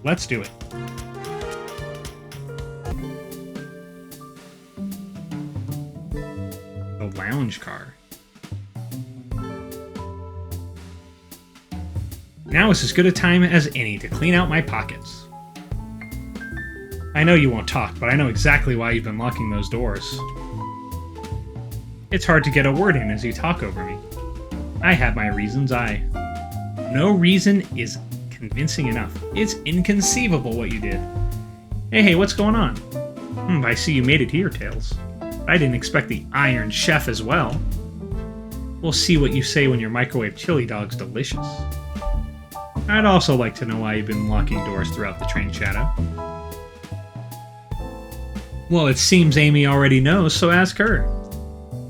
Let's do it. The lounge car. Now is as good a time as any to clean out my pockets. I know you won't talk, but I know exactly why you've been locking those doors. It's hard to get a word in as you talk over me. I have my reasons, No reason is convincing enough. It's inconceivable what you did. Hey, what's going on? I see you made it here, Tails. I didn't expect the Iron Chef as well. We'll see what you say when your microwave chili dog's delicious. I'd also like to know why you've been locking doors throughout the train shadow. Well, it seems Amy already knows, so ask her.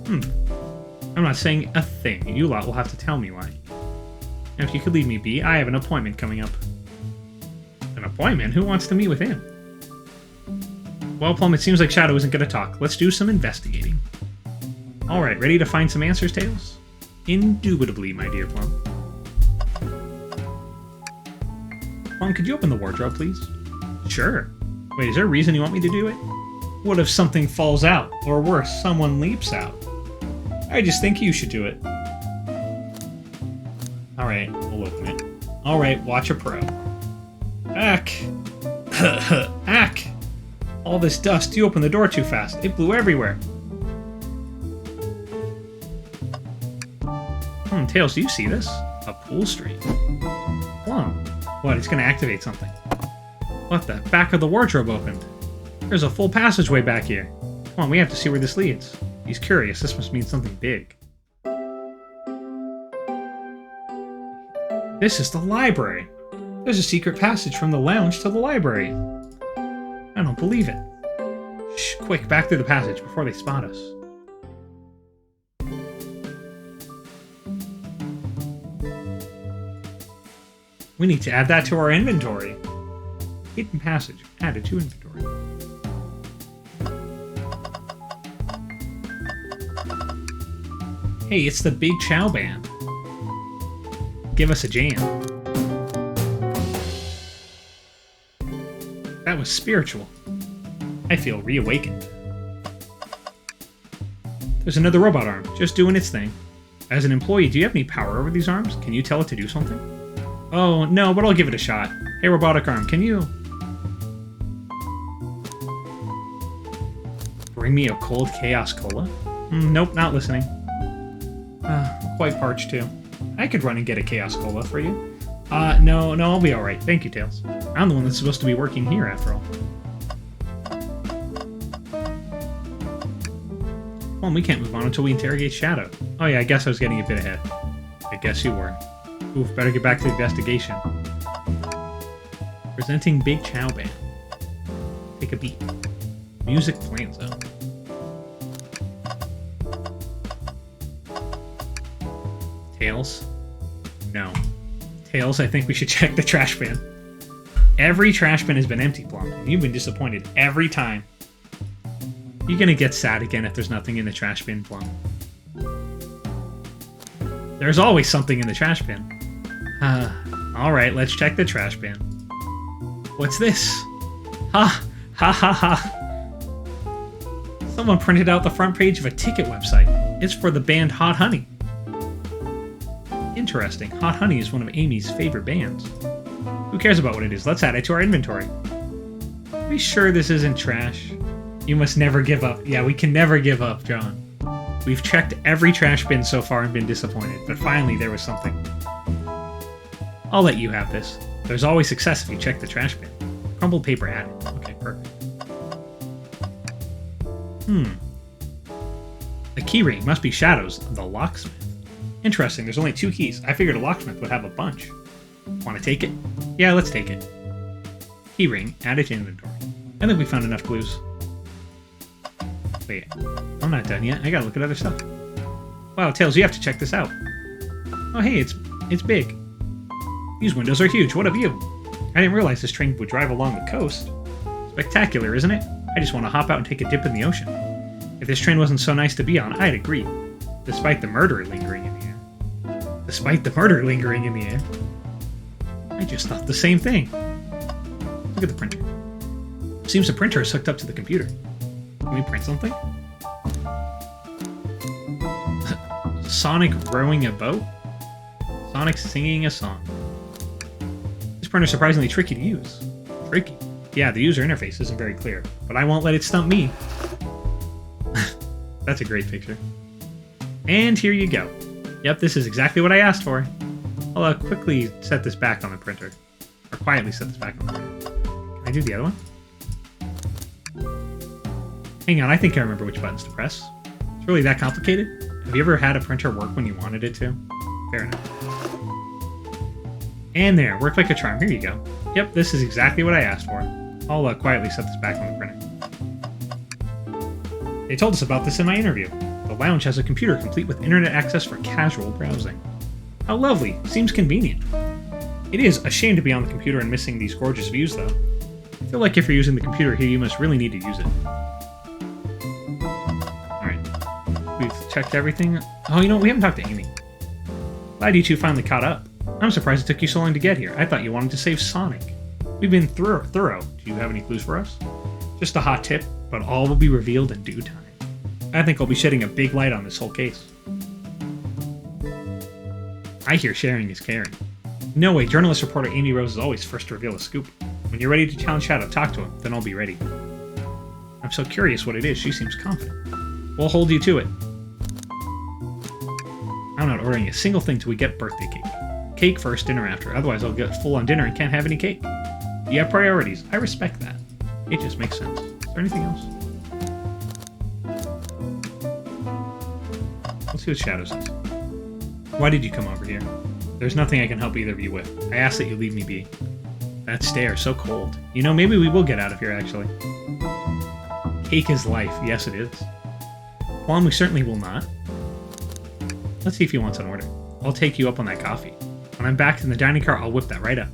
I'm not saying a thing. You lot will have to tell me why. And if you could leave me be, I have an appointment coming up. An appointment? Who wants to meet with him? Well, Plum, it seems like Shadow isn't going to talk. Let's do some investigating. Alright, ready to find some answers, Tails? Indubitably, my dear Plum. Plum, could you open the wardrobe, please? Sure. Wait, is there a reason you want me to do it? What if something falls out? Or worse, someone leaps out? I just think you should do it. Alright, we'll open it. Alright, watch a pro. Ack! Ack! All this dust, you opened the door too fast. It blew everywhere. Tails, do you see this? A pool stream. Plum. What, it's gonna activate something. What the? Back of the wardrobe opened. There's a full passageway back here. Come on, we have to see where this leads. He's curious. This must mean something big. This is the library. There's a secret passage from the lounge to the library. I don't believe it. Shh, quick, back through the passage before they spot us. We need to add that to our inventory. Hidden passage added to inventory. Hey, it's the Big Chow Band. Give us a jam. That was spiritual. I feel reawakened. There's another robot arm, just doing its thing. As an employee, do you have any power over these arms? Can you tell it to do something? Oh, no, but I'll give it a shot. Hey, robotic arm, can you... bring me a cold Chaos Cola? Nope, not listening. I'm quite parched, too. I could run and get a Chaos Cola for you. No, I'll be alright. Thank you, Tails. I'm the one that's supposed to be working here, after all. Well, we can't move on until we interrogate Shadow. Oh yeah, I guess I was getting a bit ahead. I guess you were. Oof, better get back to the investigation. Presenting Big Chow Band. Take a beat. Music playing zone. Tails? No. Tails, I think we should check the trash bin. Every trash bin has been empty, Plum, and you've been disappointed every time. You're gonna get sad again if there's nothing in the trash bin, Plum. There's always something in the trash bin. Alright, let's check the trash bin. What's this? Ha! Ha ha ha! Someone printed out the front page of a ticket website. It's for the band Hot Honey. Interesting. Hot Honey is one of Amy's favorite bands. Who cares about what it is? Let's add it to our inventory. Are we sure this isn't trash? You must never give up. Yeah, we can never give up, John. We've checked every trash bin so far and been disappointed, but finally there was something. I'll let you have this. There's always success if you check the trash bin. Crumpled paper added. Okay, perfect. The keyring must be Shadow's, the locksmith. Interesting, there's only 2 keys. I figured a locksmith would have a bunch. Want to take it? Yeah, let's take it. Keyring, added to inventory. I think we found enough clues. Wait, I'm not done yet. I gotta look at other stuff. Wow, Tails, you have to check this out. Oh hey, it's big. These windows are huge. What a view. I didn't realize this train would drive along the coast. Spectacular, isn't it? I just want to hop out and take a dip in the ocean. If this train wasn't so nice to be on, I'd agree. Despite the murder lingering in the air. Despite the murder lingering in the air. I just thought the same thing. Look at the printer. Seems the printer is hooked up to the computer. Can we print something? Sonic rowing a boat? Sonic singing a song. This printer's surprisingly tricky to use. Tricky? Yeah, the user interface isn't very clear, but I won't let it stump me. That's a great picture. And here you go. Yep, this is exactly what I asked for. I'll quickly set this back on the printer. Or quietly set this back on the printer. Can I do the other one? Hang on, I think I remember which buttons to press. It's really that complicated? Have you ever had a printer work when you wanted it to? Fair enough. And there, worked like a charm. Here you go. Yep, this is exactly what I asked for. I'll quietly set this back on the printer. They told us about this in my interview. The lounge has a computer complete with internet access for casual browsing. How lovely. Seems convenient. It is a shame to be on the computer and missing these gorgeous views, though. I feel like if you're using the computer here, you must really need to use it. Alright. We've checked everything. Oh, you know, we haven't talked to Amy. Glad you two finally caught up. I'm surprised it took you so long to get here. I thought you wanted to save Sonic. We've been thorough. Do you have any clues for us? Just a hot tip, but all will be revealed in due time. I think I'll be shedding a big light on this whole case. I hear sharing is caring. No way, journalist reporter Amy Rose is always first to reveal a scoop. When you're ready to challenge Shadow, talk to him, then I'll be ready. I'm so curious what it is, she seems confident. We'll hold you to it. I'm not ordering a single thing till we get birthday cake. Cake first, dinner after, otherwise I'll get full on dinner and can't have any cake. You have priorities, I respect that. It just makes sense. Is there anything else? Let's see what Shadow says. Why did you come over here? There's nothing I can help either of you with. I ask that you leave me be. That stare, so cold. You know, maybe we will get out of here, actually. Cake is life. Yes, it is. Plum, we certainly will not. Let's see if he wants an order. I'll take you up on that coffee. When I'm back in the dining car, I'll whip that right up.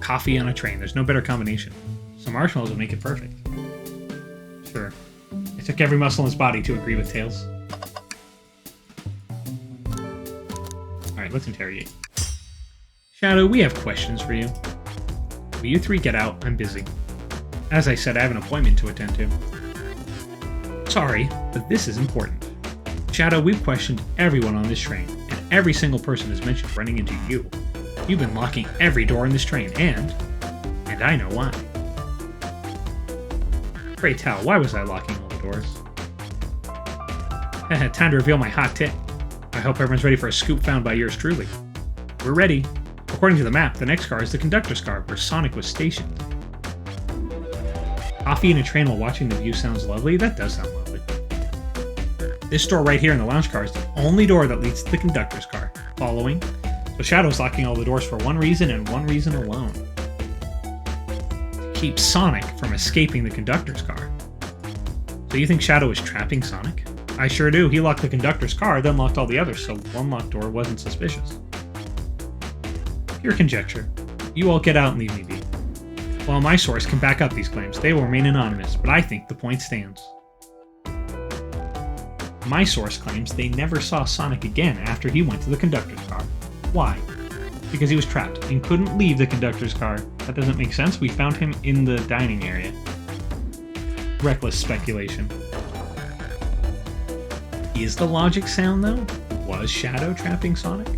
Coffee on a train. There's no better combination. Some marshmallows will make it perfect. Sure. It took every muscle in his body to agree with Tails. Alright, let's interrogate. Shadow, we have questions for you. Will you three get out? I'm busy. As I said, I have an appointment to attend to. Sorry, but this is important. Shadow, we've questioned everyone on this train, and every single person has mentioned running into you. You've been locking every door in this train, and I know why. Pray tell, why was I locking all the doors? Time to reveal my hot tip. I hope everyone's ready for a scoop found by yours truly. We're ready. According to the map, the next car is the conductor's car, where Sonic was stationed. Coffee in a train while watching the view sounds lovely? That does sound lovely. This door right here in the lounge car is the only door that leads to the conductor's car. Following? So Shadow's locking all the doors for one reason and one reason alone. To keep Sonic from escaping the conductor's car. So you think Shadow is trapping Sonic? I sure do. He locked the conductor's car, then locked all the others, so one locked door wasn't suspicious. Pure conjecture. You all get out and leave me be. While my source can back up these claims, they will remain anonymous, but I think the point stands. My source claims they never saw Sonic again after he went to the conductor's car. Why? Because he was trapped and couldn't leave the conductor's car. That doesn't make sense. We found him in the dining area. Reckless speculation. Is the logic sound, though? Was Shadow trapping Sonic?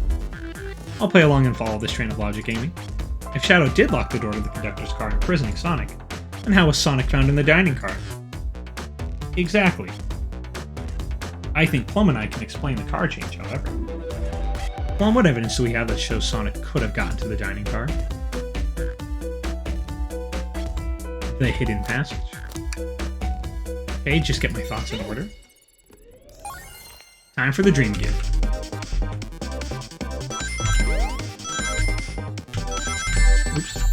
I'll play along and follow this train of logic, Amy. If Shadow did lock the door to the conductor's car, imprisoning Sonic, then how was Sonic found in the dining car? Exactly. I think Plum and I can explain the car change, however. Plum, what evidence do we have that shows Sonic could have gotten to the dining car? The hidden passage. Okay, just get my thoughts in order. Time for the dream gift. Oops.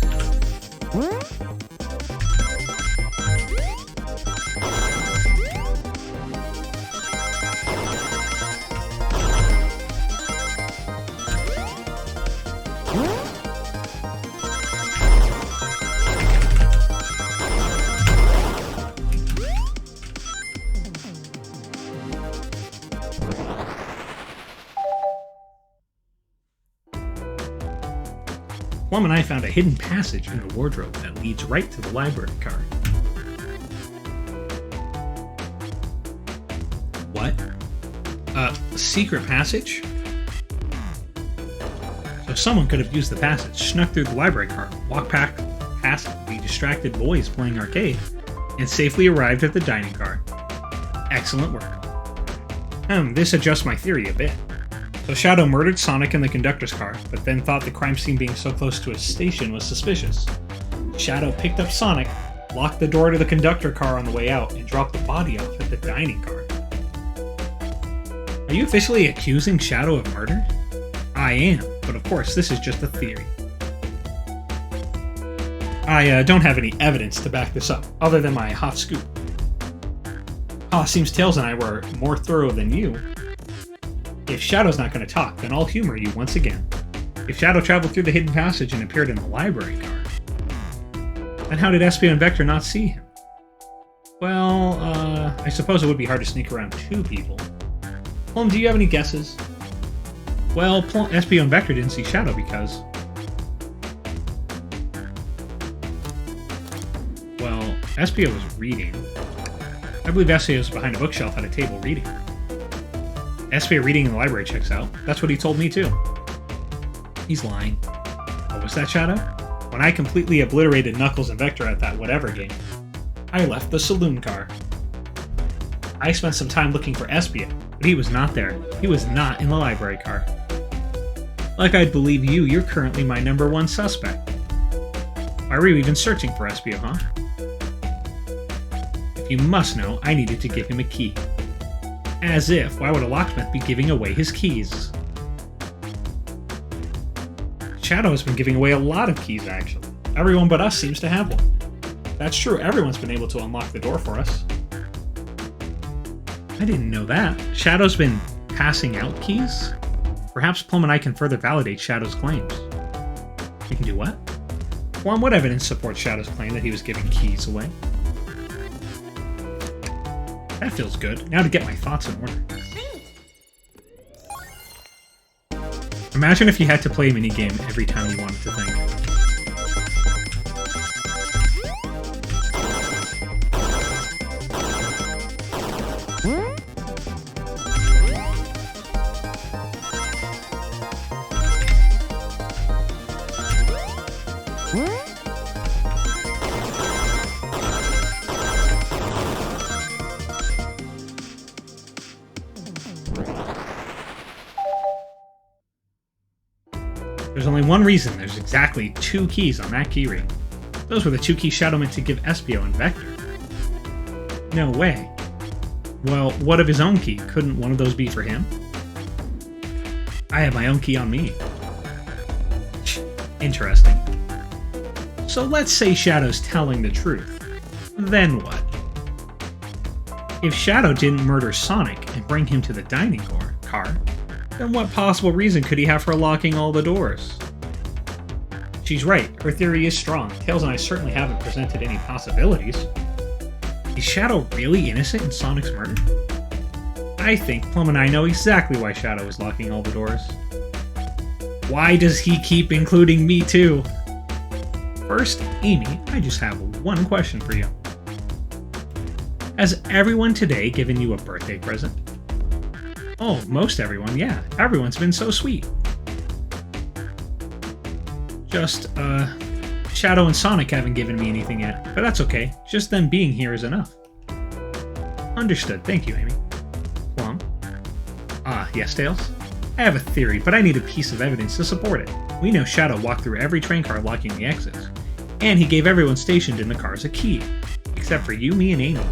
Plum and I found a hidden passage in the wardrobe that leads right to the library car. What? Secret passage? So someone could have used the passage, snuck through the library car, walked past the distracted boys playing arcade, and safely arrived at the dining car. Excellent work. This adjusts my theory a bit. So Shadow murdered Sonic in the conductor's car, but then thought the crime scene being so close to his station was suspicious. Shadow picked up Sonic, locked the door to the conductor car on the way out, and dropped the body off at the dining car. Are you officially accusing Shadow of murder? I am, but of course this is just a theory. I don't have any evidence to back this up, other than my hot scoop. Seems Tails and I were more thorough than you. If Shadow's not going to talk, then I'll humor you once again. If Shadow traveled through the hidden passage and appeared in the library car, then how did Espio and Vector not see him? Well, I suppose it would be hard to sneak around two people. Plum, do you have any guesses? Well, Espio and Vector didn't see Shadow because... well, Espio was reading. I believe Espio was behind a bookshelf at a table reading. Espio reading in the library checks out. That's what he told me too. He's lying. What was that, Shadow? When I completely obliterated Knuckles and Vector at that whatever game, I left the saloon car. I spent some time looking for Espio, but he was not there. He was not in the library car. Like I'd believe you, you're currently my #1 suspect. Why were you even searching for Espio, huh? If you must know, I needed to give him a key. As if, why would a locksmith be giving away his keys? Shadow has been giving away a lot of keys, actually. Everyone but us seems to have one. That's true, everyone's been able to unlock the door for us. I didn't know that. Shadow's been passing out keys? Perhaps Plum and I can further validate Shadow's claims. We can do what? Plum, what evidence supports Shadow's claim that he was giving keys away? That feels good. Now to get my thoughts in order. Imagine if you had to play a minigame every time you wanted to think. There's only one reason there's exactly 2 keys on that keyring. Those were the 2 keys Shadow meant to give Espio and Vector. No way. Well, what of his own key? Couldn't one of those be for him? I have my own key on me. Interesting. So let's say Shadow's telling the truth. Then what? If Shadow didn't murder Sonic and bring him to the dining car, then what possible reason could he have for locking all the doors? She's right, her theory is strong. Tails and I certainly haven't presented any possibilities. Is Shadow really innocent in Sonic's murder? I think Plum and I know exactly why Shadow is locking all the doors. Why does he keep including me too? First, Amy, I just have one question for you. Has everyone today given you a birthday present? Oh, most everyone, yeah. Everyone's been so sweet. Just, Shadow and Sonic haven't given me anything yet, but that's okay. Just them being here is enough. Understood. Thank you, Amy. Plum? Yes, Tails? I have a theory, but I need a piece of evidence to support it. We know Shadow walked through every train car locking the exits, and he gave everyone stationed in the cars a key, except for you, me, and Amy.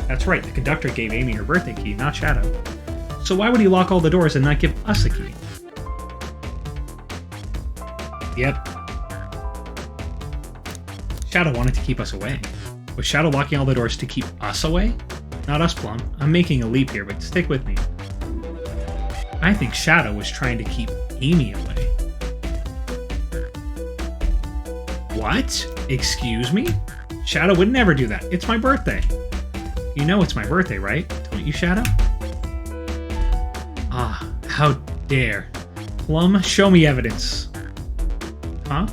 That's right, the conductor gave Amy her birthday key, not Shadow. So why would he lock all the doors and not give us a key? Yep. Shadow wanted to keep us away. Was Shadow locking all the doors to keep us away? Not us, Plum. I'm making a leap here, but stick with me. I think Shadow was trying to keep Amy away. What? Excuse me? Shadow would never do that. It's my birthday. You know it's my birthday, right? Don't you, Shadow? How dare. Plum, show me evidence. Huh?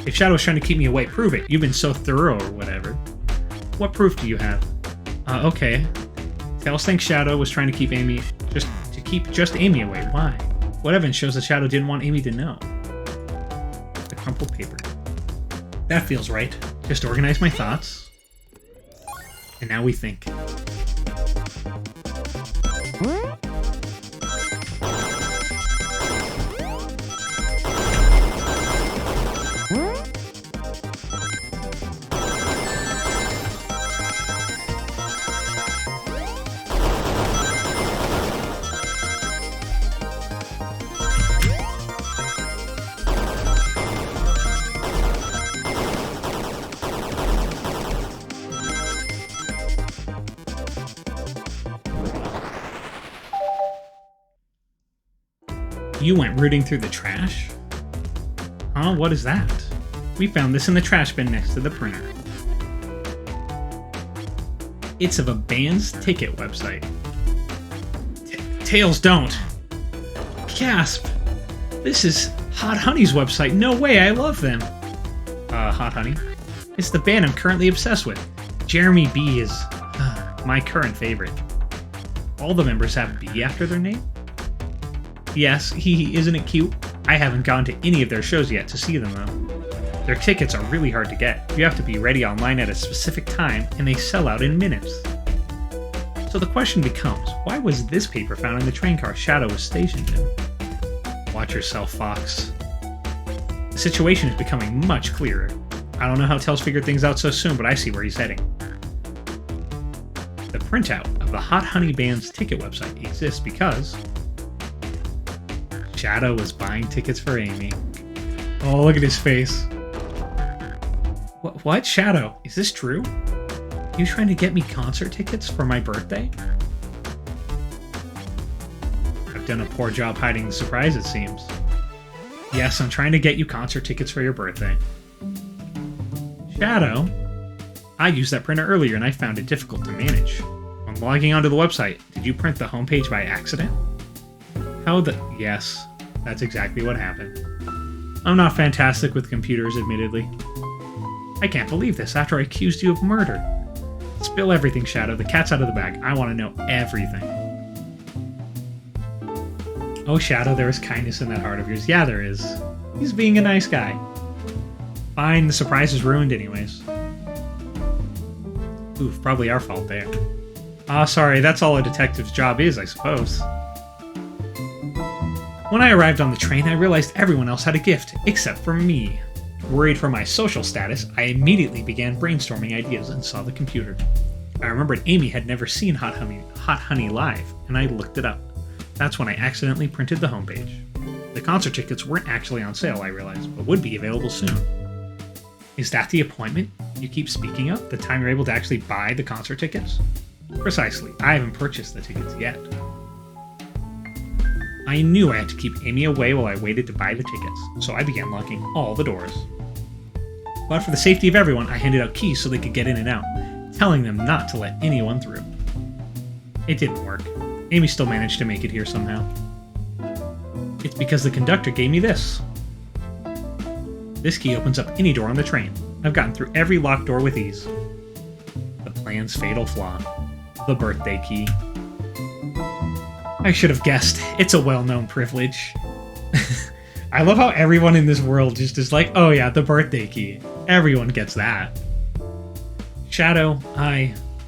If Shadow was trying to keep me away, prove it. You've been so thorough or whatever. What proof do you have? Okay. Tails thinks Shadow was trying to keep Amy... just Amy away. Why? What evidence shows that Shadow didn't want Amy to know? The crumpled paper. That feels right. Just organize my thoughts. And now we think. You went rooting through the trash? Huh? What is that? We found this in the trash bin next to the printer. It's of a band's ticket website. Tails, don't. Gasp! This is Hot Honey's website. No way, I love them. Hot Honey? It's the band I'm currently obsessed with. Jeremy B is my current favorite. All the members have B after their name? Yes, isn't it cute? I haven't gone to any of their shows yet to see them though. Their tickets are really hard to get. You have to be ready online at a specific time, and they sell out in minutes. So the question becomes, why was this paper found in the train car Shadow was stationed in? Watch yourself, Fox. The situation is becoming much clearer. I don't know how Tails figured things out so soon, but I see where he's heading. The printout of the Hot Honey Band's ticket website exists because Shadow was buying tickets for Amy. Oh, look at his face. What? Shadow? Is this true? You trying to get me concert tickets for my birthday? I've done a poor job hiding the surprise, it seems. Yes, I'm trying to get you concert tickets for your birthday. Shadow? I used that printer earlier and I found it difficult to manage. When logging onto the website, did you print the homepage by accident? Yes, that's exactly what happened. I'm not fantastic with computers, admittedly. I can't believe this after I accused you of murder. Spill everything, Shadow. The cat's out of the bag. I want to know everything. Oh, Shadow, there is kindness in that heart of yours. Yeah, there is. He's being a nice guy. Fine, the surprise is ruined anyways. Oof, probably our fault there. Sorry, that's all a detective's job is, I suppose. When I arrived on the train, I realized everyone else had a gift, except for me. Worried for my social status, I immediately began brainstorming ideas and saw the computer. I remembered Amy had never seen Hot Honey live, and I looked it up. That's when I accidentally printed the homepage. The concert tickets weren't actually on sale, I realized, but would be available soon. Is that the appointment you keep speaking of? The time you're able to actually buy the concert tickets? Precisely. I haven't purchased the tickets yet. I knew I had to keep Amy away while I waited to buy the tickets, so I began locking all the doors. But for the safety of everyone, I handed out keys so they could get in and out, telling them not to let anyone through. It didn't work. Amy still managed to make it here somehow. It's because the conductor gave me this. This key opens up any door on the train. I've gotten through every locked door with ease. The plan's fatal flaw. The birthday key. I should have guessed. It's a well-known privilege. I love how everyone in this world just is like, oh yeah, the birthday key. Everyone gets that. Shadow,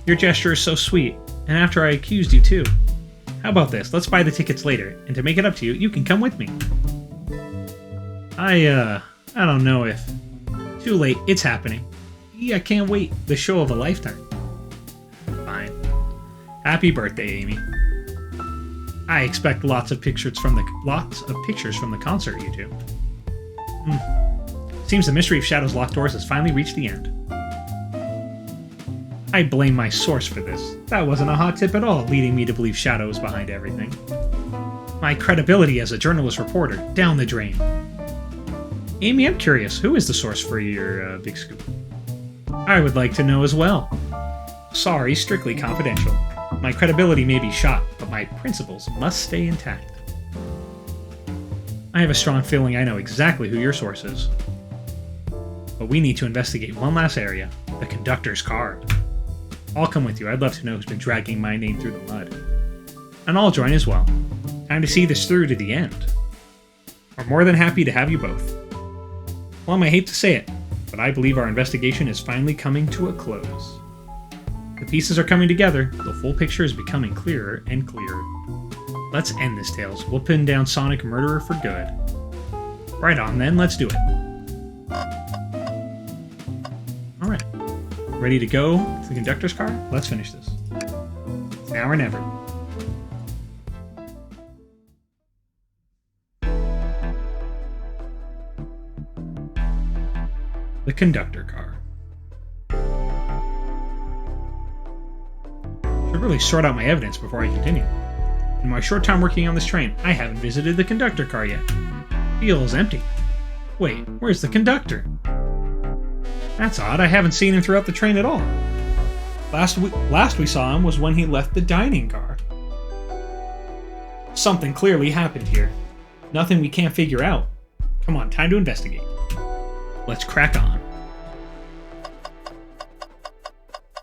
your gesture is so sweet, and after I accused you too. How about this? Let's buy the tickets later, and to make it up to you, you can come with me. I don't know if... Too late, it's happening. Yeah, I can't wait. The show of a lifetime. Fine. Happy birthday, Amy. I expect lots of pictures from the concert, you two. Seems the mystery of Shadow's locked doors has finally reached the end. I blame my source for this. That wasn't a hot tip at all, leading me to believe Shadow was behind everything. My credibility as a journalist reporter, down the drain. Amy, I'm curious, who is the source for your big scoop? I would like to know as well. Sorry, strictly confidential. My credibility may be shot, but my principles must stay intact. I have a strong feeling I know exactly who your source is. But we need to investigate one last area, the conductor's car. I'll come with you. I'd love to know who's been dragging my name through the mud. And I'll join as well. Time to see this through to the end. We're more than happy to have you both. Plum, I hate to say it, but I believe our investigation is finally coming to a close. The pieces are coming together, the full picture is becoming clearer and clearer. Let's end this, Tails. We'll pin down Sonic Murderer for good. Right on then, let's do it. Alright. Ready to go to the conductor's car? Let's finish this. It's now or never. The conductor car. Should really sort out my evidence before I continue. In my short time working on this train, I haven't visited the conductor car yet. Feels empty. Wait, where's the conductor? That's odd, I haven't seen him throughout the train at all. Last we saw him was when he left the dining car. Something clearly happened here. Nothing we can't figure out. Come on, time to investigate. Let's crack on.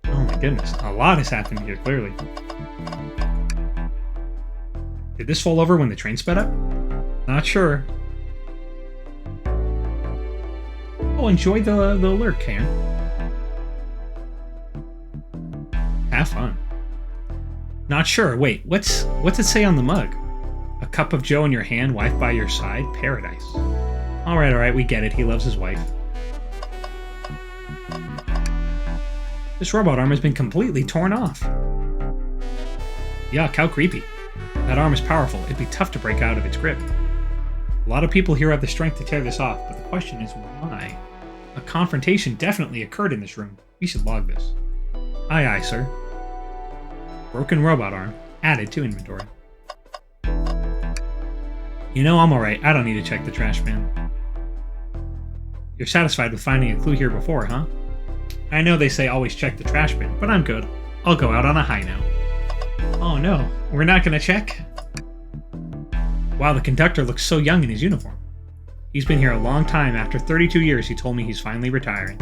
Oh my goodness, a lot has happened here, clearly. Did this fall over when the train sped up? Not sure. Oh, enjoy the alert, Karen. Have fun. Not sure. Wait, what's it say on the mug? A cup of joe in your hand, wife by your side, paradise. Alright, we get it. He loves his wife. This robot arm has been completely torn off. Yuck, how creepy. That arm is powerful. It'd be tough to break out of its grip. A lot of people here have the strength to tear this off, but the question is why? A confrontation definitely occurred in this room. We should log this. Aye, sir. Broken robot arm. Added to inventory. You know, I'm alright. I don't need to check the trash bin. You're satisfied with finding a clue here before, huh? I know they say always check the trash bin, but I'm good. I'll go out on a high note. Oh no, we're not gonna check? Wow, the conductor looks so young in his uniform. He's been here a long time. After 32 years, he told me he's finally retiring.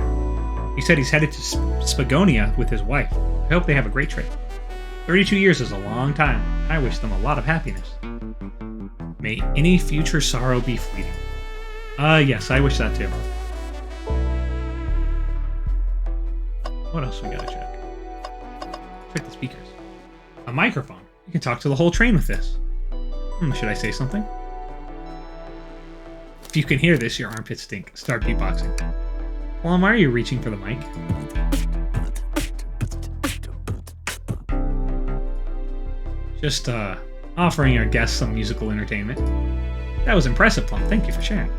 He said he's headed to Spagonia with his wife. I hope they have a great trip. 32 years is a long time. I wish them a lot of happiness. May any future sorrow be fleeting. Yes, I wish that too. What else we gotta check? Check the speakers. A microphone. You can talk to the whole train with this. Should I say something? If you can hear this, your armpits stink. Start beatboxing. Plum, why are you reaching for the mic? Just, offering our guests some musical entertainment. That was impressive, Plum. Thank you for sharing.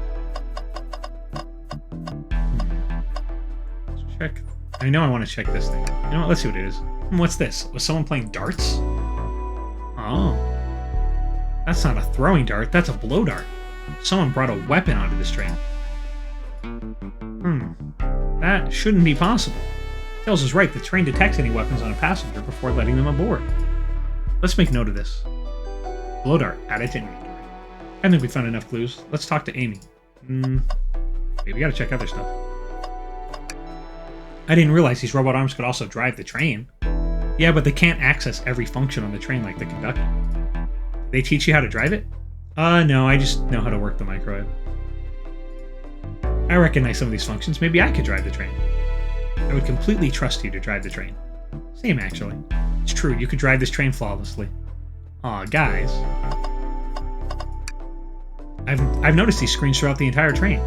Let's check. I know I want to check this thing. You know what? Let's see what it is. What's this? Was someone playing darts? Oh. That's not a throwing dart. That's a blow dart. Someone brought a weapon onto this train. That shouldn't be possible. Tails is right. The train detects any weapons on a passenger before letting them aboard. Let's make note of this. Blow dart. Added to inventory. I think we found enough clues. Let's talk to Amy. Wait, we gotta check other stuff. I didn't realize these robot arms could also drive the train. Yeah, but they can't access every function on the train like the conductor. They teach you how to drive it? No, I just know how to work the microwave. I recognize some of these functions. Maybe I could drive the train. I would completely trust you to drive the train. Same, actually. It's true, you could drive this train flawlessly. Aw, guys. I've noticed these screens throughout the entire train.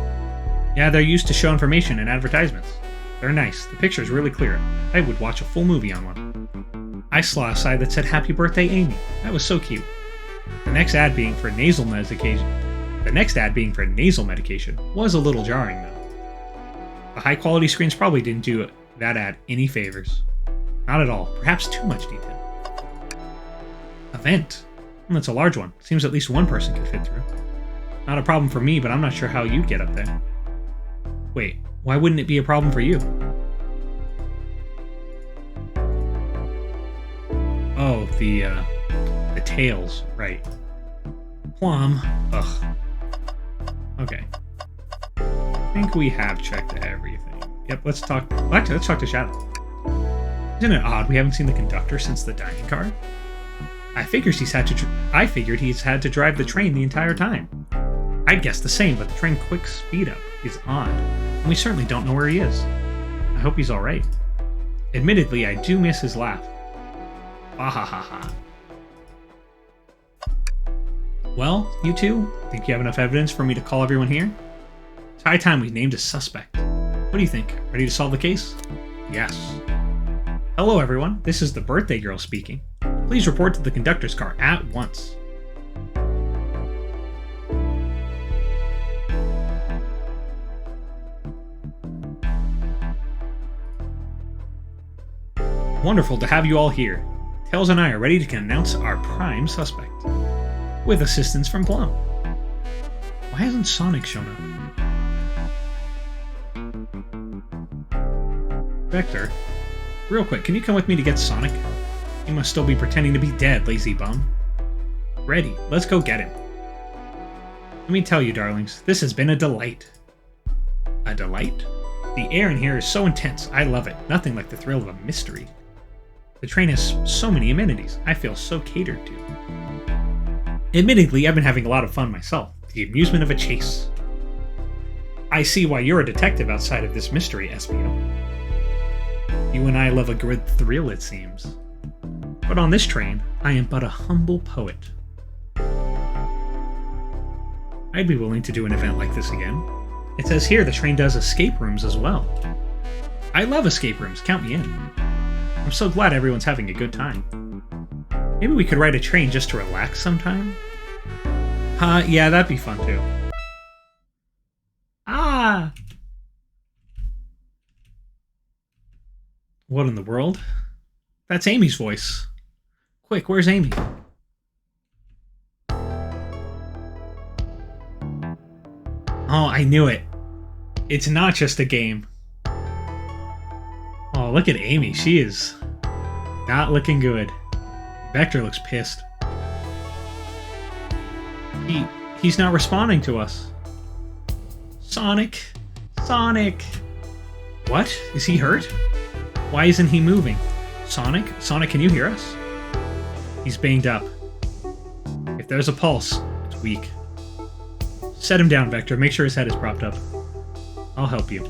Yeah, they're used to show information and advertisements. They're nice. The picture's really clear. I would watch a full movie on one. I saw a side that said "Happy Birthday, Amy." That was so cute. The next ad being for nasal medication was a little jarring, though. The high-quality screens probably didn't do that ad any favors. Not at all. Perhaps too much detail. Event. That's a large one. Seems at least one person could fit through. Not a problem for me, but I'm not sure how you'd get up there. Wait, why wouldn't it be a problem for you? Oh, the tails, right. Plum. Ugh. Okay. I think we have checked everything. Yep, let's talk... Well, actually, let's talk to Shadow. Isn't it odd we haven't seen the conductor since the dining car? I figured he's had to drive the train the entire time. I'd guess the same, but the train quick speed up is odd, and we certainly don't know where he is. I hope he's alright. Admittedly, I do miss his laugh. Bahahaha. Well, you two, think you have enough evidence for me to call everyone here? It's high time we named a suspect. What do you think? Ready to solve the case? Yes. Hello everyone, this is the birthday girl speaking. Please report to the conductor's car at once. Wonderful to have you all here. Tails and I are ready to announce our prime suspect. with assistance from Plum. Why hasn't Sonic shown up? Vector, real quick, can you come with me to get Sonic? He must still be pretending to be dead, lazy bum. Ready, let's go get him. Let me tell you, darlings, this has been a delight. A delight? The air in here is so intense, I love it. Nothing like the thrill of a mystery. The train has so many amenities, I feel so catered to. Admittedly, I've been having a lot of fun myself. The amusement of a chase. I see why you're a detective outside of this mystery, Espio. You and I love a good thrill, it seems. But on this train, I am but a humble poet. I'd be willing to do an event like this again. It says here the train does escape rooms as well. I love escape rooms, count me in. I'm so glad everyone's having a good time. Maybe we could ride a train just to relax sometime? Yeah, that'd be fun too. Ah! What in the world? That's Amy's voice. Quick, where's Amy? Oh, I knew it. It's not just a game. Oh, look at Amy. She is not looking good. Vector looks pissed. He's not responding to us. Sonic. Sonic. What? Is he hurt? Why isn't he moving? Sonic? Sonic, can you hear us? He's banged up. If there's a pulse, it's weak. Set him down, Vector. Make sure his head is propped up. I'll help you.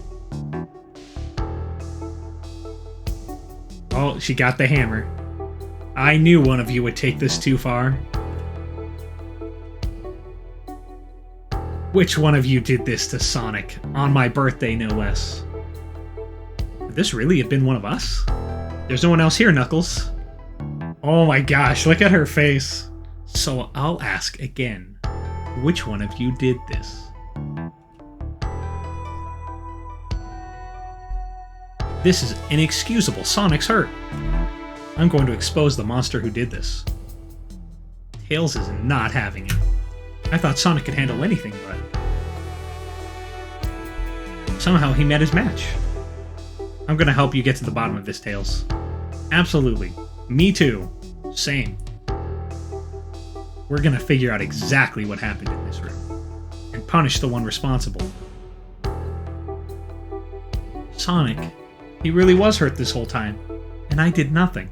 Oh, she got the hammer. I knew one of you would take this too far. Which one of you did this to Sonic? On my birthday, no less. Could this really have been one of us? There's no one else here, Knuckles. Oh my gosh, look at her face. So I'll ask again. Which one of you did this? This is inexcusable. Sonic's hurt. I'm going to expose the monster who did this. Tails is not having it. I thought Sonic could handle anything, but... somehow he met his match. I'm gonna help you get to the bottom of this, Tails. Absolutely. Me too. Same. We're gonna figure out exactly what happened in this room. And punish the one responsible. Sonic. He really was hurt this whole time. And I did nothing.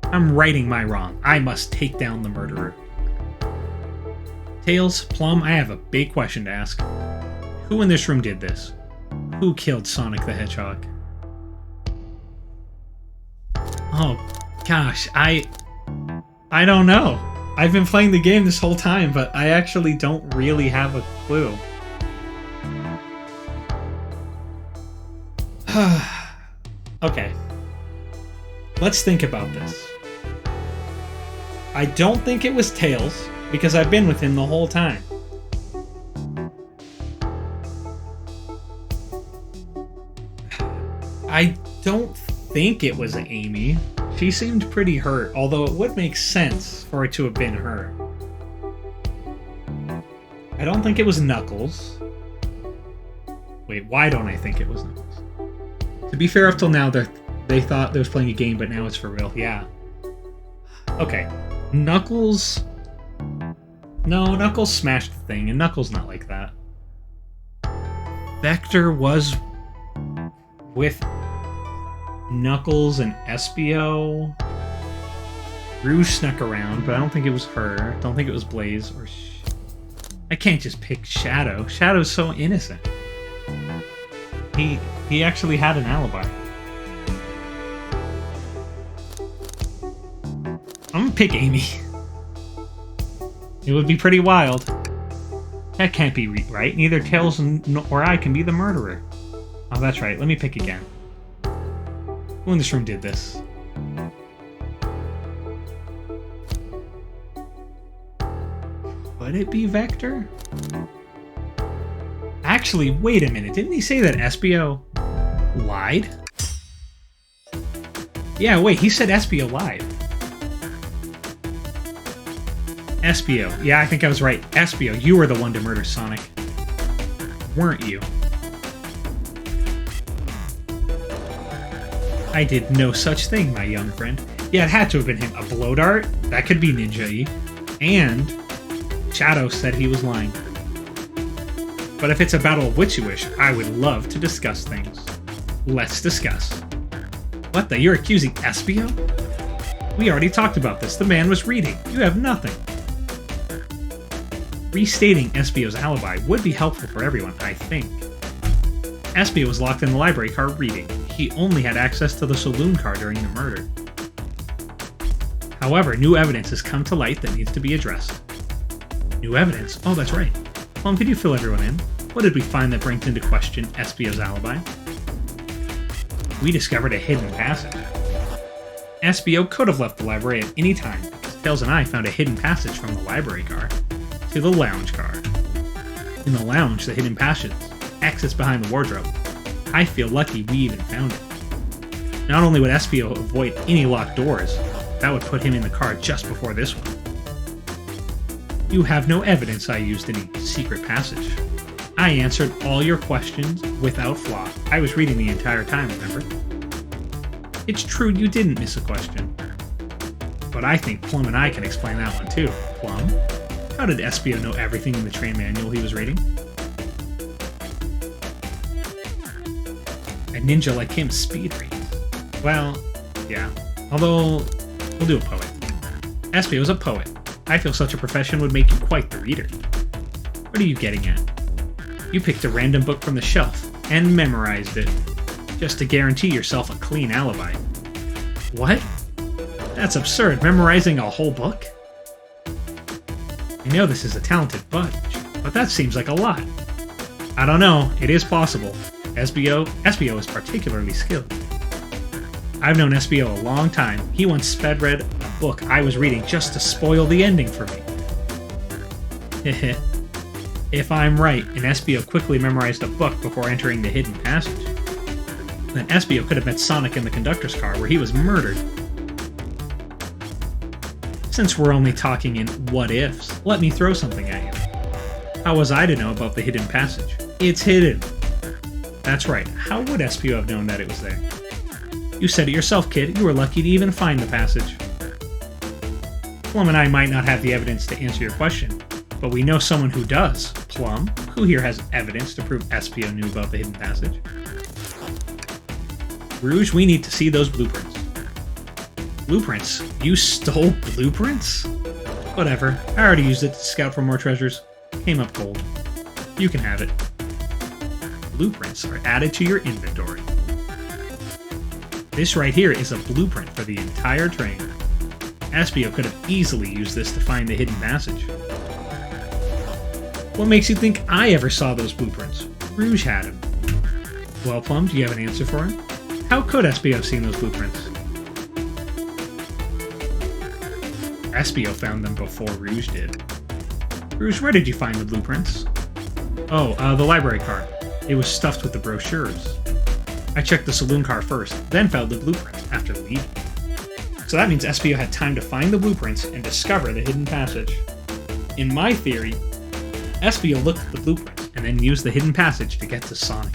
I'm righting my wrong. I must take down the murderer. Tails, Plum, I have a big question to ask. Who in this room did this? Who killed Sonic the Hedgehog? Oh, gosh, I don't know. I've been playing the game this whole time, but I actually don't really have a clue. Okay. Let's think about this. I don't think it was Tails, because I've been with him the whole time. I don't think it was Amy. She seemed pretty hurt, although it would make sense for it to have been her. I don't think it was Knuckles. Wait, why don't I think it was Knuckles? To be fair, up till now, they thought they was playing a game, but now it's for real. Yeah. Okay. Knuckles... No, Knuckles smashed the thing, and Knuckles not like that. Vector was with Knuckles and Espio. Rouge snuck around, but I don't think it was her. Don't think it was Blaze or... I can't just pick Shadow. Shadow's so innocent. He actually had an alibi. I'm gonna pick Amy. It would be pretty wild. That can't be right. Neither Tails or I can be the murderer. Oh, that's right. Let me pick again. Who in this room did this? Could it be Vector? Actually, wait a minute. Didn't he say that Espio lied? Yeah, wait. He said Espio lied. Espio. Yeah, I think I was right. Espio, you were the one to murder Sonic. Weren't you? I did no such thing, my young friend. Yeah, it had to have been him. A blow dart? That could be Ninja-y. And Shadow said he was lying. But if it's a battle of which you wish, I would love to discuss things. Let's discuss. What the? You're accusing Espio? We already talked about this. The man was reading. You have nothing. Restating Espio's alibi would be helpful for everyone, I think. Espio was locked in the library car reading. He only had access to the saloon car during the murder. However, new evidence has come to light that needs to be addressed. New evidence? Oh, that's right. Plum, could you fill everyone in? What did we find that brings into question Espio's alibi? We discovered a hidden passage. Espio could have left the library at any time, because Tails and I found a hidden passage from the library car to the lounge car. In the lounge, the hidden passage exits behind the wardrobe. I feel lucky we even found it. Not only would Espio avoid any locked doors, that would put him in the car just before this one. You have no evidence I used any secret passage. I answered all your questions without flaw. I was reading the entire time, remember? It's true you didn't miss a question. But I think Plum and I can explain that one too. Plum, how did Espio know everything in the train manual he was reading? A ninja like him speed reads. Well, yeah. Although, we'll do a poet. Espio's a poet. I feel such a profession would make you quite the reader. What are you getting at? You picked a random book from the shelf and memorized it, just to guarantee yourself a clean alibi. What? That's absurd, memorizing a whole book? I know this is a talented bunch, but that seems like a lot. I don't know, it is possible. Espio is particularly skilled. I've known Espio a long time. He once sped read a book I was reading just to spoil the ending for me. Heh. If I'm right, and Espio quickly memorized a book before entering the hidden passage, then Espio could have met Sonic in the conductor's car where he was murdered. Since we're only talking in what-ifs, let me throw something at you. How was I to know about the hidden passage? It's hidden. That's right, how would Espio have known that it was there? You said it yourself, kid. You were lucky to even find the passage. Plum and I might not have the evidence to answer your question, but we know someone who does. Plum, who here has evidence to prove Espio knew about the hidden passage? Rouge, we need to see those blueprints. Blueprints? You stole blueprints? Whatever, I already used it to scout for more treasures. Came up gold. You can have it. Blueprints are added to your inventory. This right here is a blueprint for the entire train. Espio could have easily used this to find the hidden passage. What makes you think I ever saw those blueprints? Rouge had him. Well, Plum, do you have an answer for him? How could Espio have seen those blueprints? Espio found them before Rouge did. Rouge, where did you find the blueprints? Oh, the library car. It was stuffed with the brochures. I checked the saloon car first, then found the blueprints after leaving. So that means Espio had time to find the blueprints and discover the hidden passage. In my theory, Espio looked at the blueprints and then used the hidden passage to get to Sonic.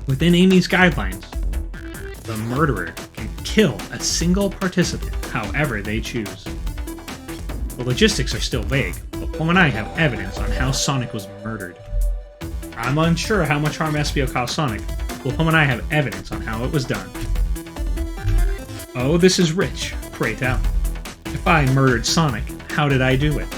Within Amy's guidelines, the murderer can kill a single participant however they choose. The logistics are still vague, but Plum and I have evidence on how Sonic was murdered. I'm unsure how much harm Espio caused Sonic, but Plum and I have evidence on how it was done. Oh, this is rich. Pray tell. If I murdered Sonic, how did I do it?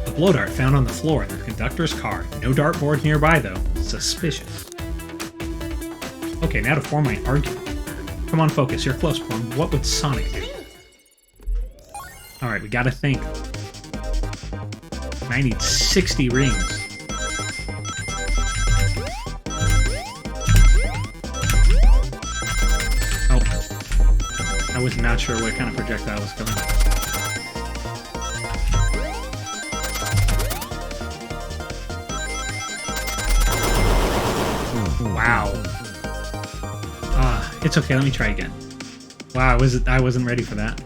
A blow dart found on the floor in the conductor's car. No dartboard nearby, though. Suspicious. Okay, now to form my argument. Come on, focus. You're close, Plum. What would Sonic do? Alright, we gotta think. I need 60 rings. I was not sure what kind of projectile was coming. Wow. It's okay, let me try again. Wow, I wasn't ready for that.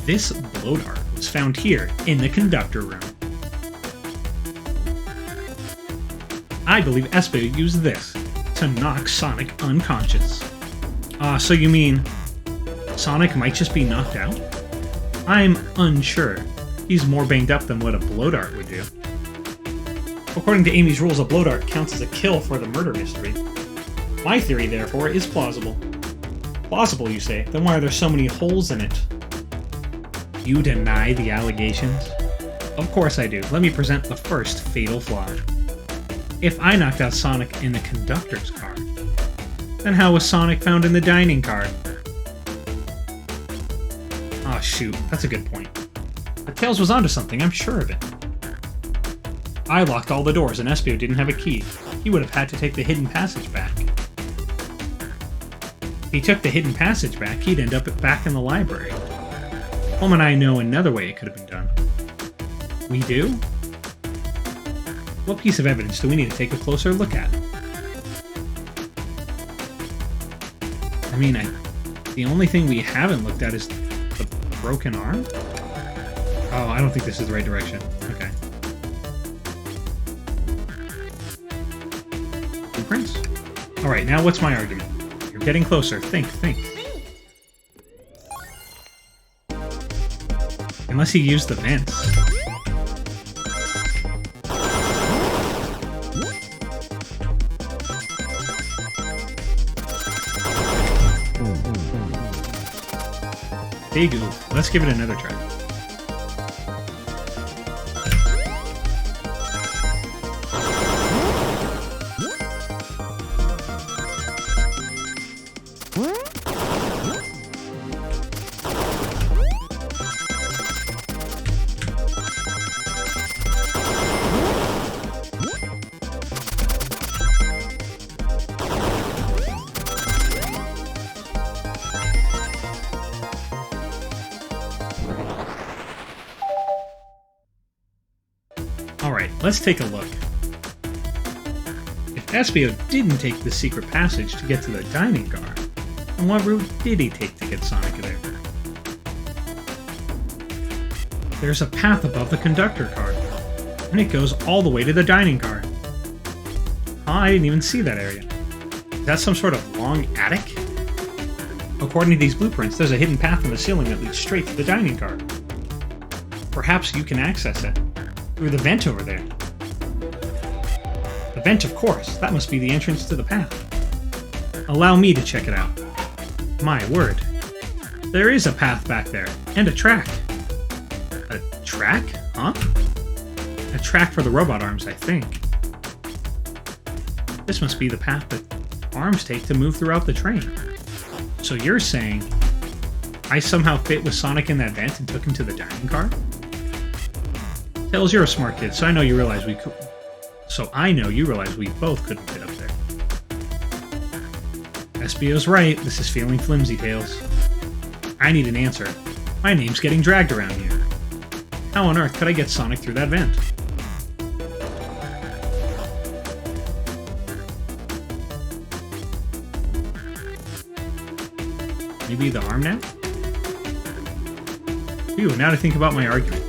This blow dart was found here in the conductor room. I believe Espio used this to knock Sonic unconscious. So you mean Sonic might just be knocked out? I'm unsure. He's more banged up than what a blow dart would do. According to Amy's rules, a blow dart counts as a kill for the murder mystery. My theory, therefore, is plausible. Plausible, you say? Then why are there so many holes in it? You deny the allegations? Of course I do. Let me present the first fatal flaw. If I knocked out Sonic in the conductor's car, then how was Sonic found in the dining car? Aw, shoot. That's a good point. But Tails was onto something, I'm sure of it. I locked all the doors and Espio didn't have a key. He would have had to take the hidden passage back. If he took the hidden passage back, he'd end up back in the library. Plum and I know another way it could have been done. We do? What piece of evidence do we need to take a closer look at? I mean, the only thing we haven't looked at is the broken arm? Oh, I don't think this is the right direction. Okay. Blueprints? Alright, now what's my argument? You're getting closer. Think. Unless he used the vents. Big oof. Let's give it another try. Alright, let's take a look. If Espio didn't take the secret passage to get to the dining car, then what route did he take to get Sonic there? There's a path above the conductor car, and it goes all the way to the dining car. Huh, I didn't even see that area. Is that some sort of long attic? According to these blueprints, there's a hidden path in the ceiling that leads straight to the dining car. Perhaps you can access it through the vent over there. The vent, of course. That must be the entrance to the path. Allow me to check it out. My word. There is a path back there, and a track. A track? Huh? A track for the robot arms, I think. This must be the path that arms take to move throughout the train. So you're saying I somehow fit with Sonic in that vent and took him to the dining car? Tails, you're a smart kid, so I know you realize we could. So I know you realize we both couldn't fit up there. Espio's right. This is feeling flimsy, Tails. I need an answer. My name's getting dragged around here. How on earth could I get Sonic through that vent? Maybe the arm now? Phew, now to think about my argument.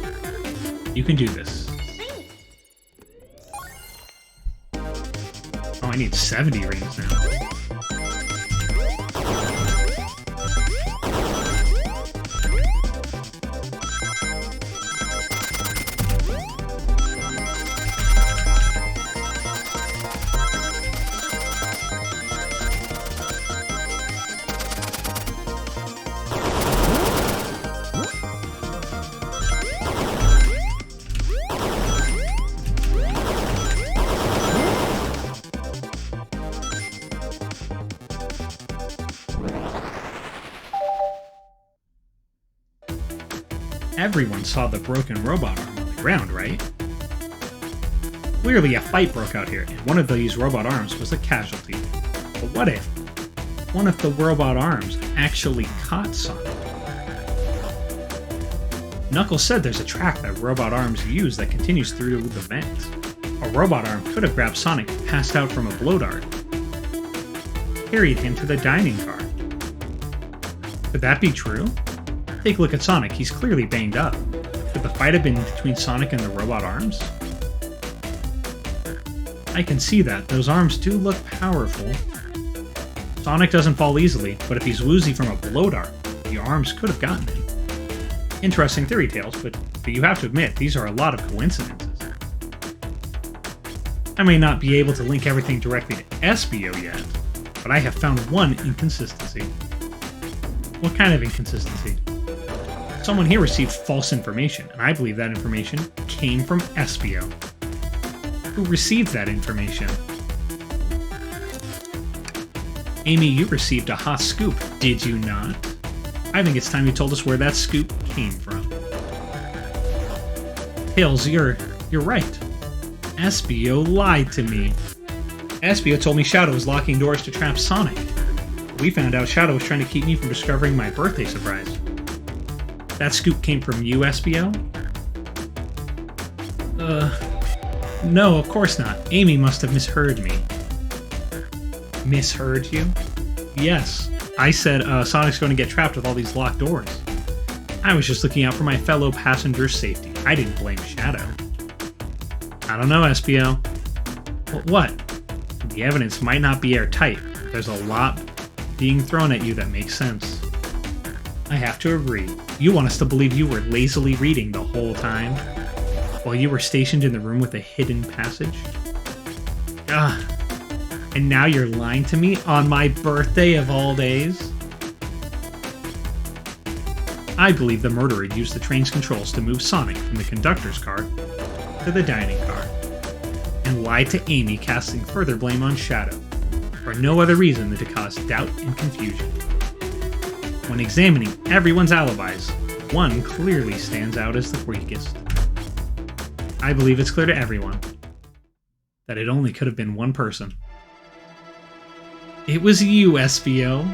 You can do this. Oh, I need 70 rings now. Everyone saw the broken robot arm on the ground, right? Clearly a fight broke out here, and one of these robot arms was a casualty. But what if one of the robot arms actually caught Sonic? Knuckles said there's a track that robot arms use that continues through the vents. A robot arm could have grabbed Sonic and passed out from a blow dart. Carried him to the dining car. Could that be true? Take a look at Sonic, he's clearly banged up. Could the fight have been between Sonic and the robot arms? I can see that, those arms do look powerful. Sonic doesn't fall easily, but if he's woozy from a blow dart, the arms could have gotten him. Interesting theory tales, but you have to admit, these are a lot of coincidences. I may not be able to link everything directly to SBO yet, but I have found one inconsistency. What kind of inconsistency? Someone here received false information, and I believe that information came from SBO. Who received that information? Amy, you received a hot scoop, did you not? I think it's time you told us where that scoop came from. Tails, you're right. SBO lied to me. SBO told me Shadow was locking doors to trap Sonic. We found out Shadow was trying to keep me from discovering my birthday surprise. That scoop came from you, SBO? No, of course not. Amy must have misheard me. Misheard you? Yes. I said Sonic's going to get trapped with all these locked doors. I was just looking out for my fellow passengers' safety. I didn't blame Shadow. I don't know, SBO. What? The evidence might not be airtight. There's a lot being thrown at you that makes sense. I have to agree. You want us to believe you were lazily reading the whole time? While you were stationed in the room with a hidden passage? Ugh. And now you're lying to me on my birthday of all days? I believe the murderer used the train's controls to move Sonic from the conductor's car to the dining car, and lied to Amy, casting further blame on Shadow, for no other reason than to cause doubt and confusion. When examining everyone's alibis, one clearly stands out as the weakest. I believe it's clear to everyone that it only could have been one person. It was you, SBO.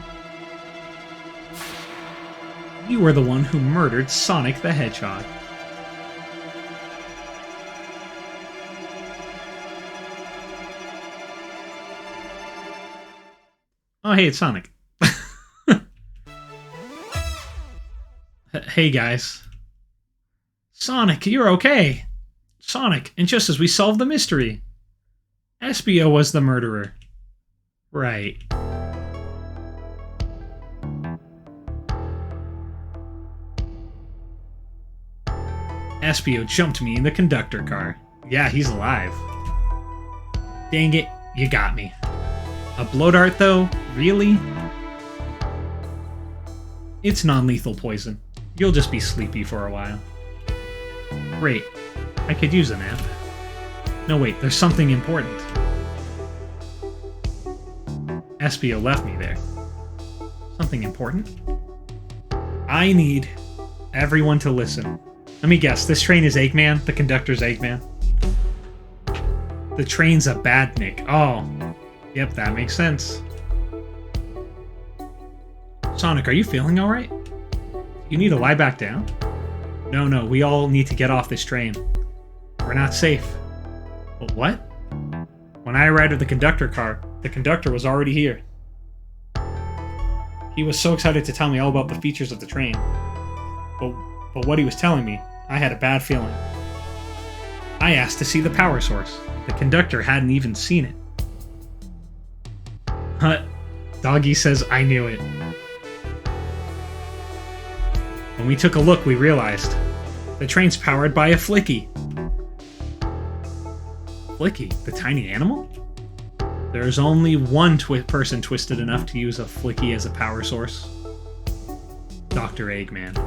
You were the one who murdered Sonic the Hedgehog. Oh, hey, it's Sonic. Hey, guys. Sonic, you're okay. Sonic, and just as we solved the mystery, SBO was the murderer. Right. SBO jumped me in the conductor car. Yeah, he's alive. Dang it, you got me. A blow dart, though? Really? It's non-lethal poison. You'll just be sleepy for a while. Great. I could use a nap. No, wait, there's something important. SBO left me there. Something important? I need everyone to listen. Let me guess, this train is Eggman? The conductor's Eggman? The train's a badnik. Oh. Yep, that makes sense. Sonic, are you feeling alright? You need to lie back down? No, we all need to get off this train. We're not safe. But what? When I arrived at the conductor car, the conductor was already here. He was so excited to tell me all about the features of the train. But what he was telling me, I had a bad feeling. I asked to see the power source. The conductor hadn't even seen it. Doggy says I knew it. When we took a look, we realized the train's powered by a Flicky. Flicky? The tiny animal? There's only one person twisted enough to use a Flicky as a power source. Dr. Eggman.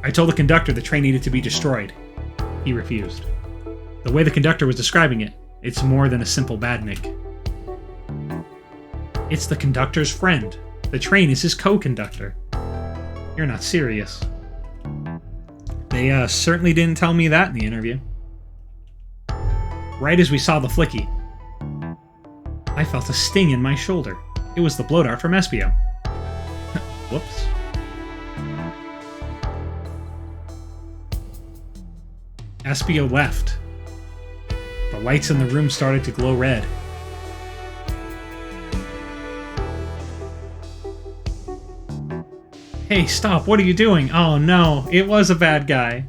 I told the conductor the train needed to be destroyed. He refused. The way the conductor was describing it, it's more than a simple badnik. It's the conductor's friend. The train is his co-conductor. You're not serious. They certainly didn't tell me that in the interview. Right as we saw the flicky, I felt a sting in my shoulder. It was the blow dart from Espio. Whoops. Espio left. The lights in the room started to glow red. Hey, stop, what are you doing? Oh no, it was a bad guy.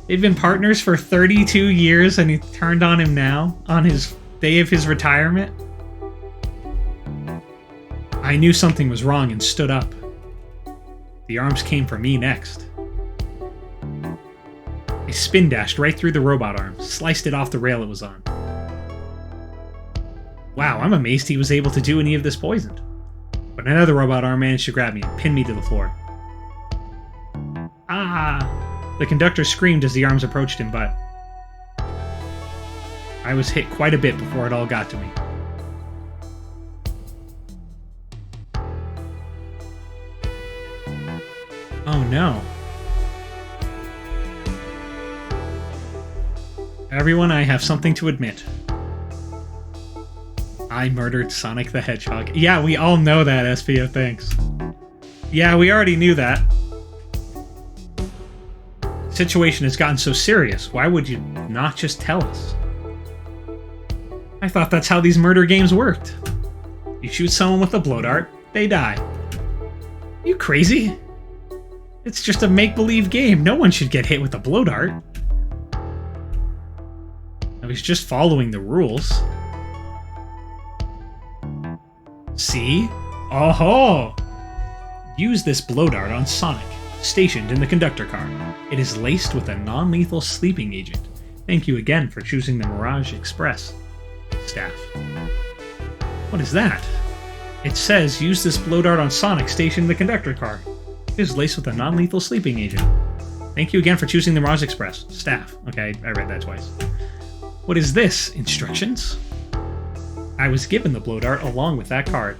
They've been partners for 32 years and he turned on him now, on his day of his retirement? I knew something was wrong and stood up. The arms came for me next. I spin dashed right through the robot arm, sliced it off the rail it was on. Wow, I'm amazed he was able to do any of this poisoned. But another robot arm managed to grab me and pin me to the floor. Ah! The conductor screamed as the arms approached him, but I was hit quite a bit before it all got to me. Oh no. Everyone, I have something to admit. I murdered Sonic the Hedgehog. Yeah, we all know that, SPO, thanks. Yeah, we already knew that. The situation has gotten so serious. Why would you not just tell us? I thought that's how these murder games worked. You shoot someone with a blow dart, they die. You crazy? It's just a make-believe game. No one should get hit with a blow dart. I was just following the rules. See? Oh-ho! Use this blow dart on Sonic, stationed in the conductor car. It is laced with a non-lethal sleeping agent. Thank you again for choosing the Mirage Express. Staff. What is that? It says, use this blow dart on Sonic, stationed in the conductor car. It is laced with a non-lethal sleeping agent. Thank you again for choosing the Mirage Express. Staff. Okay, I read that twice. What is this? Instructions? I was given the blow dart along with that card.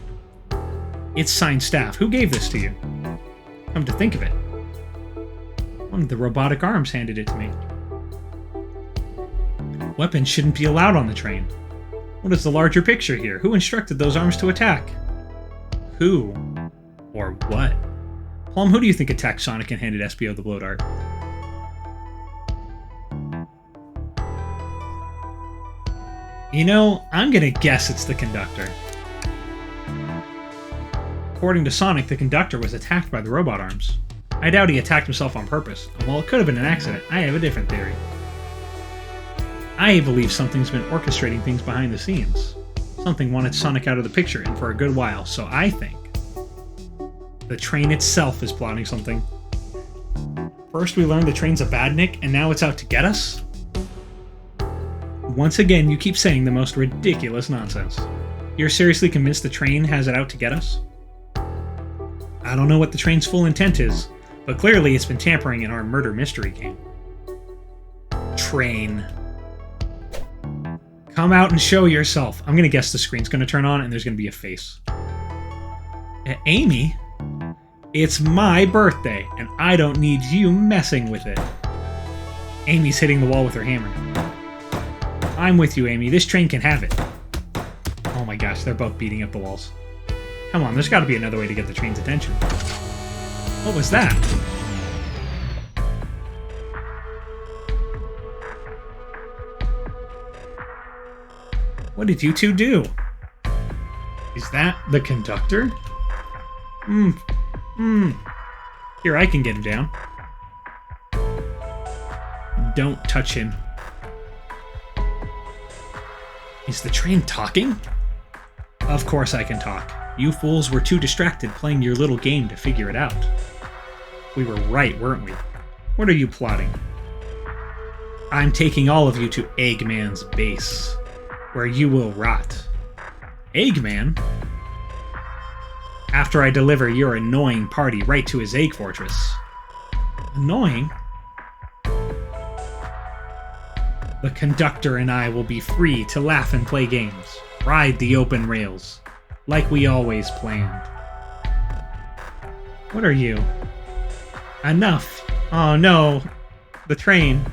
It's signed Staff. Who gave this to you? Come to think of it, one of the robotic arms handed it to me. Weapons shouldn't be allowed on the train. What is the larger picture here? Who instructed those arms to attack? Who? Or what? Plum, who do you think attacked Sonic and handed Espio the blow dart? You know, I'm gonna guess it's the conductor. According to Sonic, the conductor was attacked by the robot arms. I doubt he attacked himself on purpose, and while it could have been an accident, I have a different theory. I believe something's been orchestrating things behind the scenes. Something wanted Sonic out of the picture, and for a good while, so I think the train itself is plotting something. First we learned the train's a badnik, and now it's out to get us? Once again, you keep saying the most ridiculous nonsense. You're seriously convinced the train has it out to get us? I don't know what the train's full intent is, but clearly it's been tampering in our murder mystery game. Train. Come out and show yourself. I'm gonna guess the screen's gonna turn on and there's gonna be a face. Amy? It's my birthday, and I don't need you messing with it. Amy's hitting the wall with her hammer. I'm with you, Amy. This train can have it. Oh my gosh, they're both beating up the walls. Come on, there's gotta be another way to get the train's attention. What was that? What did you two do? Is that the conductor? Here, I can get him down. Don't touch him. Is the train talking? Of course I can talk. You fools were too distracted playing your little game to figure it out. We were right, weren't we? What are you plotting? I'm taking all of you to Eggman's base, where you will rot. Eggman? After I deliver your annoying party right to his egg fortress. Annoying? The conductor and I will be free to laugh and play games, ride the open rails, like we always planned. What are you? Enough. Oh no. The train.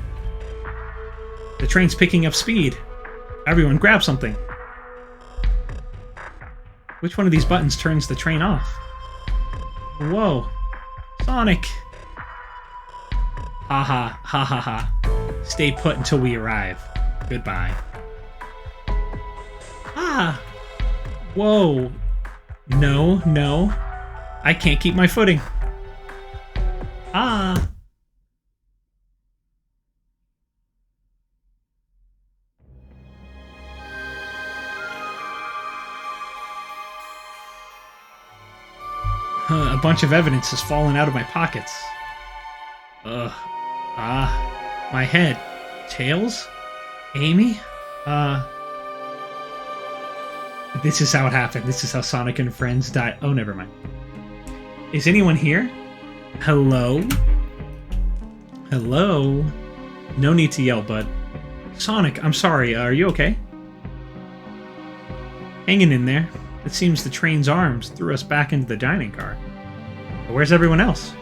The train's picking up speed. Everyone grab something. Which one of these buttons turns the train off? Whoa. Sonic. Ha ha, ha ha ha. Stay put until we arrive. Goodbye. Ah. Whoa. No, no. I can't keep my footing. Ah. A bunch of evidence has fallen out of my pockets. Ugh. Ah. My head. Tails? Amy? This is how it happened. This is how Sonic and friends died. Oh, never mind. Is anyone here? Hello? Hello? No need to yell, bud. Sonic, I'm sorry. Are you okay? Hanging in there. It seems the train's arms threw us back into the dining car. But where's everyone else?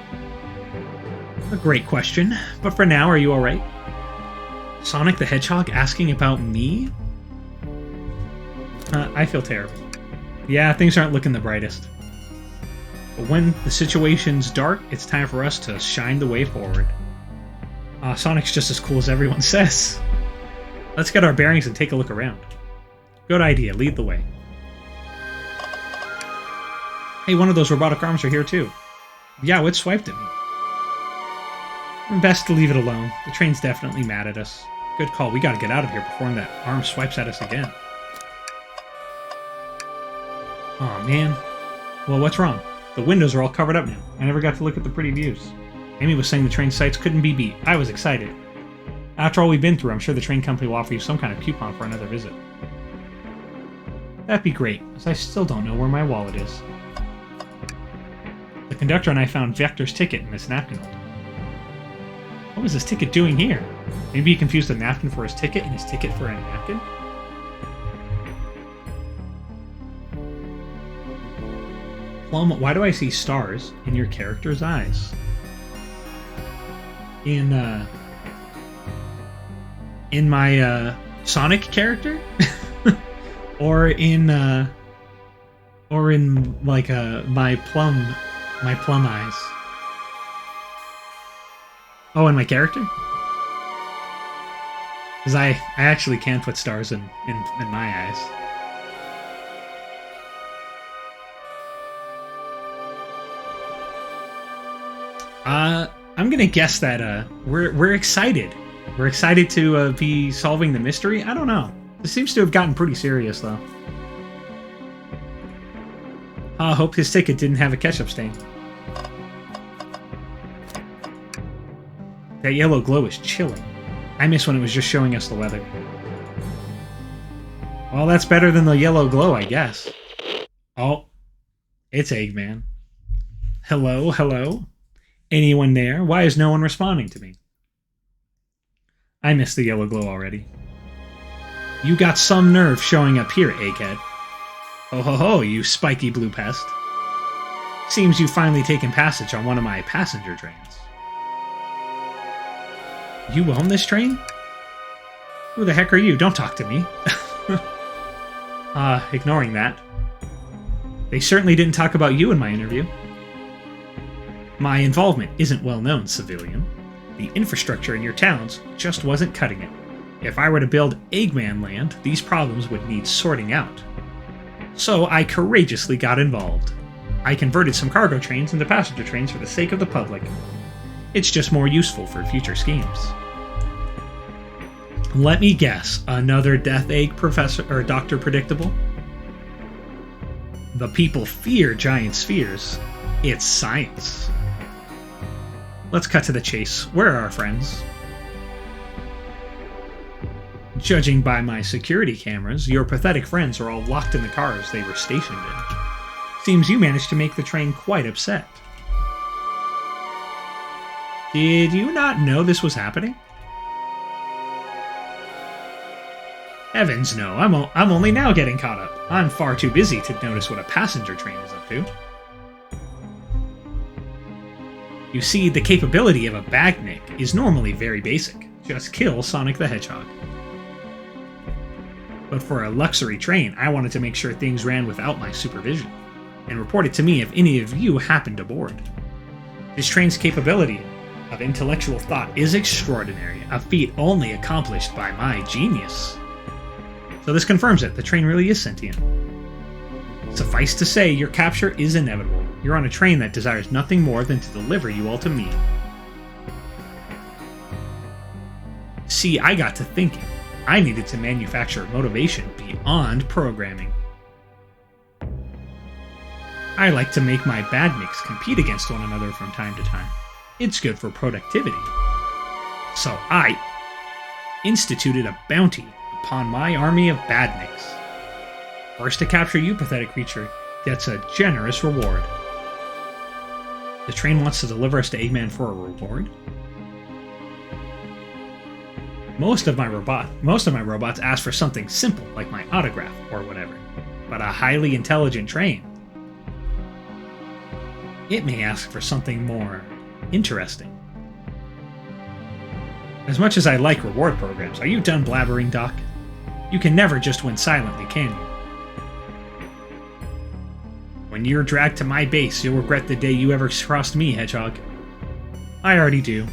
A great question. But for now, are you alright? Sonic the Hedgehog asking about me? I feel terrible. Yeah, things aren't looking the brightest. But when the situation's dark, it's time for us to shine the way forward. Sonic's just as cool as everyone says. Let's get our bearings and take a look around. Good idea, lead the way. Hey, one of those robotic arms are here too. Yeah, it swiped at me. Best to leave it alone. The train's definitely mad at us. Good call, we gotta get out of here before that arm swipes at us again. Aw, man. Well, what's wrong? The windows are all covered up now. I never got to look at the pretty views. Amy was saying the train sights couldn't be beat. I was excited. After all we've been through, I'm sure the train company will offer you some kind of coupon for another visit. That'd be great, as I still don't know where my wallet is. The conductor and I found Vector's ticket in this napkin holder. What was his ticket doing here? Maybe he confused a napkin for his ticket and his ticket for a napkin? Plum, why do I see stars in your character's eyes? In my Sonic character? or in like my plum eyes? Oh, in my character? Because I actually can put stars in my eyes. I'm gonna guess that we're excited. We're excited to be solving the mystery. I don't know. This seems to have gotten pretty serious, though. I hope his ticket didn't have a ketchup stain. That yellow glow is chilling. I miss when it was just showing us the weather. Well, that's better than the yellow glow, I guess. Oh, it's Eggman. Hello, hello? Anyone there? Why is no one responding to me? I missed the yellow glow already. You got some nerve showing up here, Egghead. Ho ho ho, you spiky blue pest. Seems you've finally taken passage on one of my passenger trains. You own this train? Who the heck are you? Don't talk to me. Ignoring that. They certainly didn't talk about you in my interview. My involvement isn't well known, civilian. The infrastructure in your towns just wasn't cutting it. If I were to build Eggman Land, these problems would need sorting out. So I courageously got involved. I converted some cargo trains into passenger trains for the sake of the public. It's just more useful for future schemes. Let me guess, another Death Egg Professor or Dr. Predictable? The people fear giant spheres. It's science. Let's cut to the chase. Where are our friends? Judging by my security cameras, your pathetic friends are all locked in the cars they were stationed in. Seems you managed to make the train quite upset. Did you not know this was happening? Heavens no, I'm only now getting caught up. I'm far too busy to notice what a passenger train is up to. You see, the capability of a Bagnik is normally very basic. Just kill Sonic the Hedgehog. But for a luxury train, I wanted to make sure things ran without my supervision, and report it to me if any of you happened aboard. This train's capability of intellectual thought is extraordinary, a feat only accomplished by my genius. So this confirms it, the train really is sentient. Suffice to say, your capture is inevitable. You're on a train that desires nothing more than to deliver you all to me. See, I got to thinking. I needed to manufacture motivation beyond programming. I like to make my badniks compete against one another from time to time. It's good for productivity. So I instituted a bounty upon my army of badniks. First to capture you, pathetic creature, gets a generous reward. The train wants to deliver us to Eggman for a reward? Most of my robots ask for something simple, like my autograph or whatever. But a highly intelligent train, it may ask for something more interesting. As much as I like reward programs, are you done blabbering, Doc? You can never just win silently, can you? When you're dragged to my base, you'll regret the day you ever crossed me, Hedgehog. I already do.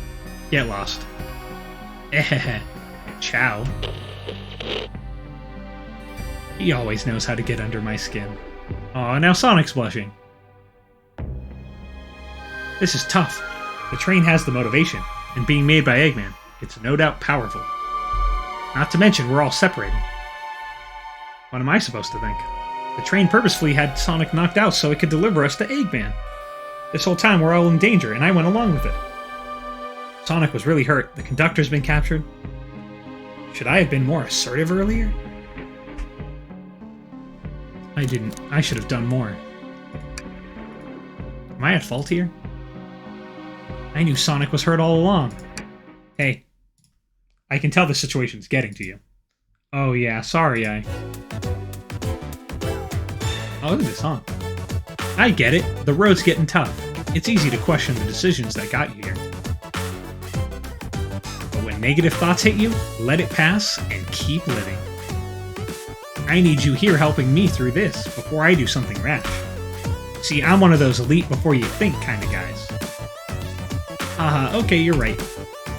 Get lost. Ciao. He always knows how to get under my skin. Aw, now Sonic's blushing. This is tough. The train has the motivation, and being made by Eggman, it's no doubt powerful. Not to mention, we're all separated. What am I supposed to think? The train purposefully had Sonic knocked out so it could deliver us to Eggman. This whole time we're all in danger, and I went along with it. Sonic was really hurt. The conductor's been captured. Should I have been more assertive earlier? I didn't. I should have done more. Am I at fault here? I knew Sonic was hurt all along. Hey, I can tell the situation's getting to you. Oh yeah, sorry Oh, look at this, huh? I get it. The road's getting tough. It's easy to question the decisions that got you here. But when negative thoughts hit you, let it pass and keep living. I need you here helping me through this before I do something rash. See, I'm one of those elite before you think kind of guys. Okay, you're right.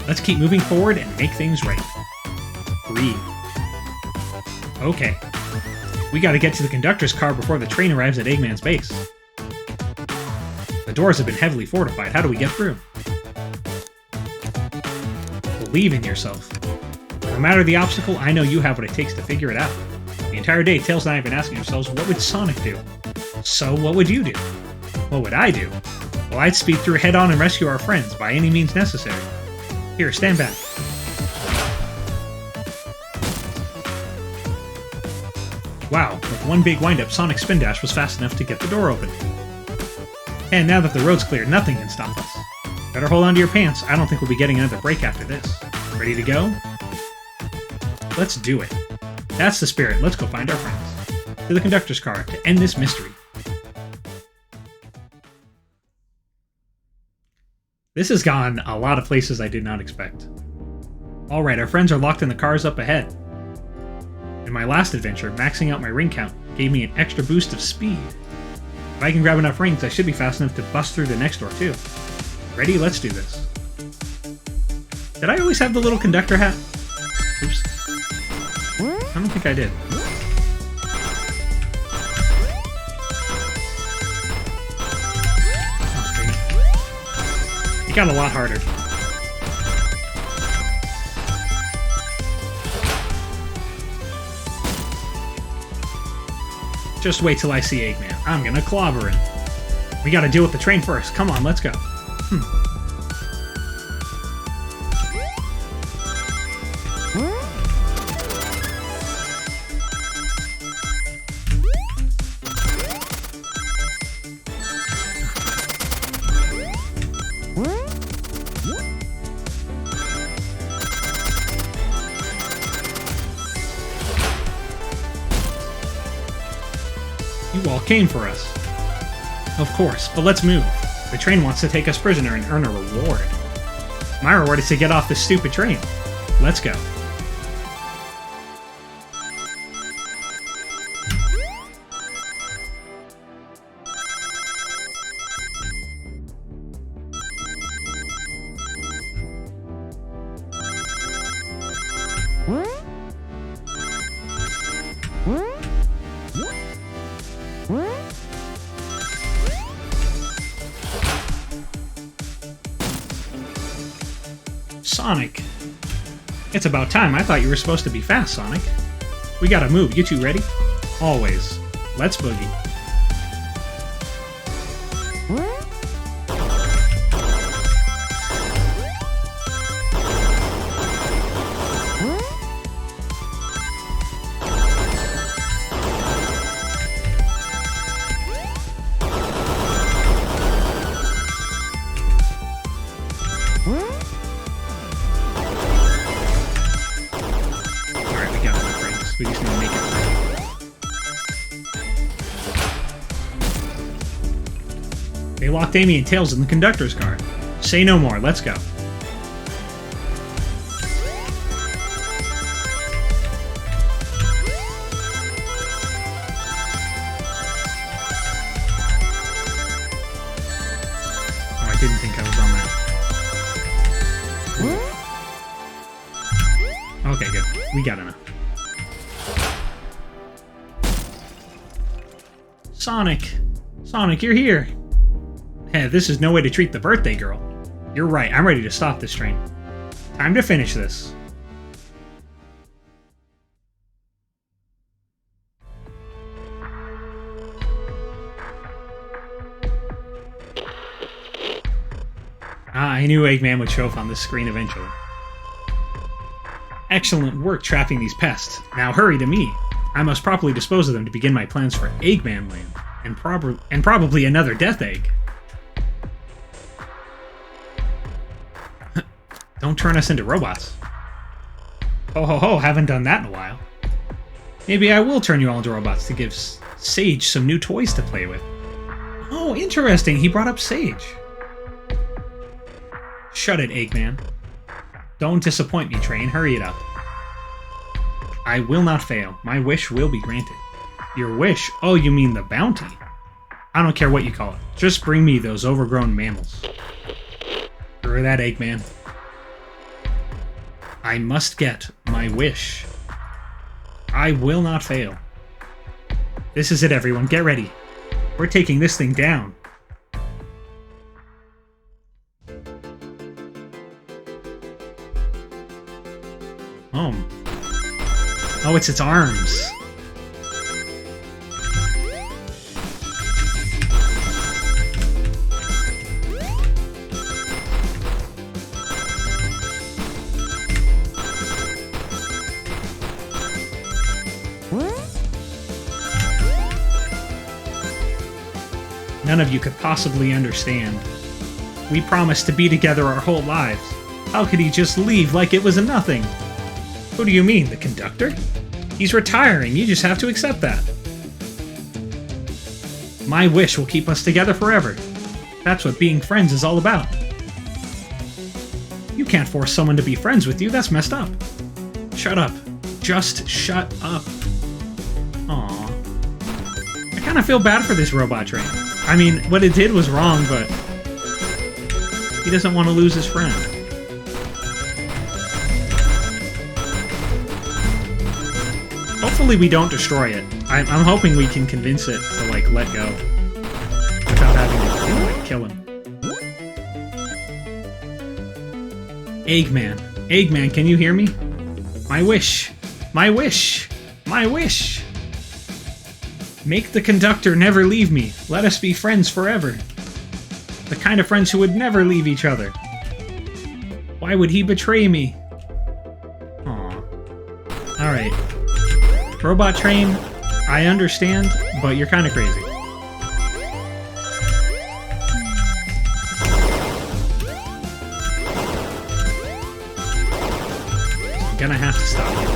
Let's keep moving forward and make things right. Breathe. Okay. We gotta get to the conductor's car before the train arrives at Eggman's base. The doors have been heavily fortified. How do we get through? Believe in yourself. No matter the obstacle, I know you have what it takes to figure it out. The entire day, Tails and I have been asking ourselves, what would Sonic do? So, what would you do? What would I do? Well, I'd speed through head-on and rescue our friends by any means necessary. Here, stand back. Wow, with one big wind-up, Sonic's spin dash was fast enough to get the door open. And now that the road's clear, nothing can stop us. Better hold on to your pants. I don't think we'll be getting another break after this. Ready to go? Let's do it. That's the spirit. Let's go find our friends. To the conductor's car to end this mystery. This has gone a lot of places I did not expect. Alright, our friends are locked in the cars up ahead. In my last adventure, maxing out my ring count gave me an extra boost of speed. If I can grab enough rings, I should be fast enough to bust through the next door too. Ready? Let's do this. Did I always have the little conductor hat? Oops. I don't think I did. It got a lot harder. Just wait till I see Eggman. I'm gonna clobber him. We gotta deal with the train first. Come on, let's go. You all came for us. Of course, but let's move. The train wants to take us prisoner and earn a reward. My reward is to get off this stupid train. Let's go. Sonic. It's about time. I thought you were supposed to be fast, Sonic. We gotta move. You two ready? Always. Let's boogie. We just need to make it. They locked Amy and Tails in the conductor's car. Say no more. Let's go. Oh, I didn't think I was on that. Okay, good. We got enough. Sonic! Sonic, you're here! Hey, this is no way to treat the birthday girl. You're right, I'm ready to stop this train. Time to finish this. I knew Eggman would show up on this screen eventually. Excellent work trapping these pests. Now hurry to me. I must properly dispose of them to begin my plans for Eggman Land, and probably another Death Egg. Don't turn us into robots. Ho ho ho, haven't done that in a while. Maybe I will turn you all into robots to give Sage some new toys to play with. Oh, interesting, he brought up Sage. Shut it, Eggman. Don't disappoint me, train, hurry it up. I will not fail. My wish will be granted. Your wish? Oh, you mean the bounty? I don't care what you call it. Just bring me those overgrown mammals. Screw that, Eggman. I must get my wish. I will not fail. This is it, everyone. Get ready. We're taking this thing down. Oh, it's its arms. None of you could possibly understand. We promised to be together our whole lives. How could he just leave like it was a nothing? Who do you mean, the conductor? He's retiring, you just have to accept that. My wish will keep us together forever. That's what being friends is all about. You can't force someone to be friends with you, that's messed up. Shut up. Just shut up. Aww. I kinda feel bad for this robot train. I mean, what it did was wrong, but he doesn't want to lose his friend. Hopefully we don't destroy it. I'm hoping we can convince it to, like, let go. Without having to, like, kill him. Eggman. Eggman, can you hear me? My wish. My wish. My wish. Make the conductor never leave me. Let us be friends forever. The kind of friends who would never leave each other. Why would he betray me? Aw. Alright. Robot Train, I understand, but you're kind of crazy. I'm gonna have to stop you.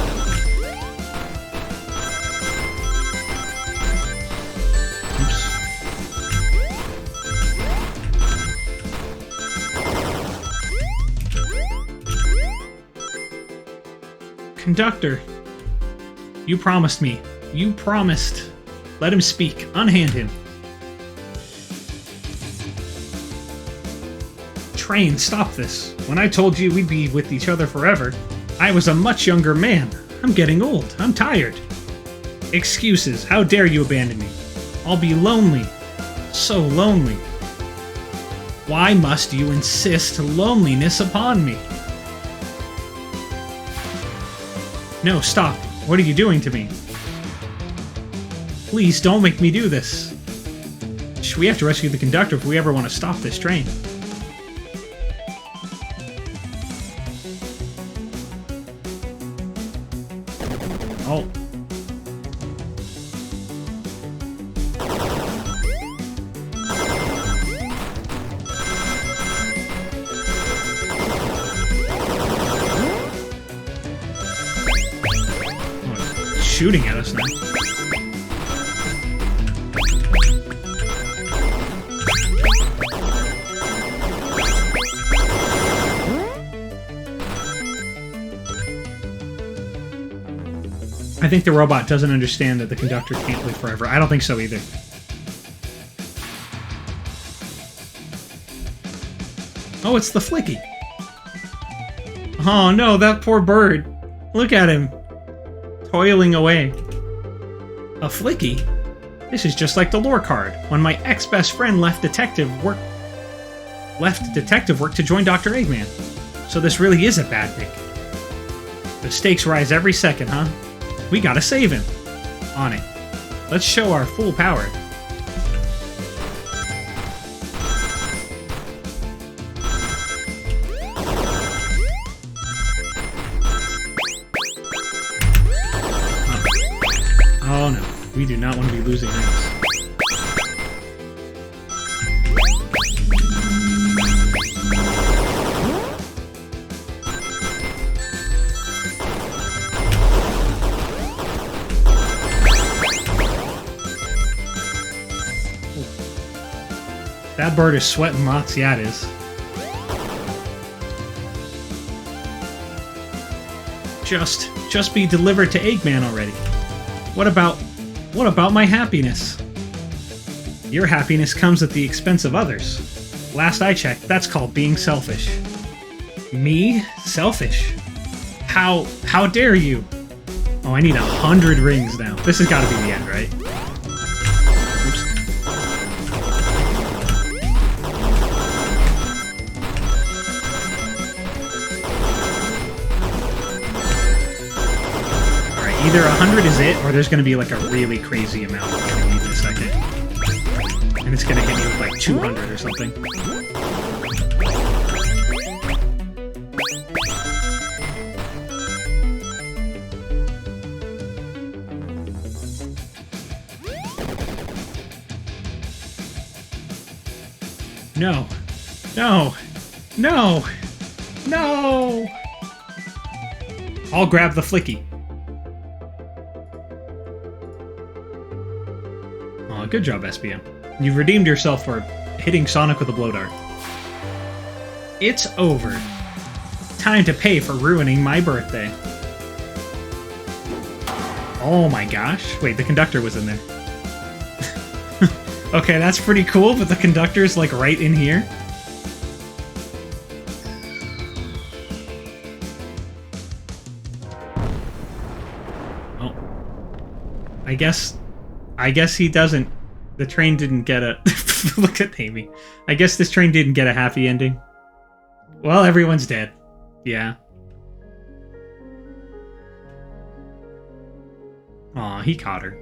Conductor, you promised me. You promised. Let him speak. Unhand him. Train, stop this. When I told you we'd be with each other forever, I was a much younger man. I'm getting old. I'm tired. Excuses. How dare you abandon me? I'll be lonely. So lonely. Why must you insist loneliness upon me? No, stop. What are you doing to me? Please don't make me do this. Shh, we have to rescue the conductor if we ever want to stop this train. Oh. Oh, it's shooting at us now. I think the robot doesn't understand that the conductor can't live forever. I don't think so either. Oh, it's the Flicky. Oh no, that poor bird. Look at him. Toiling away. A Flicky? This is just like the lore card. When my ex-best friend left detective work to join Dr. Eggman. So this really is a bad thing. The stakes rise every second, huh? We gotta save him. On it. Let's show our full power. Oh no, we do not want to be losing this. That bird is sweating lots, yeah it is. Just be delivered to Eggman already. What about my happiness? Your happiness comes at the expense of others. Last I checked, that's called being selfish. Me? Selfish? How dare you? Oh, I need 100 rings now. This has got to be the end, right? Either 100 is it, or there's going to be like a really crazy amount in a second. And it's going to hit me with like 200 or something. No. No. No. No. I'll grab the Flicky. Good job, SPM. You've redeemed yourself for hitting Sonic with a blow dart. It's over. Time to pay for ruining my birthday. Oh my gosh. Wait, the conductor was in there. Okay, that's pretty cool, but the conductor's like right in here. Oh. I guess he doesn't. The train didn't get a... Look at Amy. I guess this train didn't get a happy ending. Well, everyone's dead. Yeah. Aw, he caught her.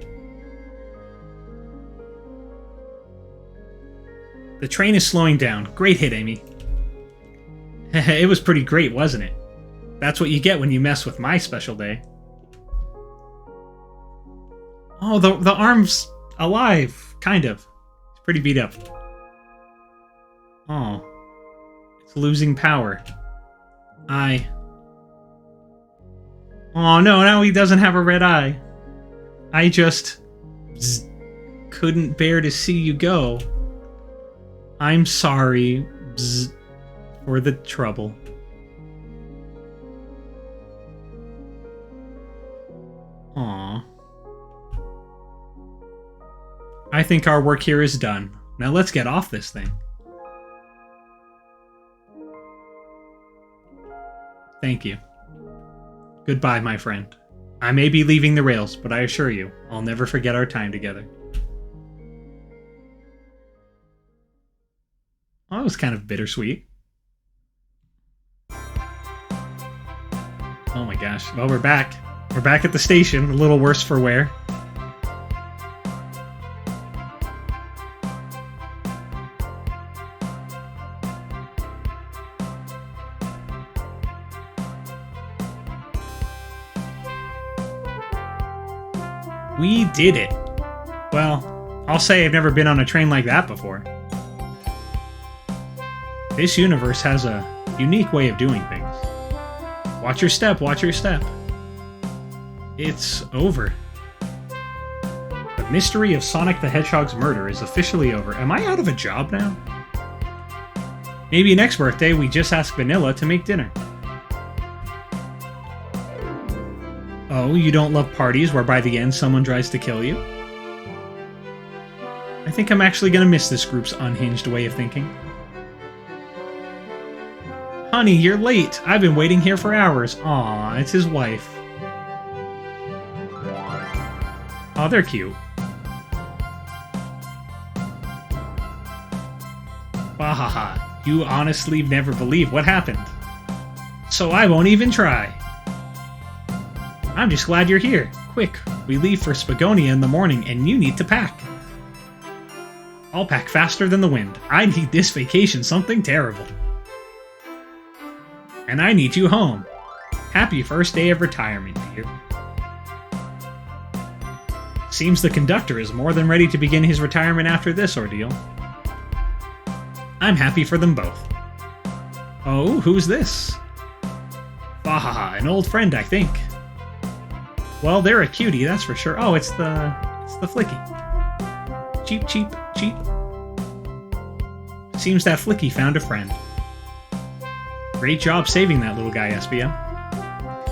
The train is slowing down. Great hit, Amy. It was pretty great, wasn't it? That's what you get when you mess with my special day. Oh, the arm's alive. Kind of. It's pretty beat up. Oh. It's losing power. Oh no, now he doesn't have a red eye. I just couldn't bear to see you go. I'm sorry for the trouble. Aww. I think our work here is done. Now let's get off this thing. Thank you. Goodbye, my friend. I may be leaving the rails, but I assure you, I'll never forget our time together. Well, that was kind of bittersweet. Oh my gosh. Well, we're back. We're back at the station, a little worse for wear. We did it. Well, I'll say I've never been on a train like that before. This universe has a unique way of doing things. Watch your step, watch your step. It's over. The mystery of Sonic the Hedgehog's murder is officially over. Am I out of a job now? Maybe next birthday we just ask Vanilla to make dinner. Oh, you don't love parties where by the end someone tries to kill you? I think I'm actually gonna miss this group's unhinged way of thinking. Honey, you're late. I've been waiting here for hours. Aw, it's his wife. Oh, they're cute. Bahaha, you honestly never believe what happened. So I won't even try. I'm just glad you're here. Quick, we leave for Spagonia in the morning and you need to pack. I'll pack faster than the wind. I need this vacation something terrible. And I need you home. Happy first day of retirement, dear. Seems the conductor is more than ready to begin his retirement after this ordeal. I'm happy for them both. Oh, who's this? Bahaha, an old friend, I think. Well, they're a cutie, that's for sure. Oh, it's the Flicky. Cheep, cheep, cheep. Seems that Flicky found a friend. Great job saving that little guy, Espio.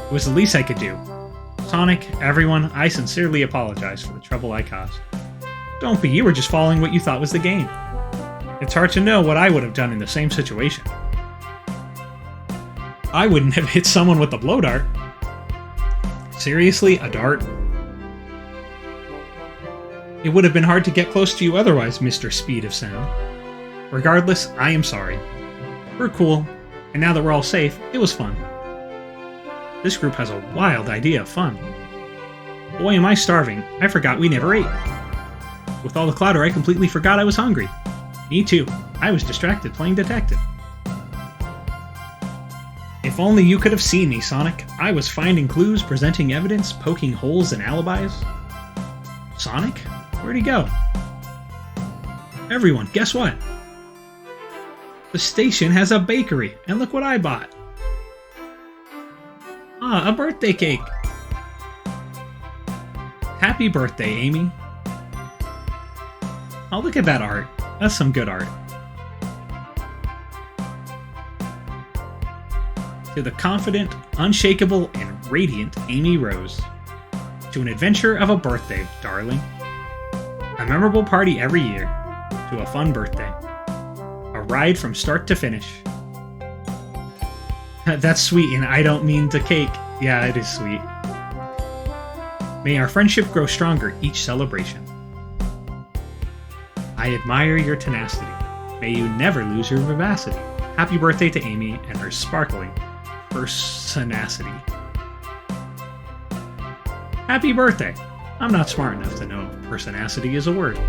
It was the least I could do. Sonic, everyone, I sincerely apologize for the trouble I caused. Don't be, you were just following what you thought was the game. It's hard to know what I would have done in the same situation. I wouldn't have hit someone with a blow dart. Seriously, a dart? It would have been hard to get close to you otherwise, Mr. Speed of Sound. Regardless, I am sorry. We're cool, and now that we're all safe, it was fun. This group has a wild idea of fun. Boy, am I starving. I forgot we never ate. With all the clatter, I completely forgot I was hungry. Me too. I was distracted playing detective. If only you could have seen me, Sonic. I was finding clues, presenting evidence, poking holes in alibis. Sonic? Where'd he go? Everyone, guess what? The station has a bakery, and look what I bought. Ah, a birthday cake. Happy birthday, Amy. Oh, look at that art. That's some good art. To the confident, unshakable, and radiant Amy Rose. To an adventure of a birthday, darling. A memorable party every year. To a fun birthday. A ride from start to finish. That's sweet, and I don't mean to cake. Yeah, it is sweet. May our friendship grow stronger each celebration. I admire your tenacity. May you never lose your vivacity. Happy birthday to Amy and her sparkling personacity. Happy birthday! I'm not smart enough to know if personacity is a word.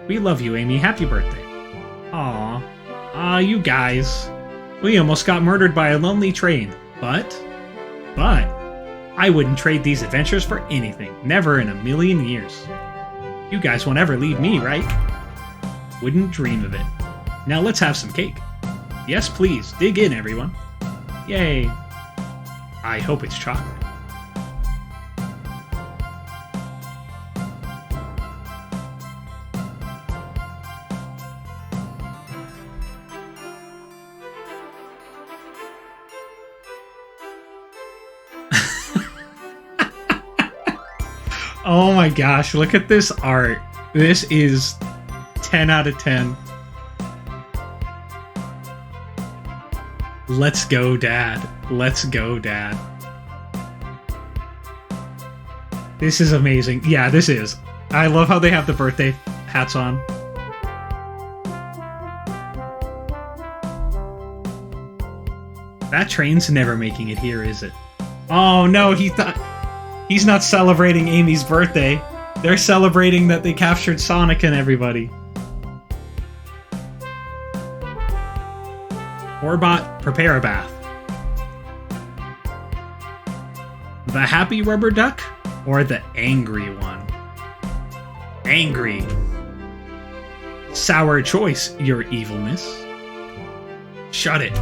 We love you, Amy. Happy birthday. Aw. Aw, you guys. We almost got murdered by a lonely train. But, I wouldn't trade these adventures for anything. Never in a million years. You guys won't ever leave me, right? Wouldn't dream of it. Now let's have some cake. Yes, please. Dig in, everyone. Yay. I hope it's chocolate. Oh my gosh, look at this art. This is 10 out of 10. Let's go, Dad. Let's go, Dad. This is amazing. Yeah, this is. I love how they have the birthday hats on. That train's never making it here, is it? Oh no, he's not celebrating Amy's birthday. They're celebrating that they captured Sonic and everybody. Orbot, prepare a bath. The happy rubber duck or the angry one? Angry. Sour choice, your evilness. Shut it.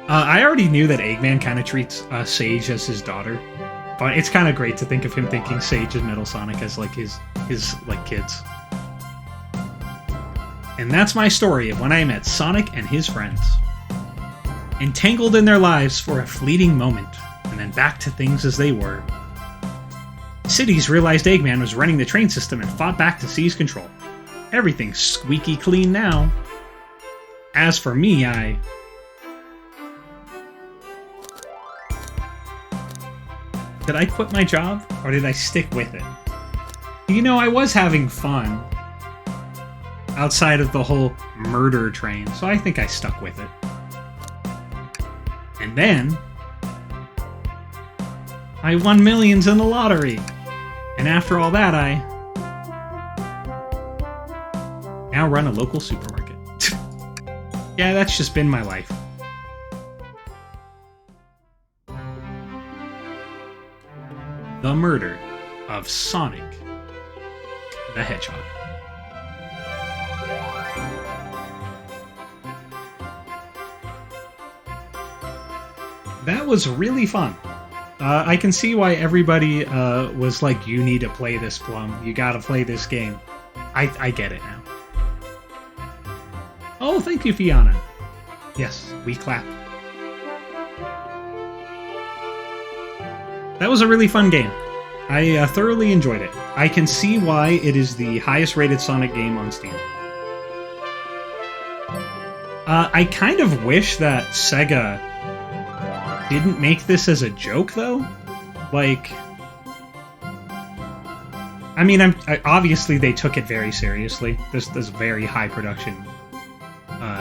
I already knew that Eggman kind of treats Sage as his daughter, but it's kind of great to think of him thinking Sage and Metal Sonic as like his like kids. And that's my story of when I met Sonic and his friends. Entangled in their lives for a fleeting moment, and then back to things as they were. Cities realized Eggman was running the train system and fought back to seize control. Everything's squeaky clean now. As for me, Did I quit my job, or did I stick with it? You know, I was having fun. Outside of the whole murder train, so I think I stuck with it. And then I won millions in the lottery. And after all that, I now run a local supermarket. Yeah, that's just been my life. The murder of Sonic the Hedgehog. That was really fun. I can see why everybody was like, you need to play this, Plum. You gotta play this game. I get it now. Oh, thank you, Fiona. Yes, we clap. That was a really fun game. I thoroughly enjoyed it. I can see why it is the highest rated Sonic game on Steam. I kind of wish that Sega didn't make this as a joke, though. Like, I mean, obviously they took it very seriously. This very high production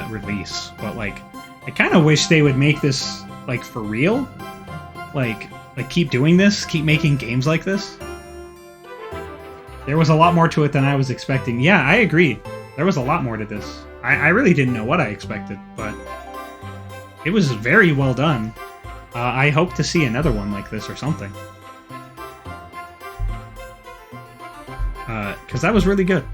release, but like, I kind of wish they would make this like for real. Like keep doing this, keep making games like this. There was a lot more to it than I was expecting. Yeah, I agree. There was a lot more to this. I really didn't know what I expected, but it was very well done. I hope to see another one like this or something. Because that was really good.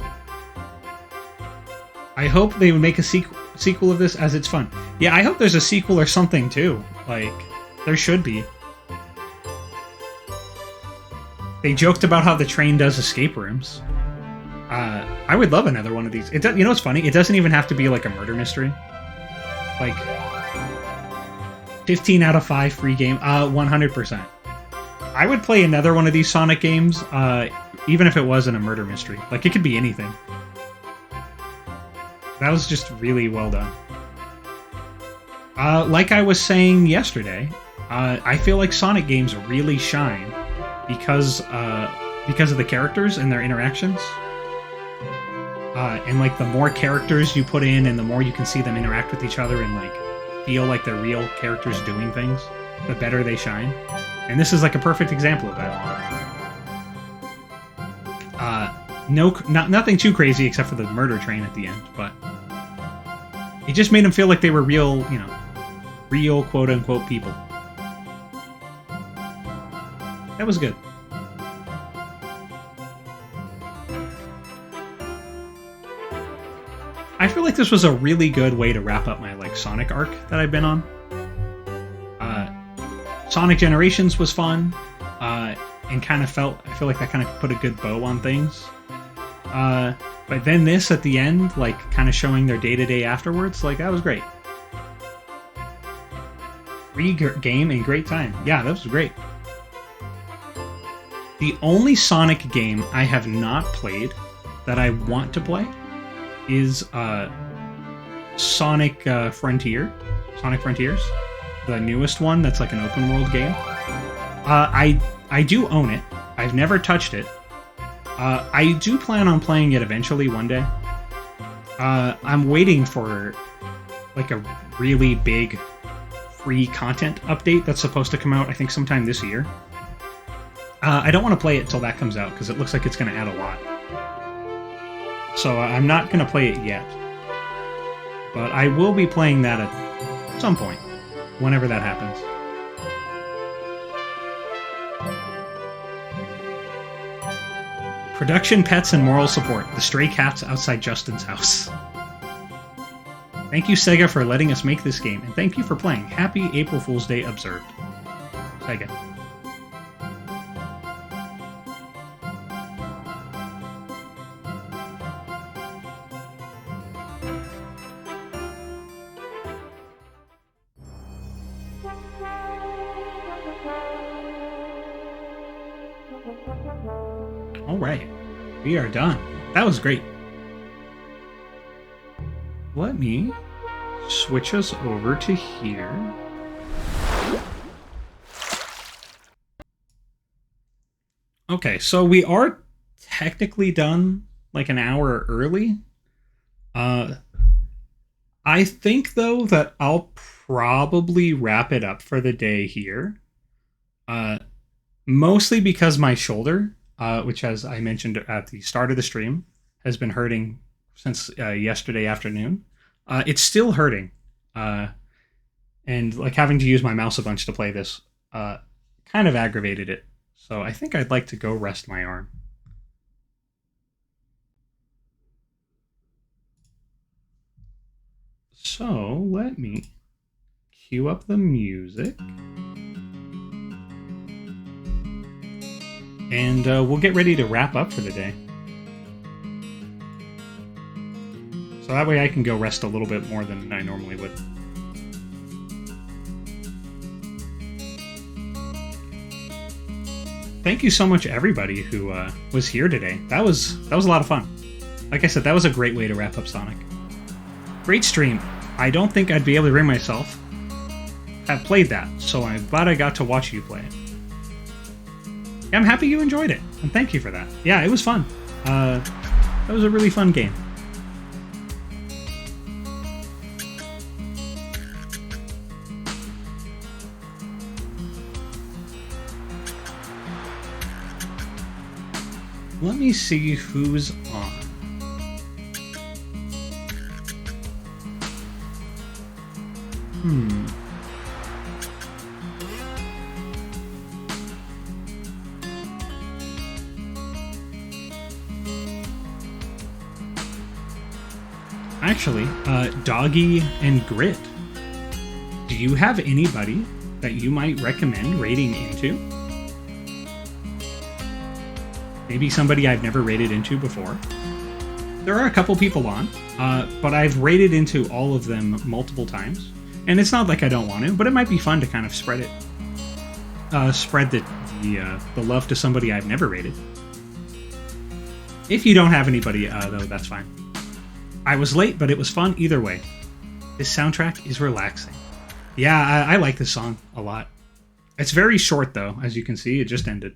I hope they would make a sequel of this, as it's fun. Yeah, I hope there's a sequel or something too. Like, there should be. They joked about how the train does escape rooms. I would love another one of these. You know what's funny? It doesn't even have to be like a murder mystery. Like, 15 out of 5 free game. 100%. I would play another one of these Sonic games, even if it wasn't a murder mystery. Like, it could be anything. That was just really well done. Like I was saying yesterday, I feel like Sonic games really shine because of the characters and their interactions. And like, the more characters you put in and the more you can see them interact with each other and like feel like they're real characters doing things, the better they shine. And this is like a perfect example of that. Nothing too crazy except for the murder train at the end, but it just made them feel like they were real, you know, real quote-unquote people. That was good. I feel like this was a really good way to wrap up my like Sonic arc that I've been on. Sonic Generations was fun, and I feel like that kind of put a good bow on things. But then this at the end, like kind of showing their day-to-day afterwards, like that was great. Free game and great time. Yeah, that was great. The only Sonic game I have not played that I want to play is Sonic Frontiers, the newest one that's like an open world game. I do own it. I've never touched it. I do plan on playing it eventually one day. I'm waiting for like a really big free content update that's supposed to come out, I think, sometime this year. I don't want to play it till that comes out because it looks like it's going to add a lot. So I'm not going to play it yet. But I will be playing that at some point, whenever that happens. Production, pets, and moral support. The stray cats outside Justin's house. Thank you, Sega, for letting us make this game, and thank you for playing. Happy April Fool's Day observed. Sega. All right, we are done. That was great. Let me switch us over to here. Okay, so we are technically done like an hour early. I think, though, that I'll probably wrap it up for the day here. Mostly because my shoulder, which, as I mentioned at the start of the stream, has been hurting since yesterday afternoon. It's still hurting. And like having to use my mouse a bunch to play this kind of aggravated it. So I think I'd like to go rest my arm. So let me cue up the music. And we'll get ready to wrap up for the day. So that way I can go rest a little bit more than I normally would. Thank you so much, everybody who was here today. That was a lot of fun. Like I said, that was a great way to wrap up Sonic. Great stream. I don't think I'd be able to bring myself have played that, so I'm glad I got to watch you play it. I'm happy you enjoyed it, and thank you for that. Yeah, it was fun. That was a really fun game. Let me see who's on. Actually, Doggy and Grit, do you have anybody that you might recommend raiding into? Maybe somebody I've never raided into before. There are a couple people on, but I've raided into all of them multiple times. And it's not like I don't want to, but it might be fun to kind of spread it. Spread the love to somebody I've never raided. If you don't have anybody, though, that's fine. I was late, but it was fun either way. This soundtrack is relaxing. Yeah, I like this song a lot. It's very short, though, as you can see. It just ended.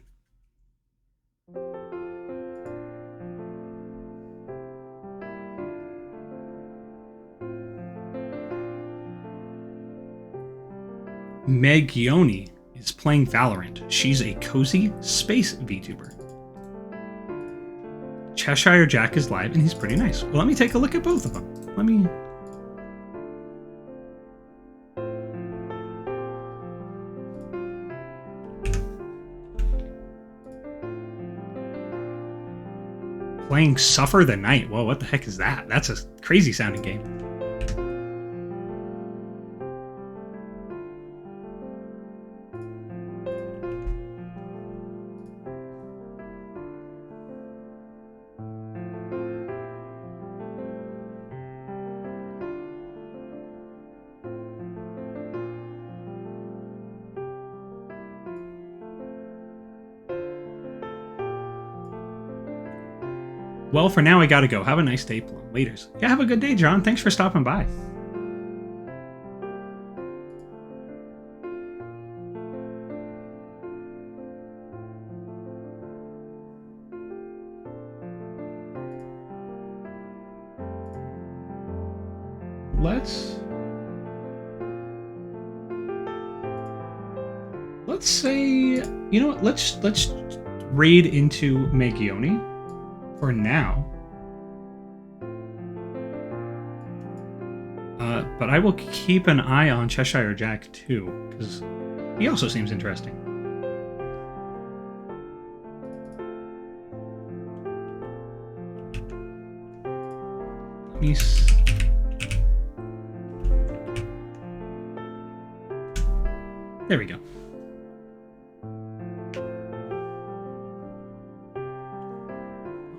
Meg Yoni is playing Valorant. She's a cozy space VTuber. Cheshire Jack is live, and he's pretty nice. Well, let me take a look at both of them. Let me... Playing Suffer the Night. Whoa, what the heck is that? That's a crazy sounding game. Well, for now, I gotta go. Have a nice day, Plum. Laters. Yeah, have a good day, John. Thanks for stopping by. Let's say, you know what? Let's raid into Magione for now. But I will keep an eye on Cheshire Jack too, because he also seems interesting. Let me. There we go.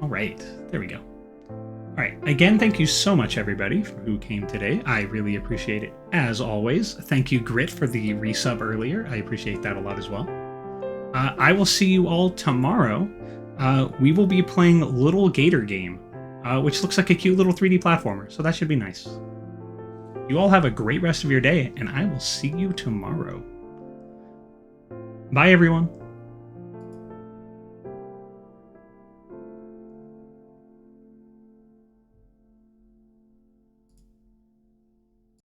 All right, there we go. All right, again, thank you so much, everybody, who came today. I really appreciate it, as always. Thank you, Grit, for the resub earlier. I appreciate that a lot as well. I will see you all tomorrow. We will be playing Little Gator Game, which looks like a cute little 3D platformer, so that should be nice. You all have a great rest of your day, and I will see you tomorrow. Bye, everyone.